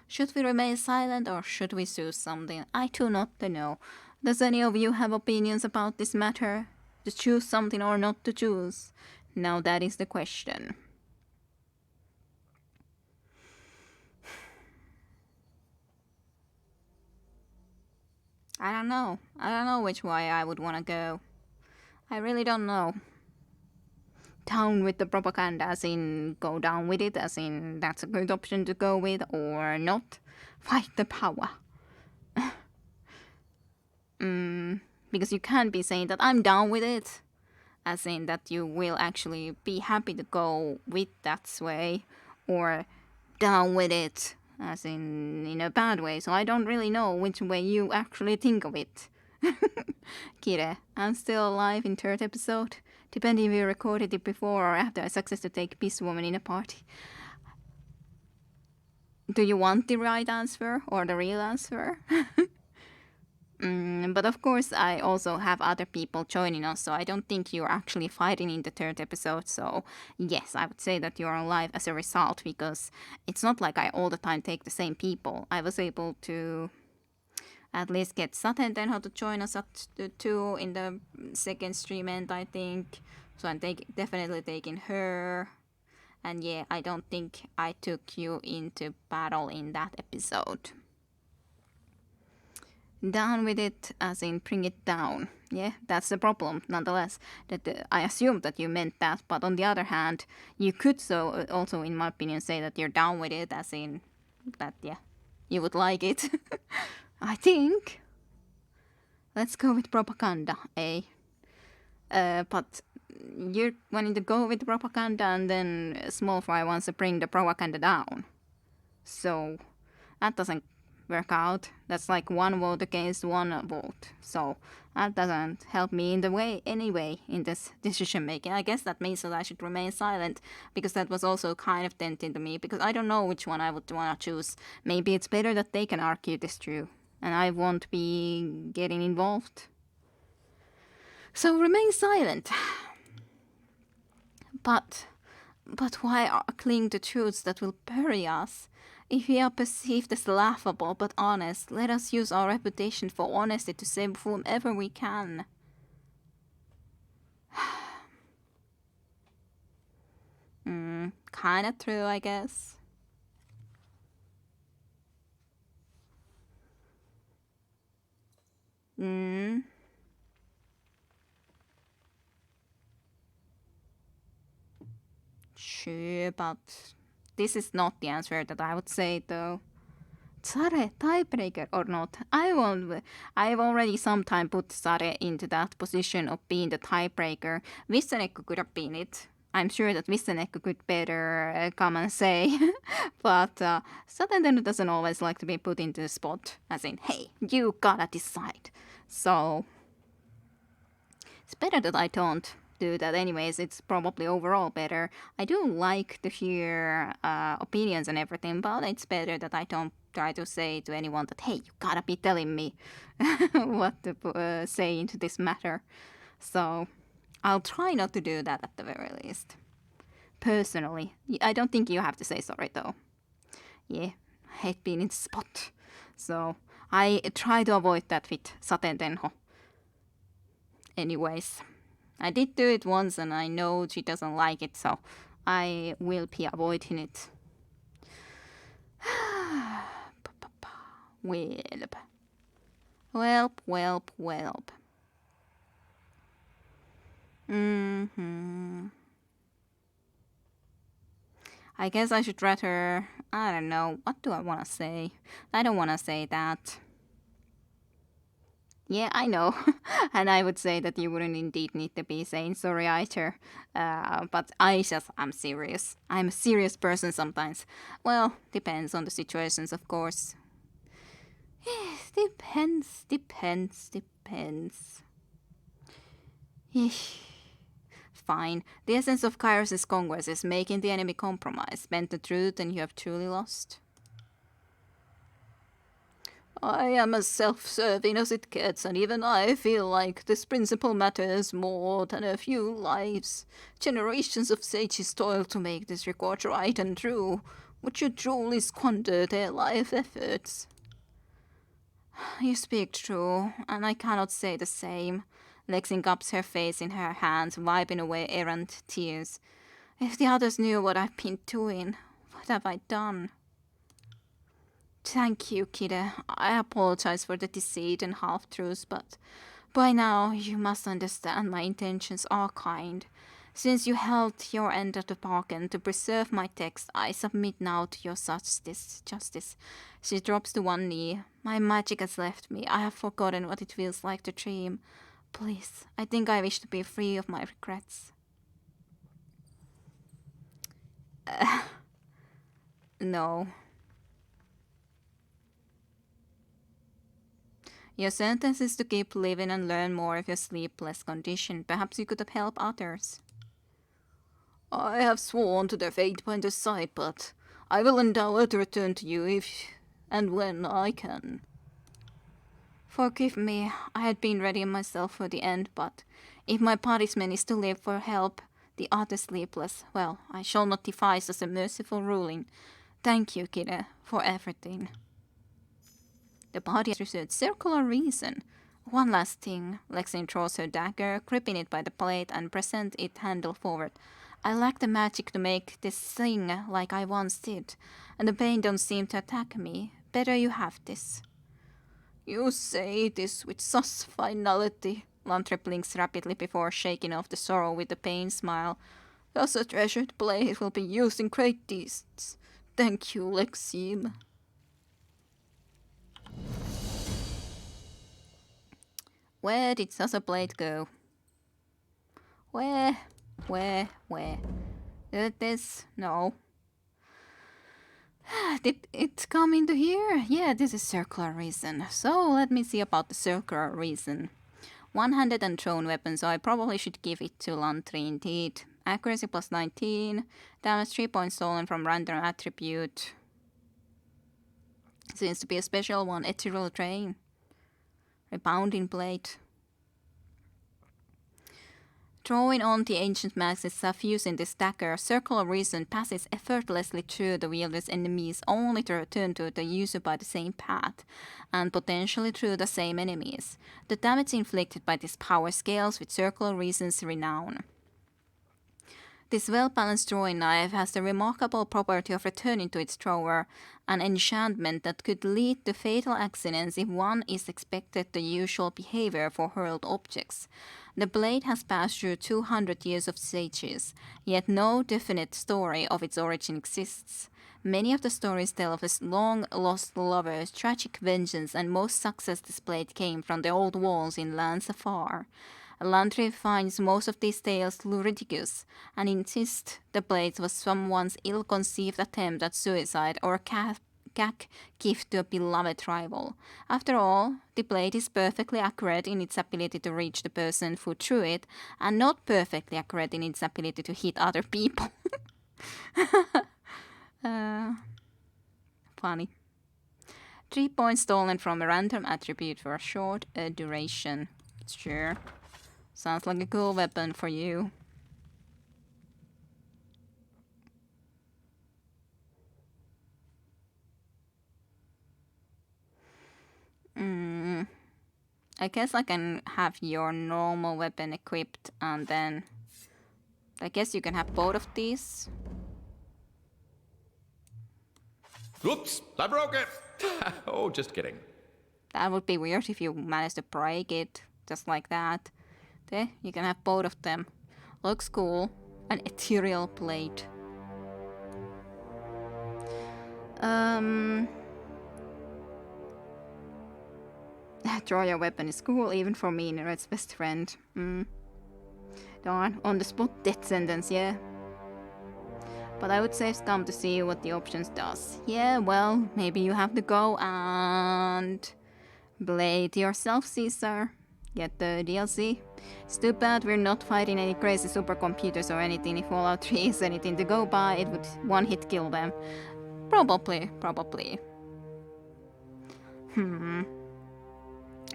Should we remain silent or should we choose something? I do not know. Does any of you have opinions about this matter? To choose something or not to choose? Now that is the question. I don't know. I don't know which way I would want to go. I really don't know. Down with the propaganda, as in go down with it, as in that's a good option to go with, or not. Fight the power. Because you can't be saying that I'm down with it, as in that you will actually be happy to go with that sway, or down with it, as in a bad way. So I don't really know which way you actually think of it. Kire, I'm still alive in third episode, depending if you recorded it before or after I success to take Beast Woman in a party. Do you want the right answer or the real answer? But of course, I also have other people joining us, so I don't think you're actually fighting in the third episode. So yes, I would say that you're alive as a result, because it's not like I all the time take the same people. I was able to at least get Saten Tenho to join us at 2 in the second stream end, I think. So I'm definitely taking her. And yeah, I don't think I took you into battle in that episode. Down with it, as in bring it down. Yeah, that's the problem, nonetheless. That I assumed that you meant that, but on the other hand, you could so also, in my opinion, say that you're down with it, as in that, yeah, you would like it. I think. Let's go with propaganda, eh? But you're wanting to go with propaganda, and then Small Fry wants to bring the propaganda down. So that doesn't work out. That's like one vote against one vote. So that doesn't help me in the way anyway in this decision making. I guess that means that I should remain silent, because that was also kind of tempting to me, because I don't know which one I would want to choose. Maybe it's better that they can argue this through and I won't be getting involved. So remain silent. But why cling to truths that will bury us? If we are perceived as laughable but honest, let us use our reputation for honesty to save whomever we can. Kinda true, I guess. Sure, but this is not the answer that I would say though. Sare, tiebreaker or not? I've already sometime put Sare into that position of being the tiebreaker. Vissenekko could have been it. I'm sure that Vissenekko could better come and say. But Satendenu doesn't always like to be put into the spot. As in, hey, you gotta decide. So it's better that I don't do that anyways. It's probably overall better. I do like to hear opinions and everything, but it's better that I don't try to say to anyone that, hey, you gotta be telling me what to say into this matter. So I'll try not to do that at the very least. Personally, I don't think you have to say sorry though. Yeah, I hate being in the spot. So I try to avoid that with Saten Tenho. Anyways, I did do it once and I know she doesn't like it, so I will be avoiding it. Welp. I guess I should rather, I don't know, what do I want to say? I don't want to say that. Yeah, I know. And I would say that you wouldn't indeed need to be saying sorry either. But I'm serious. I'm a serious person sometimes. Well, depends on the situations, of course. Depends. Fine. The essence of Kairos' conquest is making the enemy compromise. Bend the truth and you have truly lost. I am as self-serving as it gets, and even I feel like this principle matters more than a few lives. Generations of sages toil to make this record right and true. Would you truly squander their life efforts? You speak true, and I cannot say the same. Lexing cups her face in her hands, wiping away errant tears. If the others knew what I've been doing, what have I done? Thank you, Kide. I apologize for the deceit and half-truths, but by now you must understand my intentions are kind. Since you held your end of the bargain to preserve my text, I submit now to your justice. She drops to one knee. My magic has left me. I have forgotten what it feels like to dream. Please, I think I wish to be free of my regrets. No. Your sentence is to keep living and learn more of your sleepless condition. Perhaps you could have helped others. I have sworn to their fate by the side, but I will endeavor to return to you if and when I can. Forgive me, I had been ready myself for the end, but if my partisman is to live for help, the other sleepless, well, I shall not defy such a merciful ruling. Thank you, Kide, for everything. The body has reserved circular reason. One last thing. Lexine draws her dagger, gripping it by the blade and present it handle forward. I lack the magic to make this sing like I once did, and the pain don't seem to attack me. Better you have this. You say this with such finality. Lantre blinks rapidly before shaking off the sorrow with a pained smile. As a treasured blade will be used in great deeds. Thank you, Lexime. Where did Sasa Blade go? Where? Did this? No. Did it come into here? Yeah, this is circular reason. So let me see about the circular reason. One-handed and thrown weapon, so I probably should give it to Lantry indeed. Accuracy plus 19. Damage 3 points stolen from random attribute. Seems to be a special one. Ethereal Drain. Rebounding blade. Drawing on the ancient max's suffuse in this dagger, Circle of Reason passes effortlessly through the wielder's enemies only to return to the user by the same path, and potentially through the same enemies. The damage inflicted by this power scales with Circle of Reason's renown. This well-balanced drawing knife has the remarkable property of returning to its drawer, an enchantment that could lead to fatal accidents if one is expected the usual behavior for hurled objects. The blade has passed through 200 years of sages, yet no definite story of its origin exists. Many of the stories tell of a long-lost lover's tragic vengeance, and most success displayed came from the old walls in lands afar. Landry finds most of these tales ludicrous and insists the blade was someone's ill-conceived attempt at suicide or a gag gift to a beloved rival. After all, the blade is perfectly accurate in its ability to reach the person who threw it, and not perfectly accurate in its ability to hit other people. Funny. 3 points stolen from a random attribute for a short duration. Sure. Sounds like a cool weapon for you. I guess I can have your normal weapon equipped, and then I guess you can have both of these. Oops, I broke it! Oh, just kidding. That would be weird if you managed to break it just like that. There, you can have both of them. Looks cool. An ethereal blade. Draw your weapon is cool, even for me, Red's best friend. Darn, on the spot death sentence, yeah. But I would say it's come to see what the options does. Yeah, well, maybe you have to go and blade yourself, Caesar. Get the DLC. It's too bad we're not fighting any crazy supercomputers or anything. If Fallout 3 is anything to go by, it would one hit kill them. Probably.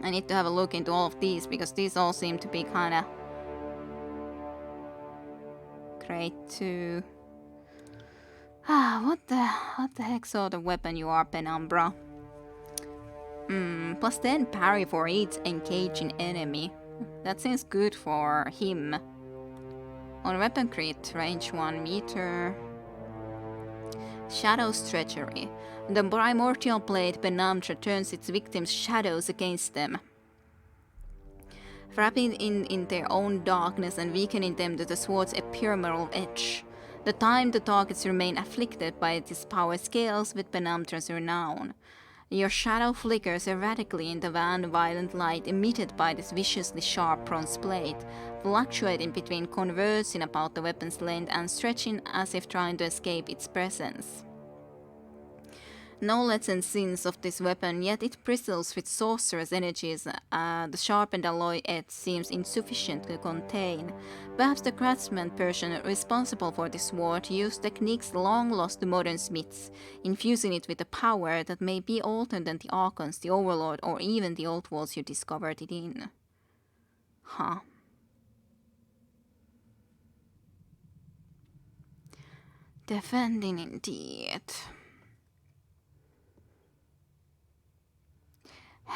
I need to have a look into all of these, because these all seem to be kinda great too. What the heck sort of weapon you are, Penumbra? Plus 10 parry for each engaging enemy. That seems good for him. On weapon crit, range 1 meter. Shadow's treachery. The primordial blade Penumbra turns its victims' shadows against them, wrapping in their own darkness and weakening them to the sword's ephemeral edge. The time the targets remain afflicted by this power scales with Penumbra's renown. Your shadow flickers erratically in the violent light emitted by this viciously sharp bronze blade, fluctuating between conversing about the weapon's length and stretching as if trying to escape its presence. No legend sins of this weapon, yet it bristles with sorcerous energies. The sharpened alloy edge seems insufficient to contain. Perhaps the craftsman person responsible for this sword used techniques long lost to modern smiths, infusing it with a power that may be older than the Archons, the Overlord, or even the old worlds you discovered it in. Huh. Defending indeed.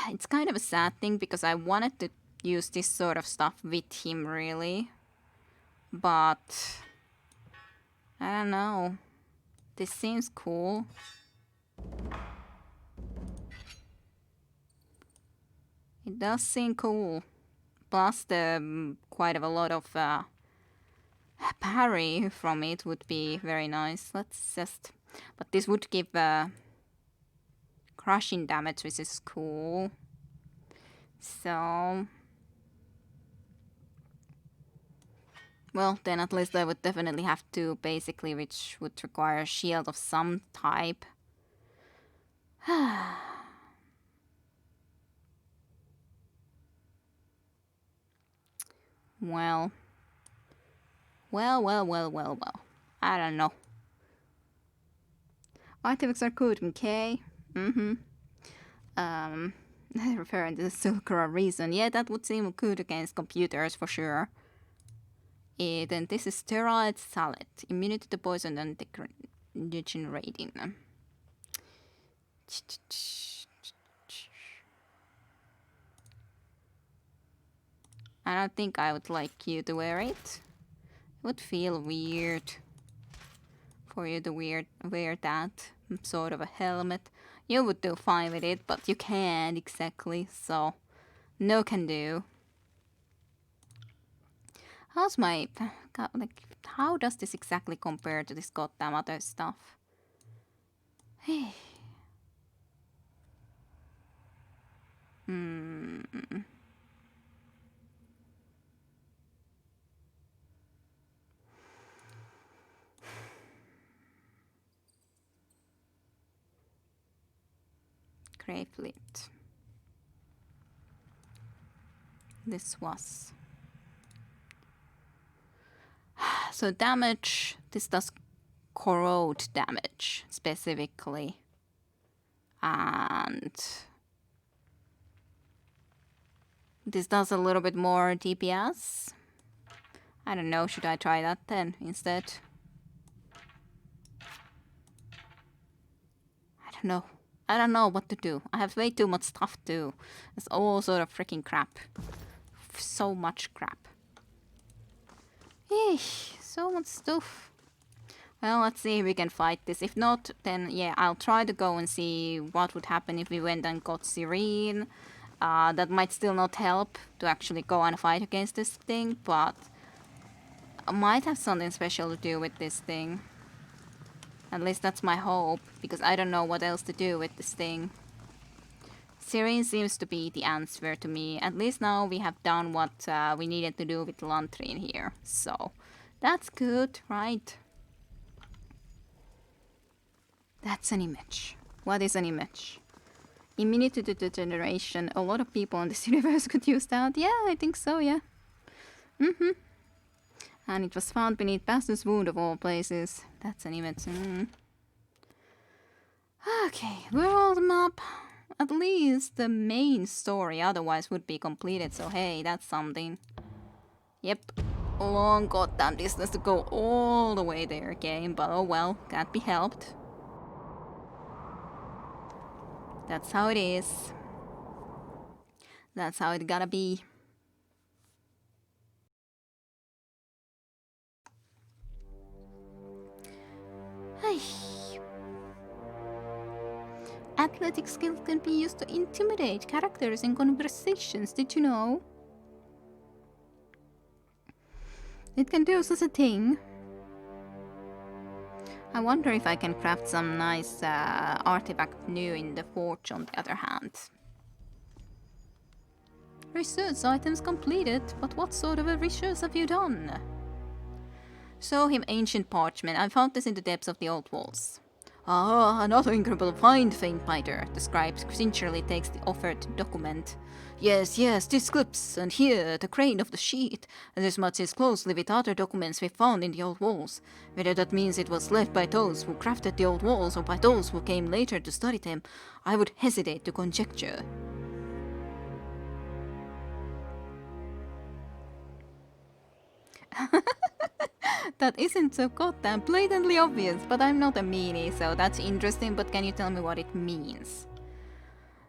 It's kind of a sad thing, because I wanted to use this sort of stuff with him, really. But I don't know. This seems cool. It does seem cool. Plus the quite a lot of parry from it would be very nice. Let's just... But this would give crushing damage, which is cool. So... Well, then at least I would definitely have to, basically, which would require a shield of some type. Well. I don't know. Artifacts are good, okay? Referring to the Silkra reason. Yeah, that would seem good against computers for sure. Then this is sterile salad. Immunity to poison and degenerating. I don't think I would like you to wear it. would feel weird for you to wear that sort of a helmet. You would do fine with it, but you can't exactly, so no can do. How's my... God, like, how does this exactly compare to this goddamn other stuff? Hey. Grey Fleet. This was... So damage, this does corrode damage specifically. And this does a little bit more DPS. I don't know, should I try that then instead? I don't know what to do. I have way too much stuff to do. It's all sort of freaking crap. So much crap. Eesh, so much stuff. Well, let's see if we can fight this. If not, then yeah, I'll try to go and see what would happen if we went and got Serene. That might still not help to actually go and fight against this thing, but I might have something special to do with this thing. At least that's my hope, because I don't know what else to do with this thing. Serene seems to be the answer to me. At least now we have done what we needed to do with Lantrin here. So, that's good, right? That's an image. What is an image? Immunity to degeneration. A lot of people in this universe could use that. Yeah, I think so, yeah. And it was found beneath Bastion's wound of all places. That's an image. Okay, world map. At least the main story otherwise would be completed, so hey, that's something. Yep, long goddamn distance to go all the way there again, but oh well, can't be helped. That's how it is. That's how it gotta be. Hey. Athletic skills can be used to intimidate characters in conversations, did you know? It can do such a thing. I wonder if I can craft some nice artifact new in the forge on the other hand. Research items completed, but what sort of a research have you done? Show him ancient parchment. I found this in the depths of the old walls. Ah, another incredible find, Faintbiter. The scribe sincerely takes the offered document. Yes, these clips, and here, the grain of the sheet. And this matches closely with other documents we found in the old walls. Whether that means it was left by those who crafted the old walls or by those who came later to study them, I would hesitate to conjecture. That isn't so goddamn blatantly obvious, but I'm not a meanie, so that's interesting, but can you tell me what it means?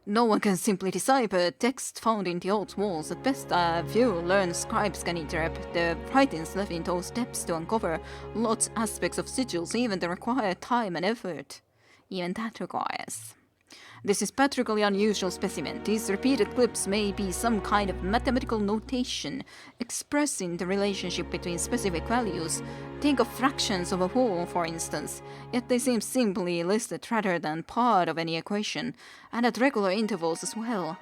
No one can simply decipher text found in the old walls. At best, few learned scribes can interpret the writings left in those depths to uncover lots aspects of sigils, even the required time and effort. Even that requires. This is particularly unusual specimen. These repeated clips may be some kind of mathematical notation expressing the relationship between specific values. Think of fractions of a whole, for instance. Yet they seem simply listed rather than part of any equation, and at regular intervals as well.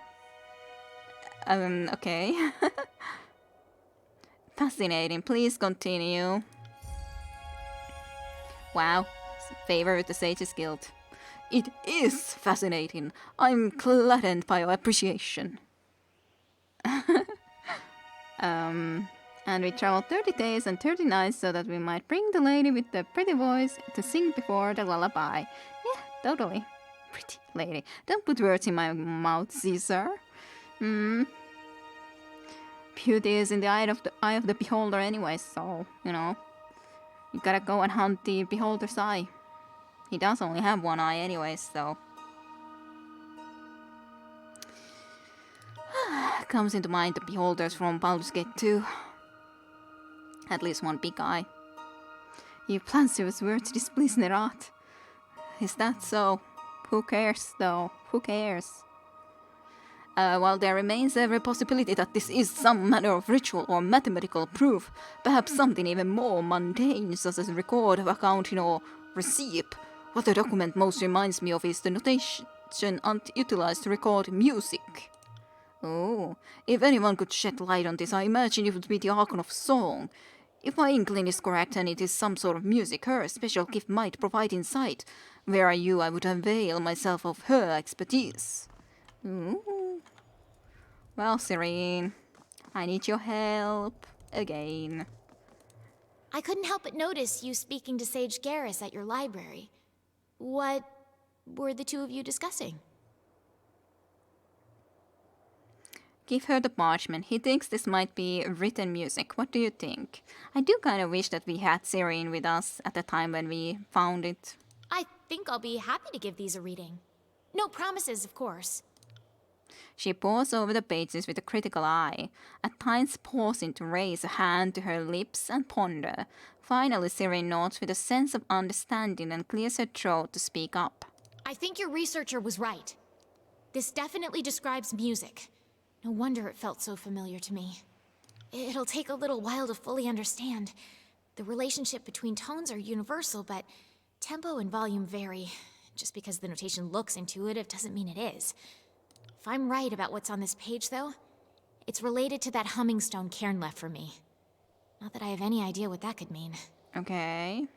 Okay. Fascinating. Please continue. Wow. Favor with the Sage's Guild. It is fascinating. I'm gladdened by your appreciation. And we traveled 30 days and 30 nights so that we might bring the lady with the pretty voice to sing before the lullaby. Yeah, totally. Pretty lady. Don't put words in my mouth, Caesar. Beauty is in the eye of the beholder anyway, so, you know. You gotta go and hunt the beholder's eye. He does only have one eye anyway, so... Comes into mind the beholders from Baldur's Gate 2. At least one big eye. You plan to swear to displease Nerat. Is that so? Who cares, though? Who cares? While there remains every possibility that this is some manner of ritual or mathematical proof, perhaps something even more mundane, such as a record of accounting or receipt. What the document most reminds me of is the notation utilized to record music. Oh, if anyone could shed light on this, I imagine it would be the Archon of Song. If my inkling is correct and it is some sort of music, her special gift might provide insight. Were I you, I would avail myself of her expertise. Ooh. Well, Serene, I need your help again. I couldn't help but notice you speaking to Sage Garrus at your library. What were the two of you discussing? Give her the parchment. He thinks this might be written music. What do you think? I do kind of wish that we had Serene with us at the time when we found it. I think I'll be happy to give these a reading. No promises, of course. She pores over the pages with a critical eye, at times pausing to raise a hand to her lips and ponder. Finally, Serene nods with a sense of understanding and clears her throat to speak up. I think your researcher was right. This definitely describes music. No wonder it felt so familiar to me. It'll take a little while to fully understand. The relationship between tones are universal, but tempo and volume vary. Just because the notation looks intuitive doesn't mean it is. If I'm right about what's on this page, though, it's related to that humming stone Cairn left for me. Not that I have any idea what that could mean. Okay.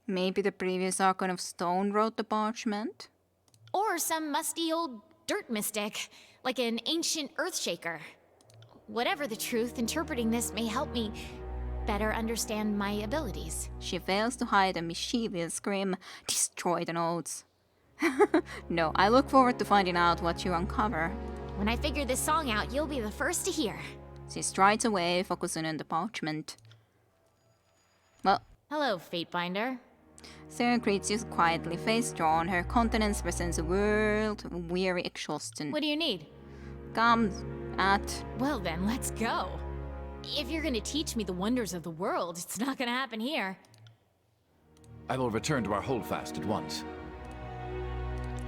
Maybe the previous Archon of Stone wrote the parchment? Or some musty old dirt mystic, like an ancient earthshaker. Whatever the truth, interpreting this may help me better understand my abilities. She fails to hide a mischievous scream. Destroy the notes. No, I look forward to finding out what you uncover. When I figure this song out, you'll be the first to hear. She strides away, focusing on the parchment. Well, Hello, Fatebinder. Sarah greets you quietly, face drawn. Her countenance presents a world of weary exhaustion. What do you need? Come at... Well then, let's go. If you're gonna teach me the wonders of the world, it's not gonna happen here. I will return to our holdfast at once.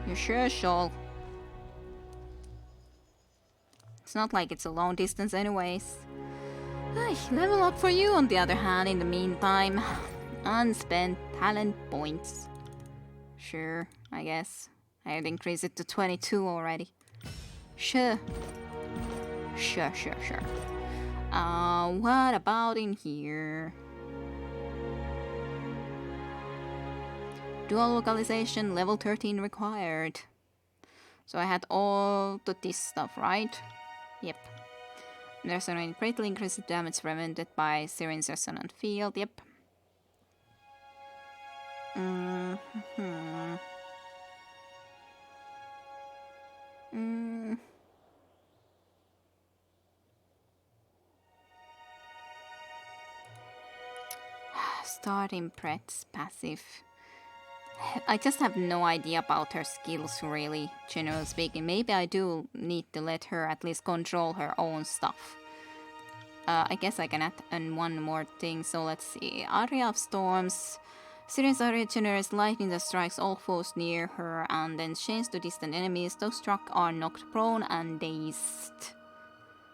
You sure, Shoal? It's not like it's a long distance anyways. Ay, level up for you on the other hand in the meantime. Unspent talent points. Sure, I guess. I would increase it to 22 already. Sure. Sure. What about in here? Dual localization, level 13 required. So I had all this stuff, right? Yep. Resonate greatly increases damage prevented by Siren's resonant field, yep. Starting Pret's passive. I just have no idea about her skills, really, generally speaking. Maybe I do need to let her at least control her own stuff. I guess I can add one more thing, so let's see. Aria of Storms. Siren's Aria generates lightning that strikes all foes near her and then chains to distant enemies. Those struck are knocked prone and dazed.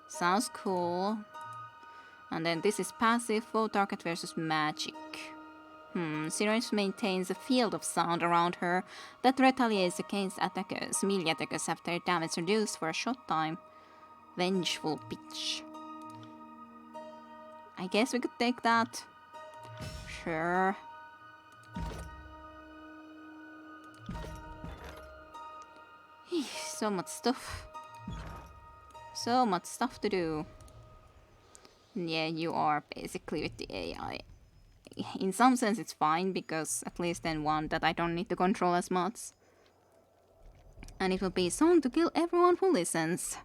Sounds cool. And then this is passive, foe target versus magic. Siren maintains a field of sound around her that retaliates against attackers. Melee attackers have their damage reduced for a short time. Vengeful bitch. I guess we could take that. Sure. So much stuff. So much stuff to do. Yeah, you are basically with the AI. In some sense it's fine, because at least then one that I don't need to control as much. And it will be a song to kill everyone who listens.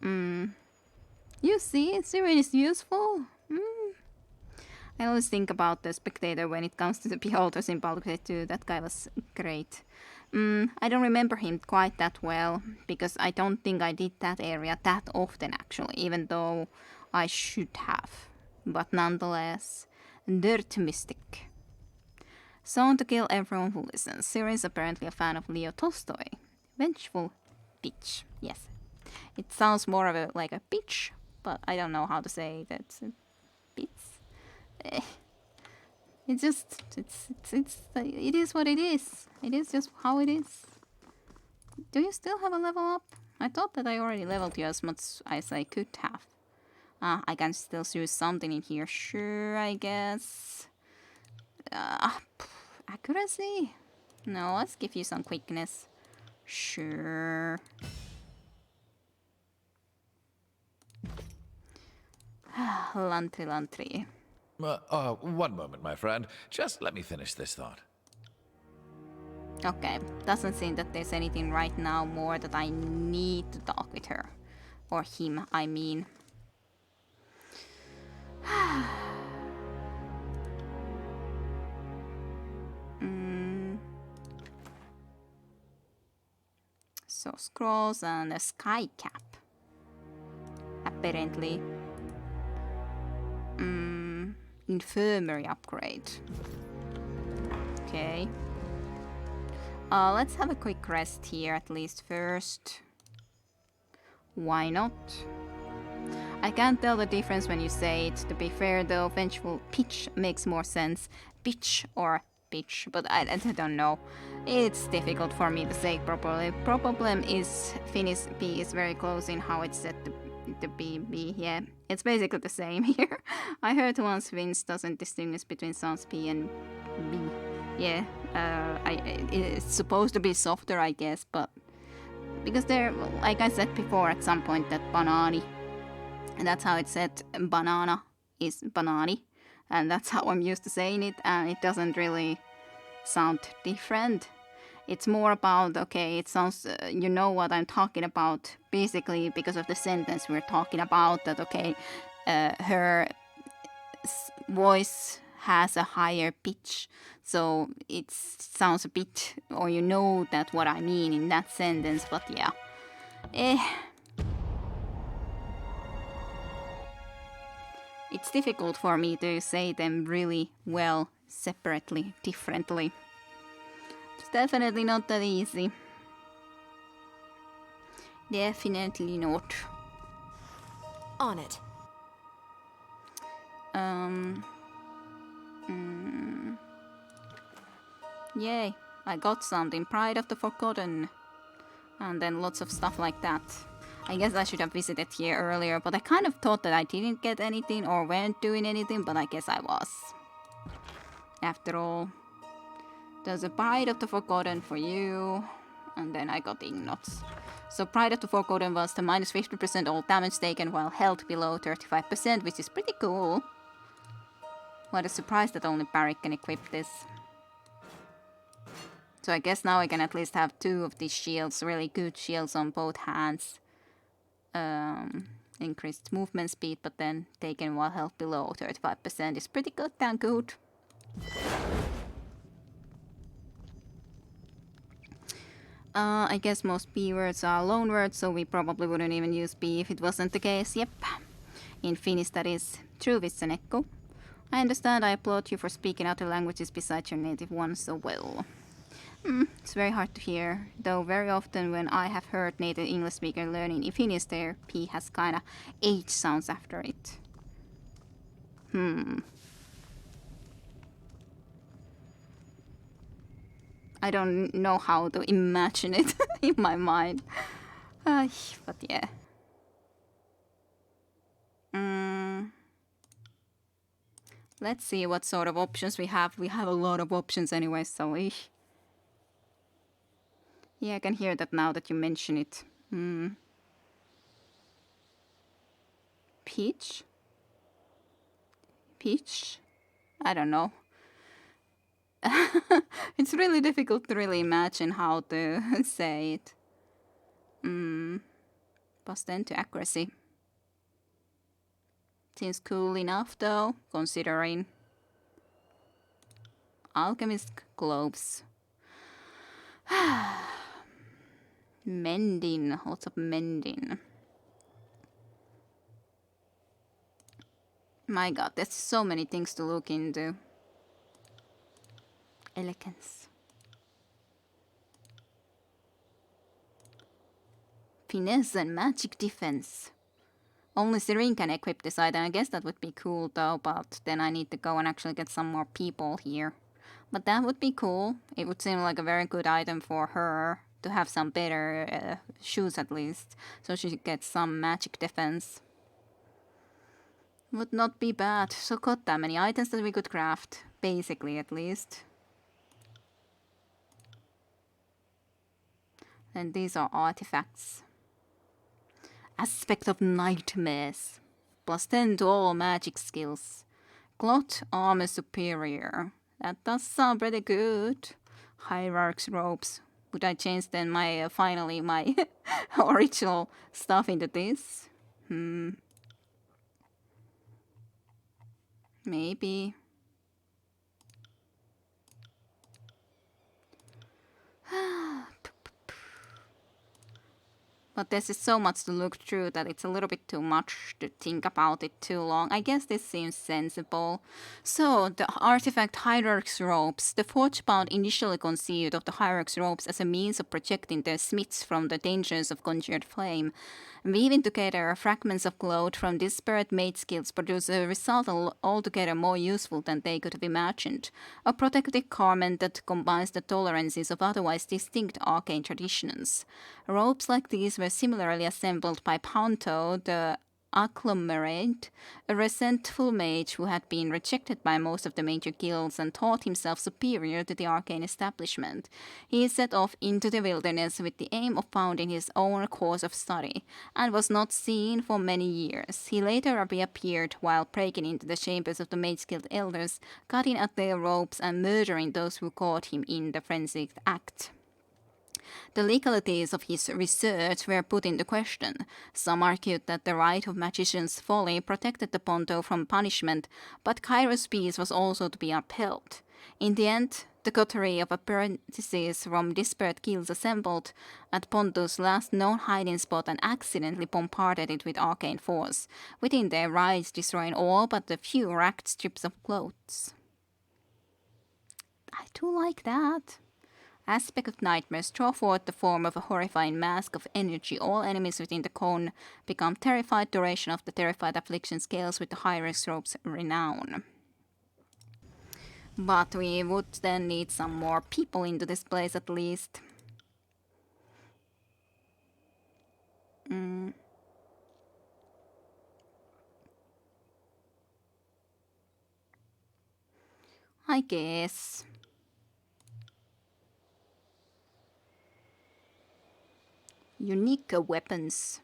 You see, Siren is useful. I always think about the spectator when it comes to the beholders in Baldur's Gate 2. That guy was great. I don't remember him quite that well, because I don't think I did that area that often actually, even though I should have. But nonetheless, Dirt Mystic. Song to kill everyone who listens. Siri is apparently a fan of Leo Tolstoy. Vengeful bitch. Yes. It sounds more of a like a bitch, but I don't know how to say that. Bitch. Eh. It's just it is what it is. It is just how it is. Do you still have a level up? I thought that I already leveled you as much as I could have. I can still use something in here. Sure, I guess. Accuracy? No, let's give you some quickness. Sure. Lantry. One moment, my friend. Just let me finish this thought. Okay, doesn't seem that there's anything right now more that I need to talk with her. Or him, I mean. So, scrolls and a sky cap. Apparently. Infirmary upgrade. Okay. Let's have a quick rest here at least first. Why not? I can't tell the difference when you say it. To be fair though, vengeful pitch makes more sense. Pitch or pitch, but I don't know. It's difficult for me to say properly. Problem is Finnish P is very close in how it's set to be. Yeah, it's basically the same here. I heard once Finns doesn't distinguish between sounds P and B. Yeah, it's supposed to be softer, I guess, but because they're, like I said before at some point, that banani, and that's how it's said, banana is banani, and that's how I'm used to saying it, and it doesn't really sound different. It's more about, okay, it sounds, you know what I'm talking about, basically because of the sentence we're talking about, that, okay, her voice has a higher pitch, so it sounds a bit, or you know that what I mean in that sentence, but yeah. It's difficult for me to say them really well, separately, differently. It's definitely not that easy. Definitely not. On it. Yay, I got something. Pride of the Forgotten. And then lots of stuff like that. I guess I should have visited here earlier, but I kind of thought that I didn't get anything or weren't doing anything, but I guess I was. After all, there's a Pride of the Forgotten for you. And then I got Ignots. So Pride of the Forgotten was the minus 50% all damage taken while health below 35%, which is pretty cool. What a surprise that only Barrick can equip this. So I guess now I can at least have 2 of these shields, really good shields on both hands. Increased movement speed, but then taken while health below 35% is pretty good, damn good. I guess most B words are loan words, so we probably wouldn't even use B if it wasn't the case, yep. In Finnish that is true, Vissenekko. I understand, I applaud you for speaking other languages besides your native one so well. It's very hard to hear, though very often when I have heard native English speakers learning in Finnish, their P has kinda H sounds after it. I don't know how to imagine it in my mind. But yeah. Let's see what sort of options we have. We have a lot of options anyway, so yeah, I can hear that now that you mention it. Peach? Peach? I don't know. It's really difficult to really imagine how to say it. Plus 10 to accuracy. Seems cool enough though, considering. Alchemist globes. Mending, lots of mending. My god, there's so many things to look into. Elegance. Finesse and magic defense. Only Serene can equip this item. I guess that would be cool though, but then I need to go and actually get some more people here. But that would be cool. It would seem like a very good item for her to have some better shoes at least. So she gets some magic defense. Would not be bad. So got that many items that we could craft. Basically at least. And these are artifacts. Aspect of Nightmares. +10 to all magic skills. Cloth Armor Superior. That does sound pretty good. Hierarch's Robes. Would I change then my, finally, my original stuff into this? Maybe. But there's just so much to look through that it's a little bit too much to think about it too long. I guess this seems sensible. So, the artifact Hierarch's Robes. The Forgebound initially conceived of the Hierarch's Robes as a means of protecting their smiths from the dangers of conjured flame. Weaving together fragments of cloth from disparate made skills produce a result altogether more useful than they could have imagined. A protective garment that combines the tolerances of otherwise distinct arcane traditions. Robes like these were similarly assembled by Ponto, the Agglomerate, a resentful mage who had been rejected by most of the major guilds and thought himself superior to the arcane establishment. He set off into the wilderness with the aim of founding his own course of study, and was not seen for many years. He later reappeared while breaking into the chambers of the Mage Guild elders, cutting at their robes and murdering those who caught him in the frenzied act. The legalities of his research were put into question. Some argued that the right of magician's folly protected the Ponto from punishment, but Kairos' peace was also to be upheld. In the end, the coterie of apprentices from disparate guilds assembled at Ponto's last known hiding spot and accidentally bombarded it with arcane force, within their rights destroying all but the few ragged strips of clothes. I do like that. Aspect of Nightmares. Draw forth the form of a horrifying mask of energy. All enemies within the cone become terrified. Duration of the terrified affliction scales with the Hierarch's Robe's renown. But we would then need some more people into this place at least. I guess. Unique weapons.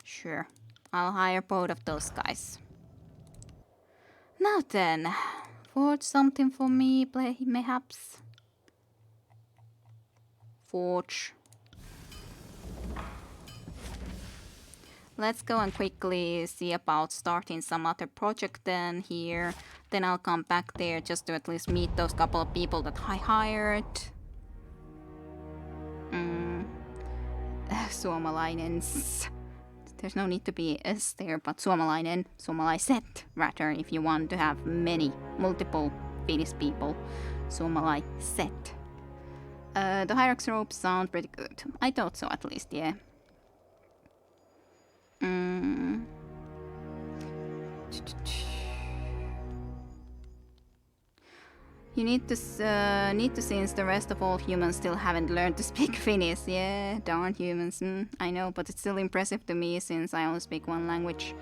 Sure, I'll hire both of those guys. Now then, forge something for me, mayhaps. Forge. Let's go and quickly see about starting some other project then here. Then I'll come back there just to at least meet those couple of people that I hired. Suomalainens. There's no need to be S there, but suomalainen, suomalaiset, rather, if you want to have multiple Finnish people. Suomalaiset. The Hierarch's Robes sound pretty good. I thought so at least, yeah. You need to since the rest of all humans still haven't learned to speak Finnish. Yeah, darn humans. I know, but it's still impressive to me since I only speak one language.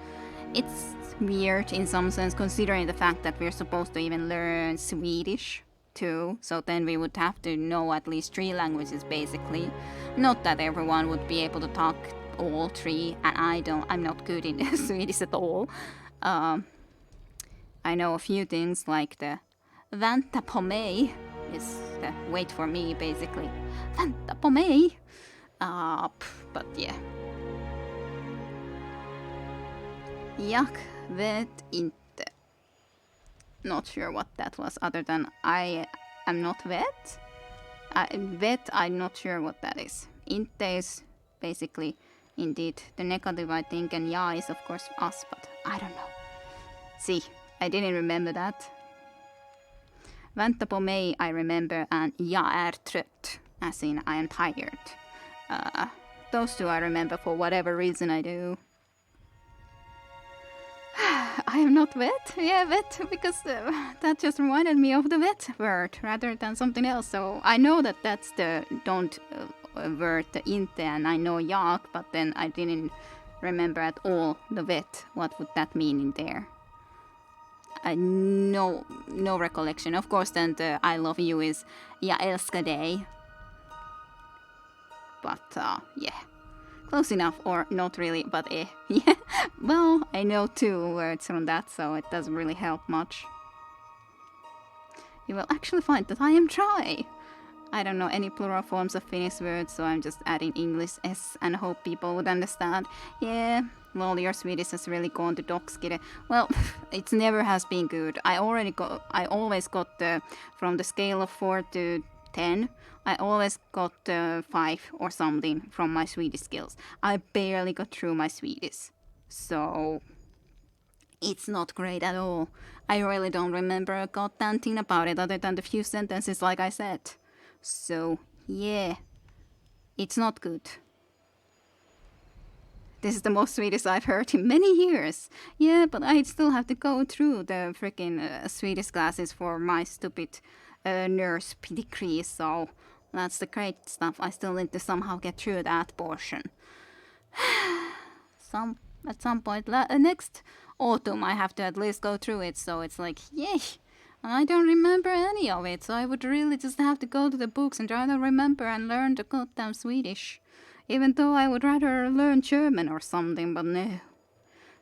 It's weird in some sense considering the fact that we're supposed to even learn Swedish too. So then we would have to know at least 3 languages basically. Not that everyone would be able to talk all 3, and I'm not good in Swedish at all. I know a few things like the Vänta på mig is the wait for me basically. Vänta på mig. But yeah. Jag vet inte. Not sure what that was other than I am not vet. Vet, I'm not sure what that is. Inte is basically indeed the negative, I think, and ja is of course us, but I don't know. See, I didn't remember that. Vänta på mig, I remember, and jag är trött, as in I am tired. Those two I remember for whatever reason I do. I am not vet. Yeah, vet, because that just reminded me of the vet word rather than something else. So I know that that's the don't word, the inte, and I know jag, but then I didn't remember at all the vet. What would that mean in there? No recollection. Of course, then the I love you is jag älskar dig. But yeah, close enough, or not really, but eh. Yeah, well, I know 2 words from that, so it doesn't really help much. You will actually find that I am dry. I don't know any plural forms of Finnish words, so I'm just adding English S and hope people would understand. Yeah, well, your Swedish has really gone to dogskide. Well, it never has been good. I always got from the scale of 4 to 10, I always got 5 or something from my Swedish skills. I barely got through my Swedish. So it's not great at all. I really don't remember a goddamn thing about it other than the few sentences like I said. So yeah, it's not good. This is the most Swedish I've heard in many years. Yeah, but I still have to go through the freaking Swedish classes for my stupid nurse degree, so that's the great stuff. I still need to somehow get through that portion. At some point next autumn I have to at least go through it, so it's like, yay! I don't remember any of it, so I would really just have to go to the books and try to remember and learn the goddamn Swedish. Even though I would rather learn German or something, but no.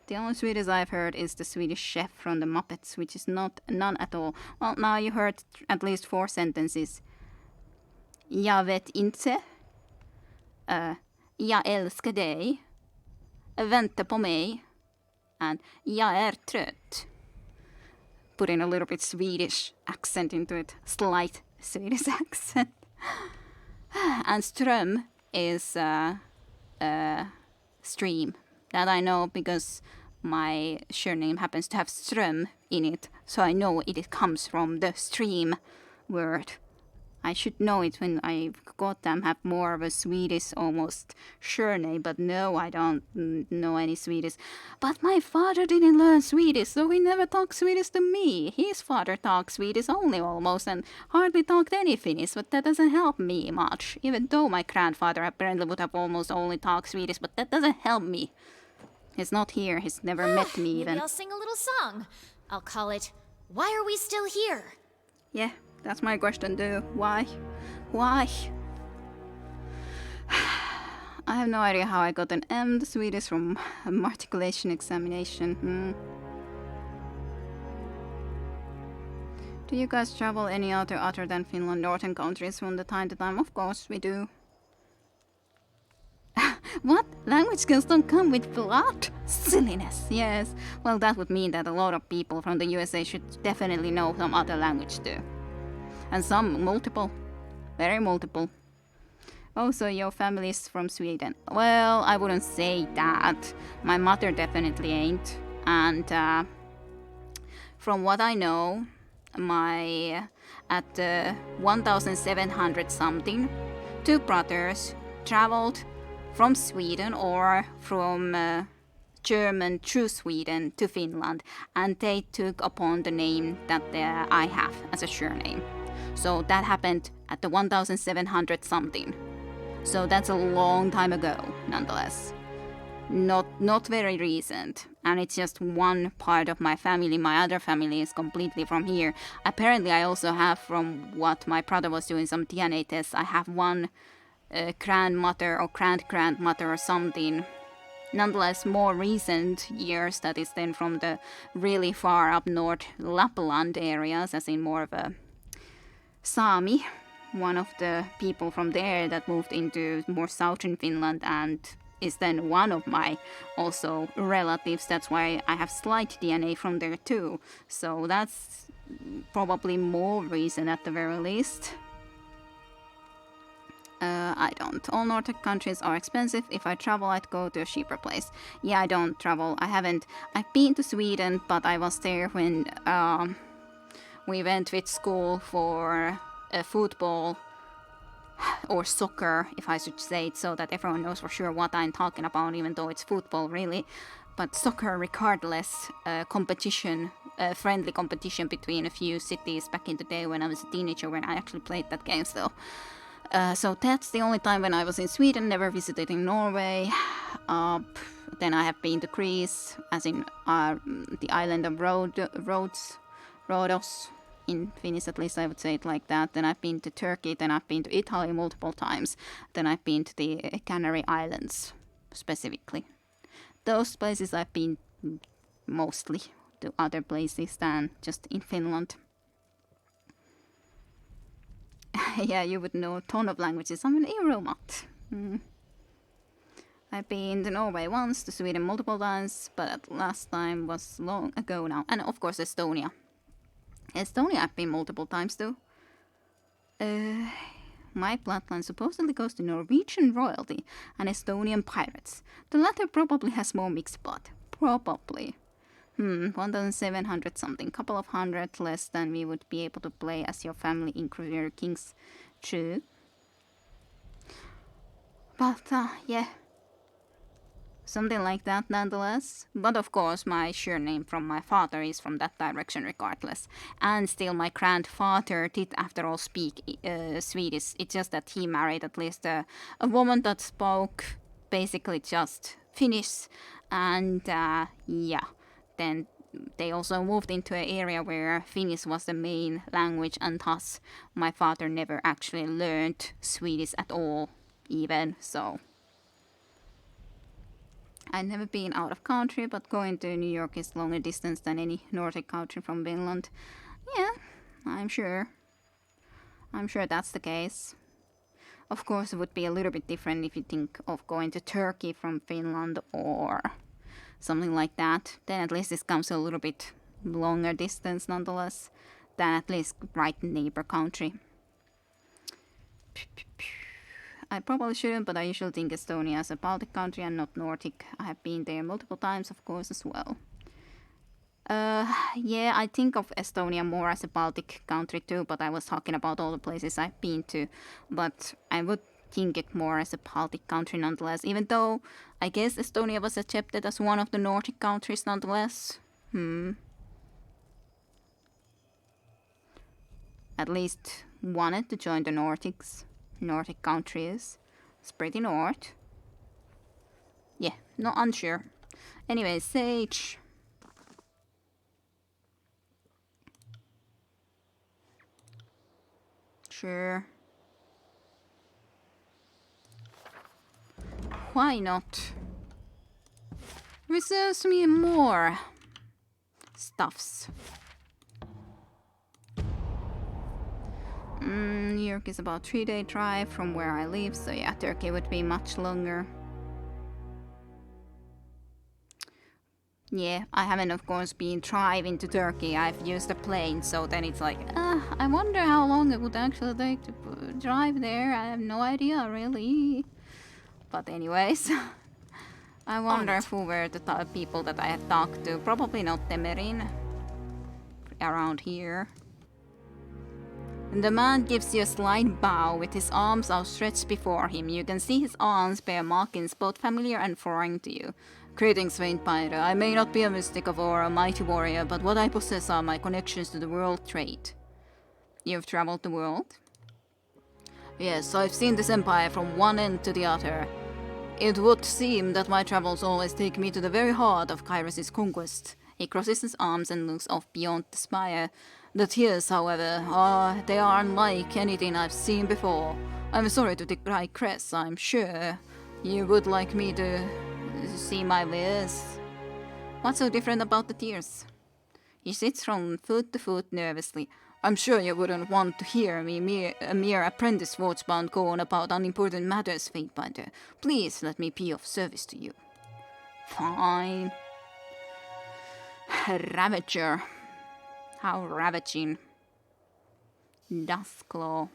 The only Swedish I've heard is the Swedish chef from the Muppets, which is none at all. Well, now you heard at least 4 sentences. Jag vet inte. Jag älskar dig. Vänta på mig. And jag är trött. Putting a little bit Swedish accent into it. Slight Swedish accent. And ström is stream. That I know because my surname happens to have ström in it. So I know it comes from the stream word. I should know it when I goddamn have more of a Swedish almost surname, but no, I don't know any Swedish. But my father didn't learn Swedish, so he never talked Swedish to me. His father talked Swedish only almost and hardly talked any Finnish, but that doesn't help me much. Even though my grandfather apparently would have almost only talked Swedish, but that doesn't help me. He's not here, he's never met me even. Maybe I'll sing a little song. I'll call it, Why Are We Still Here? Yeah. That's my question too. Why? Why? I have no idea how I got an M, the Swedish, from a articulation examination. Do you guys travel any other than Finland northern countries from the time to time? Of course we do. What? Language skills don't come with blood? Silliness, yes. Well, that would mean that a lot of people from the USA should definitely know some other language too. And some multiple. Very multiple. Oh, so your family is from Sweden. Well, I wouldn't say that. My mother definitely ain't. And from what I know, at 1700 something, 2 brothers traveled from Sweden or from German through Sweden to Finland, and they took upon the name that I have as a surname. So that happened at the 1700 something. So that's a long time ago, nonetheless. Not very recent. And it's just one part of my family. My other family is completely from here. Apparently I also have, from what my brother was doing some DNA tests, I have one grandmother or grand-grandmother or something. Nonetheless, more recent years, that is then from the really far up north Lapland areas, as in more of a Sami, one of the people from there that moved into more southern Finland and is then one of my also relatives. That's why I have slight DNA from there too. So that's probably more reason at the very least. I don't. All Nordic countries are expensive. If I travel, I'd go to a cheaper place. Yeah, I don't travel. I haven't. I've been to Sweden, but I was there when we went with school for football or soccer, if I should say it, so that everyone knows for sure what I'm talking about, even though it's football, really. But soccer, regardless, competition, friendly competition between a few cities back in the day when I was a teenager, when I actually played that game still. So that's the only time when I was in Sweden, never visited in Norway. Then I have been to Greece, as in the island of Rhodos. In Finnish, at least I would say it like that. Then I've been to Turkey, then I've been to Italy multiple times. Then I've been to the Canary Islands, specifically. Those places I've been mostly to other places than just in Finland. Yeah, you would know a ton of languages. I'm an Euromat. I've been to Norway once, to Sweden multiple times, but last time was long ago now. And of course Estonia. Estonia I've been multiple times too. My bloodline supposedly goes to Norwegian royalty and Estonian pirates. The latter probably has more mixed blood. Probably. 1,700 something. Couple of hundred less than we would be able to play as your family in Crusader Kings. True. But, yeah. Something like that nonetheless. But of course, my surname from my father is from that direction regardless. And still, my grandfather did after all speak Swedish. It's just that he married at least a woman that spoke basically just Finnish. And yeah, then they also moved into an area where Finnish was the main language, and thus my father never actually learned Swedish at all, even so. I've never been out of country, but going to New York is longer distance than any Nordic country from Finland. Yeah, I'm sure. I'm sure that's the case. Of course, it would be a little bit different if you think of going to Turkey from Finland or something like that. Then at least this comes a little bit longer distance nonetheless than at least right neighbor country. I probably shouldn't, but I usually think Estonia as a Baltic country and not Nordic. I have been there multiple times, of course, as well. Yeah, I think of Estonia more as a Baltic country too, but I was talking about all the places I've been to. But I would think it more as a Baltic country nonetheless, even though I guess Estonia was accepted as one of the Nordic countries nonetheless. At least wanted to join the Nordic countries. It's pretty north. Yeah, not unsure. Anyway, Sage. Sure. Why not? Reserves me more stuffs. New York is about 3-day drive from where I live, so yeah, Turkey would be much longer. Yeah, I haven't of course been driving to Turkey, I've used a plane, so then it's like, I wonder how long it would actually take to drive there. I have no idea, really. But anyways, I wonder who were the people that I had talked to. Probably not Temerin around here. And the man gives you a slight bow with his arms outstretched before him. You can see his arms bear markings both familiar and foreign to you. Greetings, faint Pyra. I may not be a mystic or a mighty warrior, but what I possess are my connections to the world trade. You've traveled the world? Yes, I've seen this empire from one end to the other. It would seem that my travels always take me to the very heart of Kairos' conquest. He crosses his arms and looks off beyond the spire. The tears, however, they are unlike anything I've seen before. I'm sorry to digress, I'm sure. You would like me to see my wares? What's so different about the tears? He sits from foot to foot nervously. I'm sure you wouldn't want to hear me, a mere apprentice watchbound, go on about unimportant matters, Fatebinder. Please let me be of service to you. Fine. Ravager. How ravaging. Duskclaw.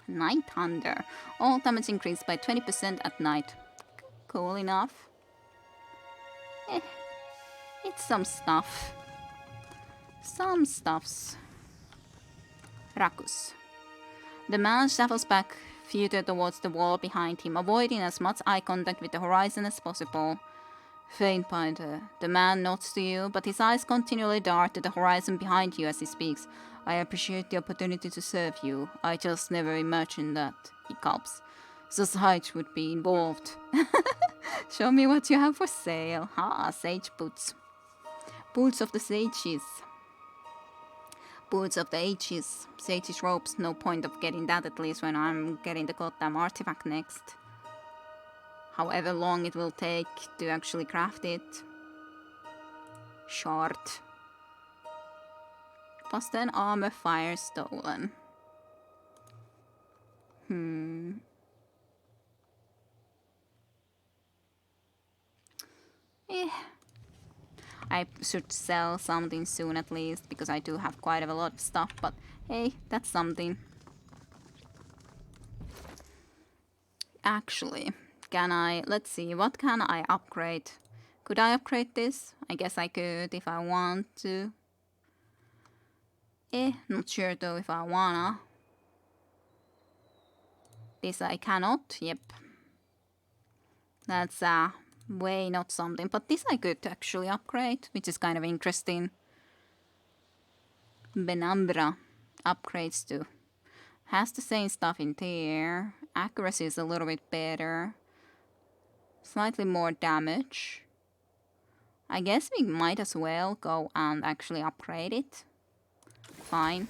Night Thunder. All damage increased by 20% at night. Cool enough. It's some stuff. Some stuffs. Rakus. The man shuffles back further towards the wall behind him, avoiding as much eye contact with the horizon as possible. Faintbinder. The man nods to you, but his eyes continually dart to the horizon behind you as he speaks. I appreciate the opportunity to serve you. I just never imagined that, he gulps. Society would be involved. Show me what you have for sale. Ha, sage boots. Boots of the sages. Boots of the ages. Sages ropes. No point of getting that, at least when I'm getting the goddamn artifact next. However long it will take to actually craft it. Short. Plus 10 armor fire stolen. I should sell something soon at least, because I do have quite a lot of stuff, but hey, that's something. Actually, can I, let's see, what can I upgrade? Could I upgrade this? I guess I could if I want to. Not sure though if I wanna. This I cannot, yep. That's way not something, but this I could actually upgrade, which is kind of interesting. Benumbra upgrades to. Has the same stuff in there. Accuracy is a little bit better. Slightly more damage. I guess we might as well go and actually upgrade it. Fine.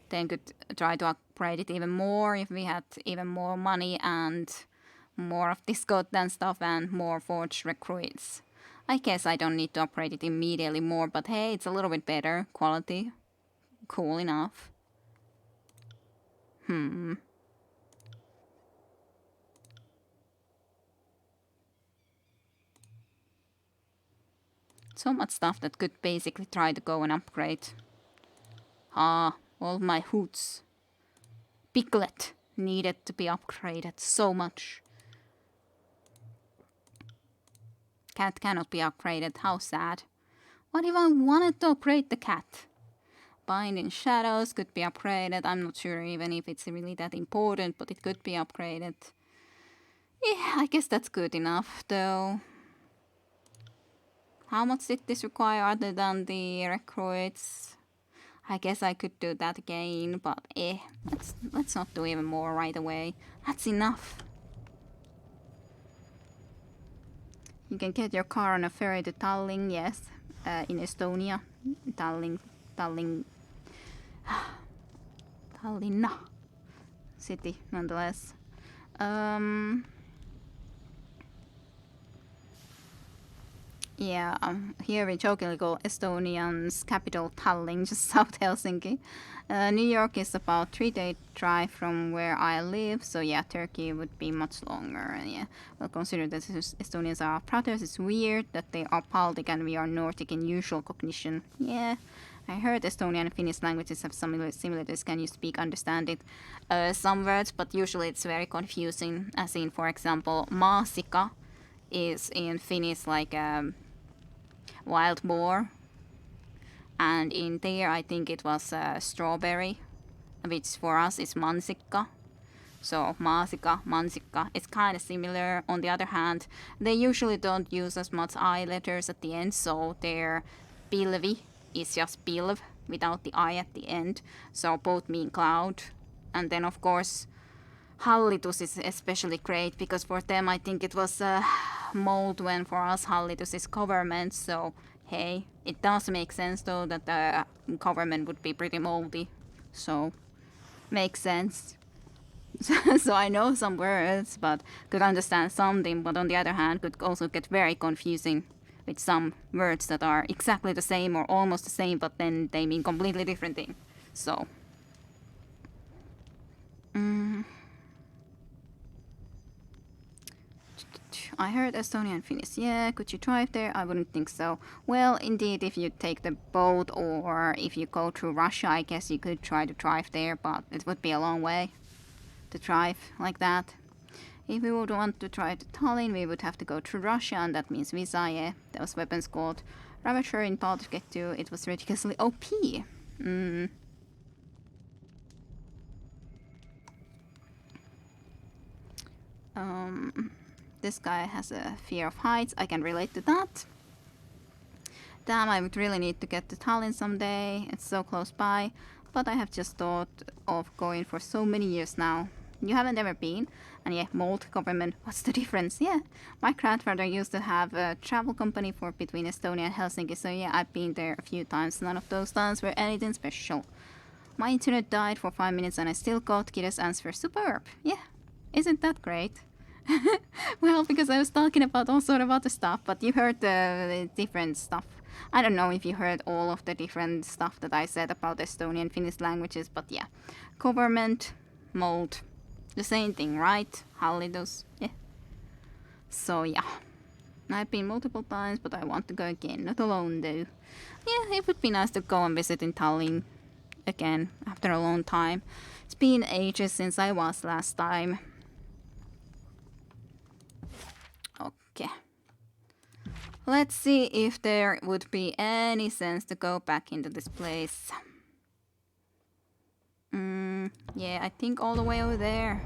Then could try to upgrade it even more if we had even more money and more of this goddamn stuff and more forged recruits. I guess I don't need to upgrade it immediately more, but hey, it's a little bit better quality. Cool enough. So much stuff that could basically try to go and upgrade. All my hoots. Piglet needed to be upgraded so much. Cat cannot be upgraded, how sad. What if I wanted to upgrade the cat? Bind in Shadows could be upgraded. I'm not sure even if it's really that important, but it could be upgraded. Yeah, I guess that's good enough, though. How much did this require other than the recruits? I guess I could do that again, but let's not do even more right away. That's enough. You can get your car on a ferry to Tallinn, yes, in Estonia. Tallinna city, nonetheless. Yeah, here we jokingly call Estonia's capital Tallinn, just South Helsinki. New York is about 3-day drive from where I live, so yeah, Turkey would be much longer. And yeah, well, consider that Estonians are brothers. It's weird that they are Baltic and we are Nordic in usual cognition. Yeah, I heard Estonian and Finnish languages have some similarities. Can you speak, understand it? Some words, but usually it's very confusing. As in, for example, maasika is in Finnish like wild boar, and in there I think it was strawberry, which for us is mansikka. So maasika, mansikka, it's kind of similar. On the other hand, they usually don't use as much I letters at the end, so their pilvi is just pilv without the I at the end. So both mean cloud. And then of course hallitus is especially great because for them I think it was mold, when for us hallitus is government. So hey, it does make sense though that the government would be pretty moldy. So makes sense. So I know some words, but could understand something, but on the other hand could also get very confusing with some words that are exactly the same or almost the same, but then they mean completely different thing. So I heard Estonian Finnish. Yeah, could you drive there? I wouldn't think so. Well, indeed, if you take the boat or if you go through Russia, I guess you could try to drive there, but it would be a long way to drive like that. If we would want to drive to Tallinn, we would have to go through Russia, and that means visa, yeah. Those weapons called Ravager in Baldur's Gate 2. It was ridiculously OP. This guy has a fear of heights. I can relate to that. Damn, I would really need to get to Tallinn someday. It's so close by. But I have just thought of going for so many years now. You haven't ever been? And yeah, mold government, what's the difference? Yeah, my grandfather used to have a travel company for between Estonia and Helsinki, so yeah, I've been there a few times. None of those times were anything special. My internet died for 5 minutes and I still got Kira's answer. Superb. Yeah, isn't that great? Well, because I was talking about all sort of other stuff, but you heard the different stuff. I don't know if you heard all of the different stuff that I said about Estonian Finnish languages, but yeah. Government, mold, the same thing, right? Hallitus, yeah. So yeah. I've been multiple times, but I want to go again. Not alone though. Yeah, it would be nice to go and visit in Tallinn again after a long time. It's been ages since I was last time. Okay. Let's see if there would be any sense to go back into this place. Yeah, I think all the way over there.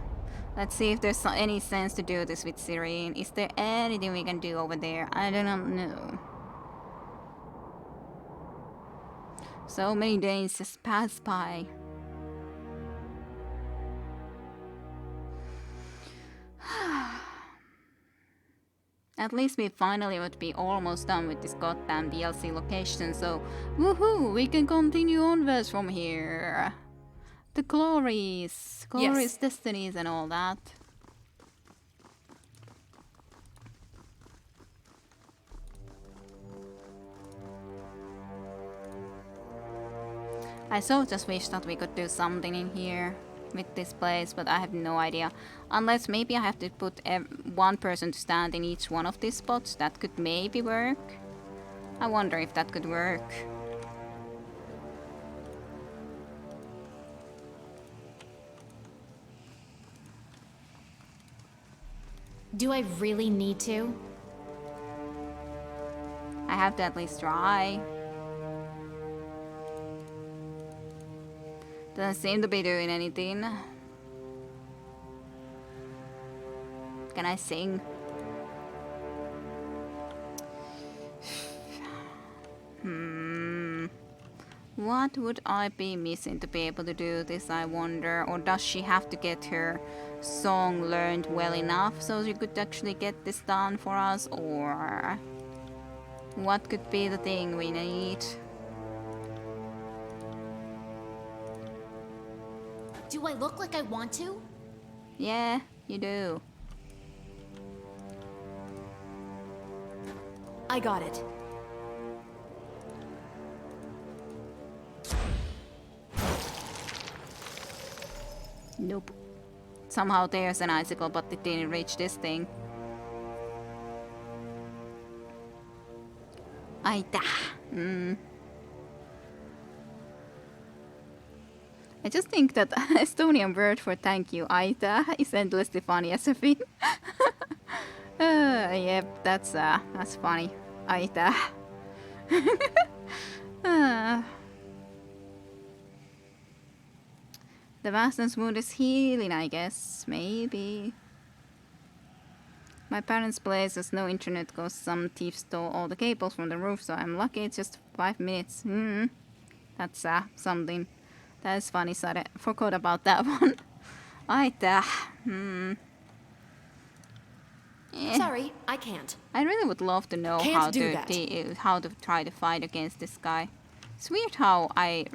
Let's see if there's any sense to do this with Serene. Is there anything we can do over there? I do not know. So many days just passed by. At least we finally would be almost done with this goddamn DLC location, so woohoo, we can continue onwards from here. The glorious destinies and all that. I so just wish that we could do something in here with this place, but I have no idea. Unless maybe I have to put one person to stand in each one of these spots. That could maybe work. I wonder if that could work. Do I really need to? I have to at least try. Doesn't seem to be doing anything. Can I sing? What would I be missing to be able to do this, I wonder? Or does she have to get her song learned well enough so she could actually get this done for us? Or what could be the thing we need? Do I look like I want to? Yeah, you do. I got it. Nope. Somehow there's an icicle, but it didn't reach this thing. Aita. I just think that Estonian word for thank you, Aita, is endlessly funny as a thing. Yep, that's funny. Aita. The vastness wound is healing, I guess. Maybe. My parents' place has no internet because some thief stole all the cables from the roof, so I'm lucky it's just 5 minutes. That's something. That is funny, sorry. I forgot about that one. Aita. Sorry, I can't. I really would love to know Can't how do how to try to fight against this guy. It's weird how I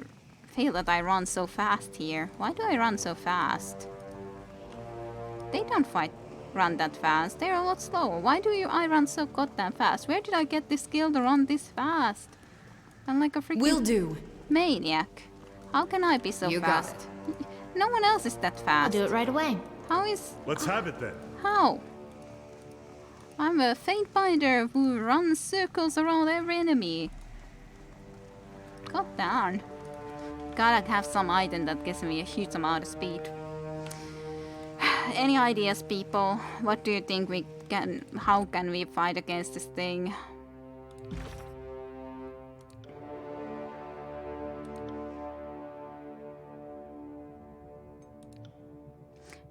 feel that I run so fast here. Why do I run so fast? They don't run that fast. They're a lot slower. Why do I run so goddamn fast? Where did I get this skill to run this fast? I'm like a freaking Will do. maniac. How can I be so You got fast? No one else is that I'll fast. do it right away. How is... Let's have it then. How? I'm a Fatebinder who runs circles around every enemy. God darn. Gotta have some item that gives me a huge amount of speed. Any ideas, people? What do you think we can... How can we fight against this thing?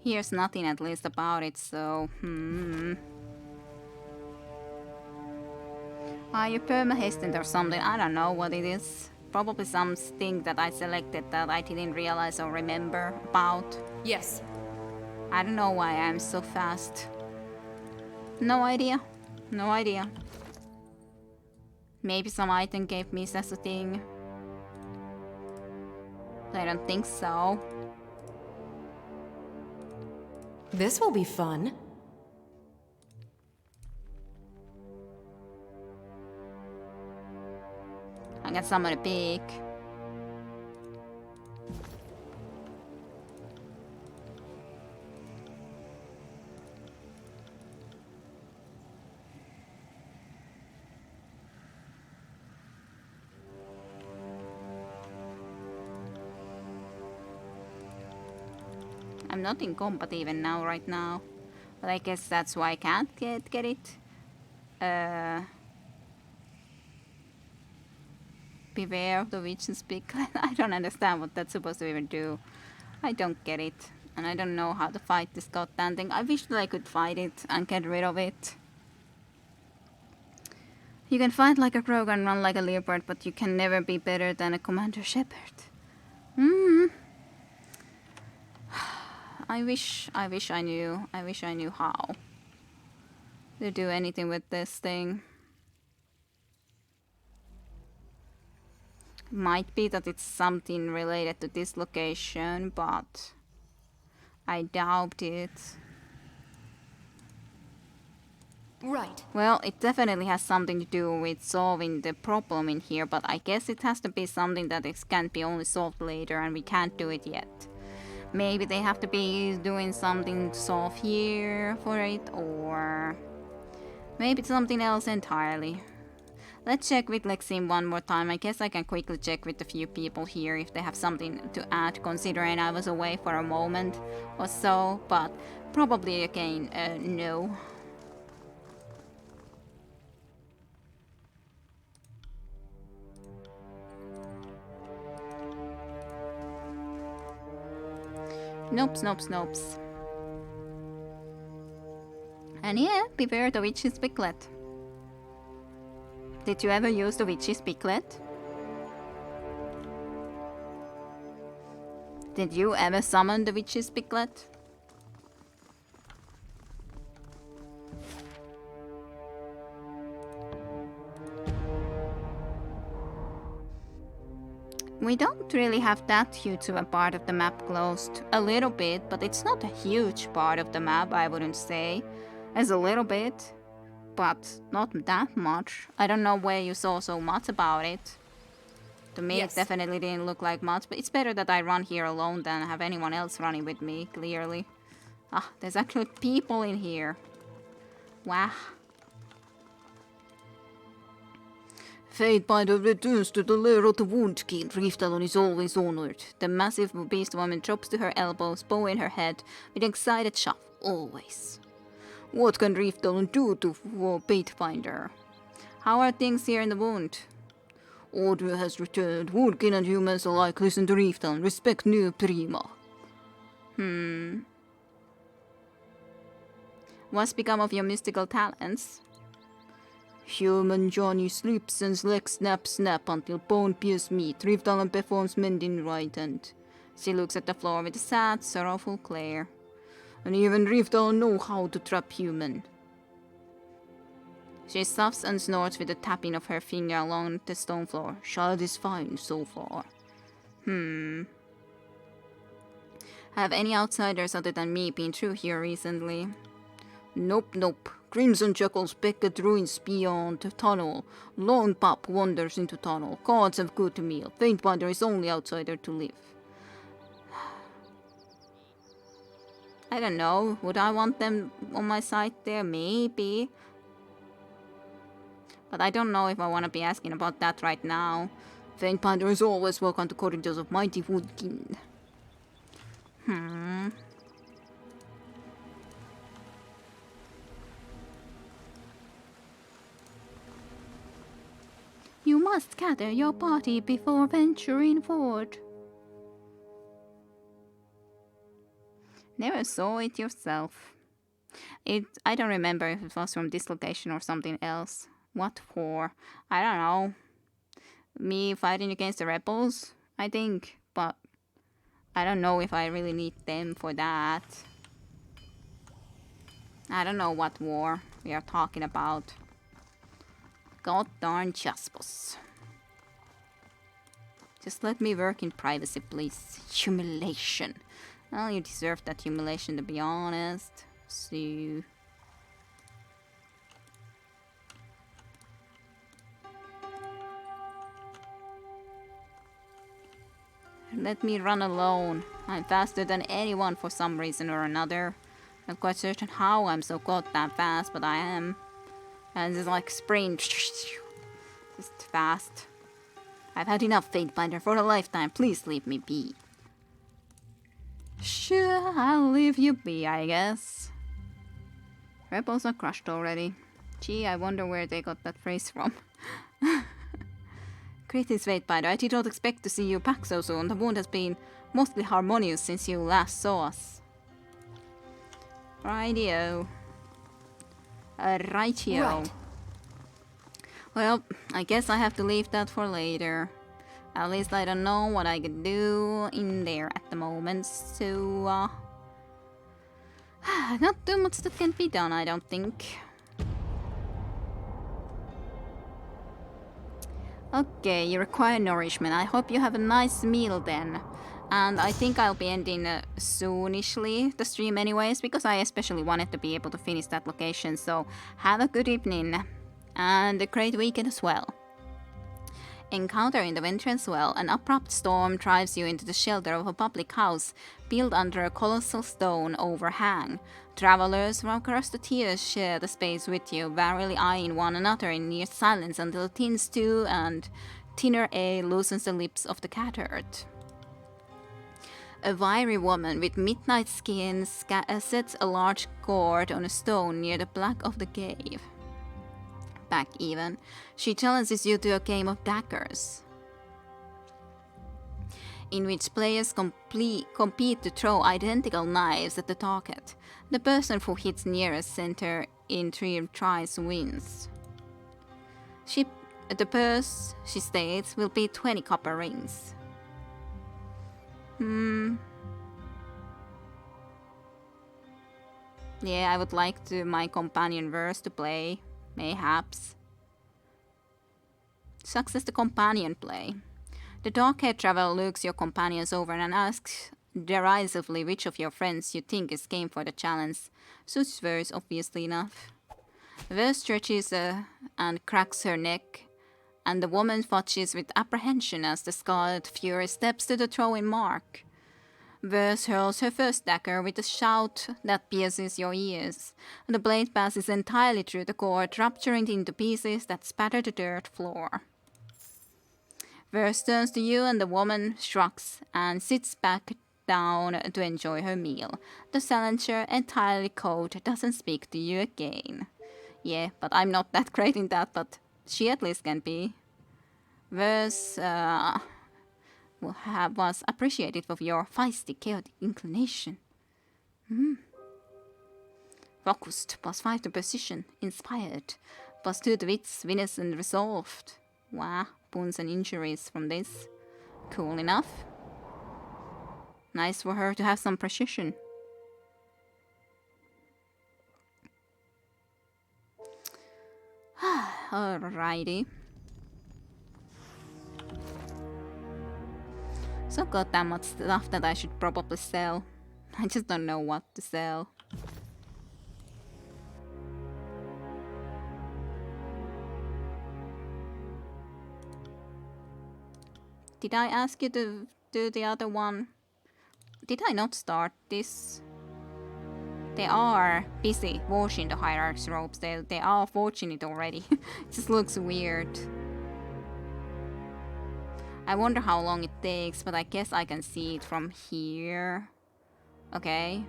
Here's nothing at least about it, so... Are you perma-hastened or something? I don't know what it is. Probably some thing that I selected that I didn't realize or remember about. Yes. I don't know why I'm so fast. No idea. No idea. Maybe some item gave me such a thing. I don't think so. This will be fun. I got someone big. I'm not in combat even now, right now. But I guess that's why I can't get it. Beware of the witch and speak. I don't understand what that's supposed to even do. I don't get it. And I don't know how to fight this goddamn thing. I wish that I could fight it and get rid of it. You can fight like a rogue and run like a leopard, but you can never be better than a commander shepherd. I wish I knew how to do anything with this thing. Might be that it's something related to this location, but I doubt it. Right. Well, it definitely has something to do with solving the problem in here, but I guess it has to be something that can't be only solved later and we can't do it yet. Maybe they have to be doing something to solve here for it, or maybe it's something else entirely. Let's check with Lexine one more time. I guess I can quickly check with a few people here if they have something to add, considering I was away for a moment or so, but probably again, no. Nopes. And yeah, beware the witch's piglet. Did you ever use the witch's piglet? Did you ever summon the witch's piglet? We don't really have that huge of a part of the map closed. A little bit, but it's not a huge part of the map, I wouldn't say. It's a little bit, but not that much. I don't know where you saw so much about it. To me, Yes. it definitely didn't look like much, but it's better that I run here alone than have anyone else running with me, clearly. Ah, there's actually people in here. Wow. Fatebinder returns to the lair of the Woundkin. Riftalon is always honored. The massive beast woman drops to her elbows, bow in her head, with an excited shove. Always. What can Riftalon do to Fatebinder? How are things here in the Wound? Order has returned. Woundkin and humans alike listen to Riftalon. Respect new Prima. What's become of your mystical talents? Human Johnny sleeps and legs snap until bone pierce meat. Riftalon performs mending right hand. She looks at the floor with a sad, sorrowful glare. And even Riftalon know how to trap human. She stuffs and snorts with a tapping of her finger along the stone floor. Child is fine so far. Have any outsiders other than me been through here recently? Nope. Crimson Chuckles peck at ruins beyond the tunnel. Lone Pup wanders into tunnel. Gods have good meal. Fatebinder is only outsider to live. I don't know. Would I want them on my side there? Maybe. But I don't know if I want to be asking about that right now. Faintbinder is always welcome to corridors of mighty woodkin. You must gather your party before venturing forward. Never saw it yourself. I don't remember if it was from Dislocation or something else. What for? I don't know. Me fighting against the rebels, I think. But I don't know if I really need them for that. I don't know what war we are talking about. God darn Jaspers. Just let me work in privacy, please. Humiliation. Well, you deserve that humiliation, to be honest. So... let me run alone. I'm faster than anyone for some reason or another. Not quite certain how I'm so goddamn fast, but I am. And it's like sprint. Just fast. I've had enough Fatebinder for a lifetime. Please leave me be. Sure, I'll leave you be, I guess. Rebels are crushed already. Gee, I wonder where they got that phrase from. Greetings, Fatebinder. I did not expect to see you back so soon. The wound has been mostly harmonious since you last saw us. Rightio. Rightio. Right. Well, I guess I have to leave that for later. At least I don't know what I could do in there at the moment, so... not too much that can be done, I don't think. Okay, you require nourishment. I hope you have a nice meal then. And I think I'll be ending soonishly the stream anyways, because I especially wanted to be able to finish that location. So have a good evening and a great weekend as well. Encounter in the Ventrance Well, an abrupt storm drives you into the shelter of a public house built under a colossal stone overhang. Travelers from across the tiers share the space with you, warily eyeing one another in near silence until Tin Stew and Thinner A loosens the lips of the catered. A wiry woman with midnight skin sets a large gourd on a stone near the back of the cave. Back even, she challenges you to a game of daggers, in which players compete to throw identical knives at the target. The person who hits nearest center in 3 tries wins. The purse, she states, will be 20 copper rings. Yeah, I would like my companion verse to play, mayhaps. Success the companion play. The dark-haired traveler looks your companions over and asks derisively which of your friends you think is game for the challenge. Suits verse, obviously enough. Verse stretches and cracks her neck, and the woman fudges with apprehension as the Scarlet Fury steps to the throwing mark. Verse hurls her first dagger with a shout that pierces your ears. The blade passes entirely through the cord, rupturing into pieces that spatter the dirt floor. Verse turns to you and the woman shrugs and sits back down to enjoy her meal. The challenger, entirely cold, doesn't speak to you again. Yeah, but I'm not that great in that, but she at least can be. Verse was appreciated for your feisty, chaotic inclination. Focused, +5 to precision, inspired, +2 to wits, winners, and resolved. Wow, wounds and injuries from this. Cool enough. Nice for her to have some precision. Alrighty. So goddamn much stuff that I should probably sell. I just don't know what to sell. Did I ask you to do the other one? Did I not start this? They are busy washing the hierarch's robes. They are forging it already. It just looks weird. I wonder how long it takes, but I guess I can see it from here. Okay.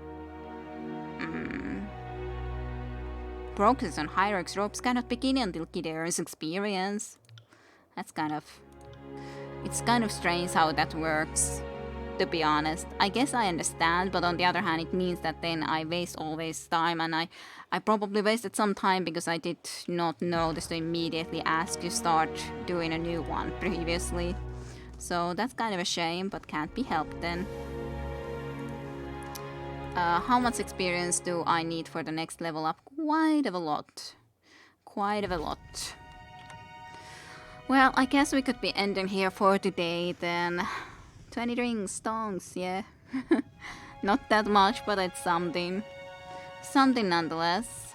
Progress on hierarch's robes cannot begin until Gideon's experience. That's kind of... It's kind of strange how that works, to be honest. I guess I understand, but on the other hand, it means that then I waste all this time, and I probably wasted some time because I did not notice to immediately ask to start doing a new one previously. So that's kind of a shame, but can't be helped then. How much experience do I need for the next level up? Quite of a lot. Quite of a lot. Well, I guess we could be ending here for today then. 20 rings, stonks, yeah. Not that much, but it's something. Something nonetheless.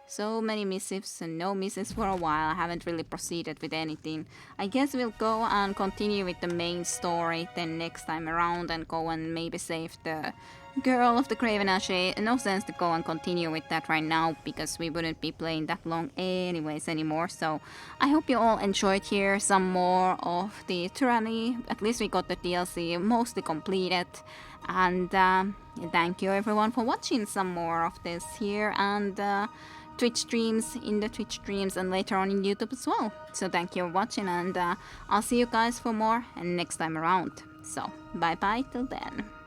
So many missives and no missives for a while. I haven't really proceeded with anything. I guess we'll go and continue with the main story then next time around and go and maybe save the girl of the Craven Ashe. No sense to go and continue with that right now because we wouldn't be playing that long anyways anymore. So I hope you all enjoyed here some more of the Tyranny. At least we got the DLC mostly completed. And thank you everyone for watching some more of this here, and Twitch streams, in the Twitch streams, and later on in YouTube as well. So thank you for watching, and I'll see you guys for more next time around. So bye bye till then.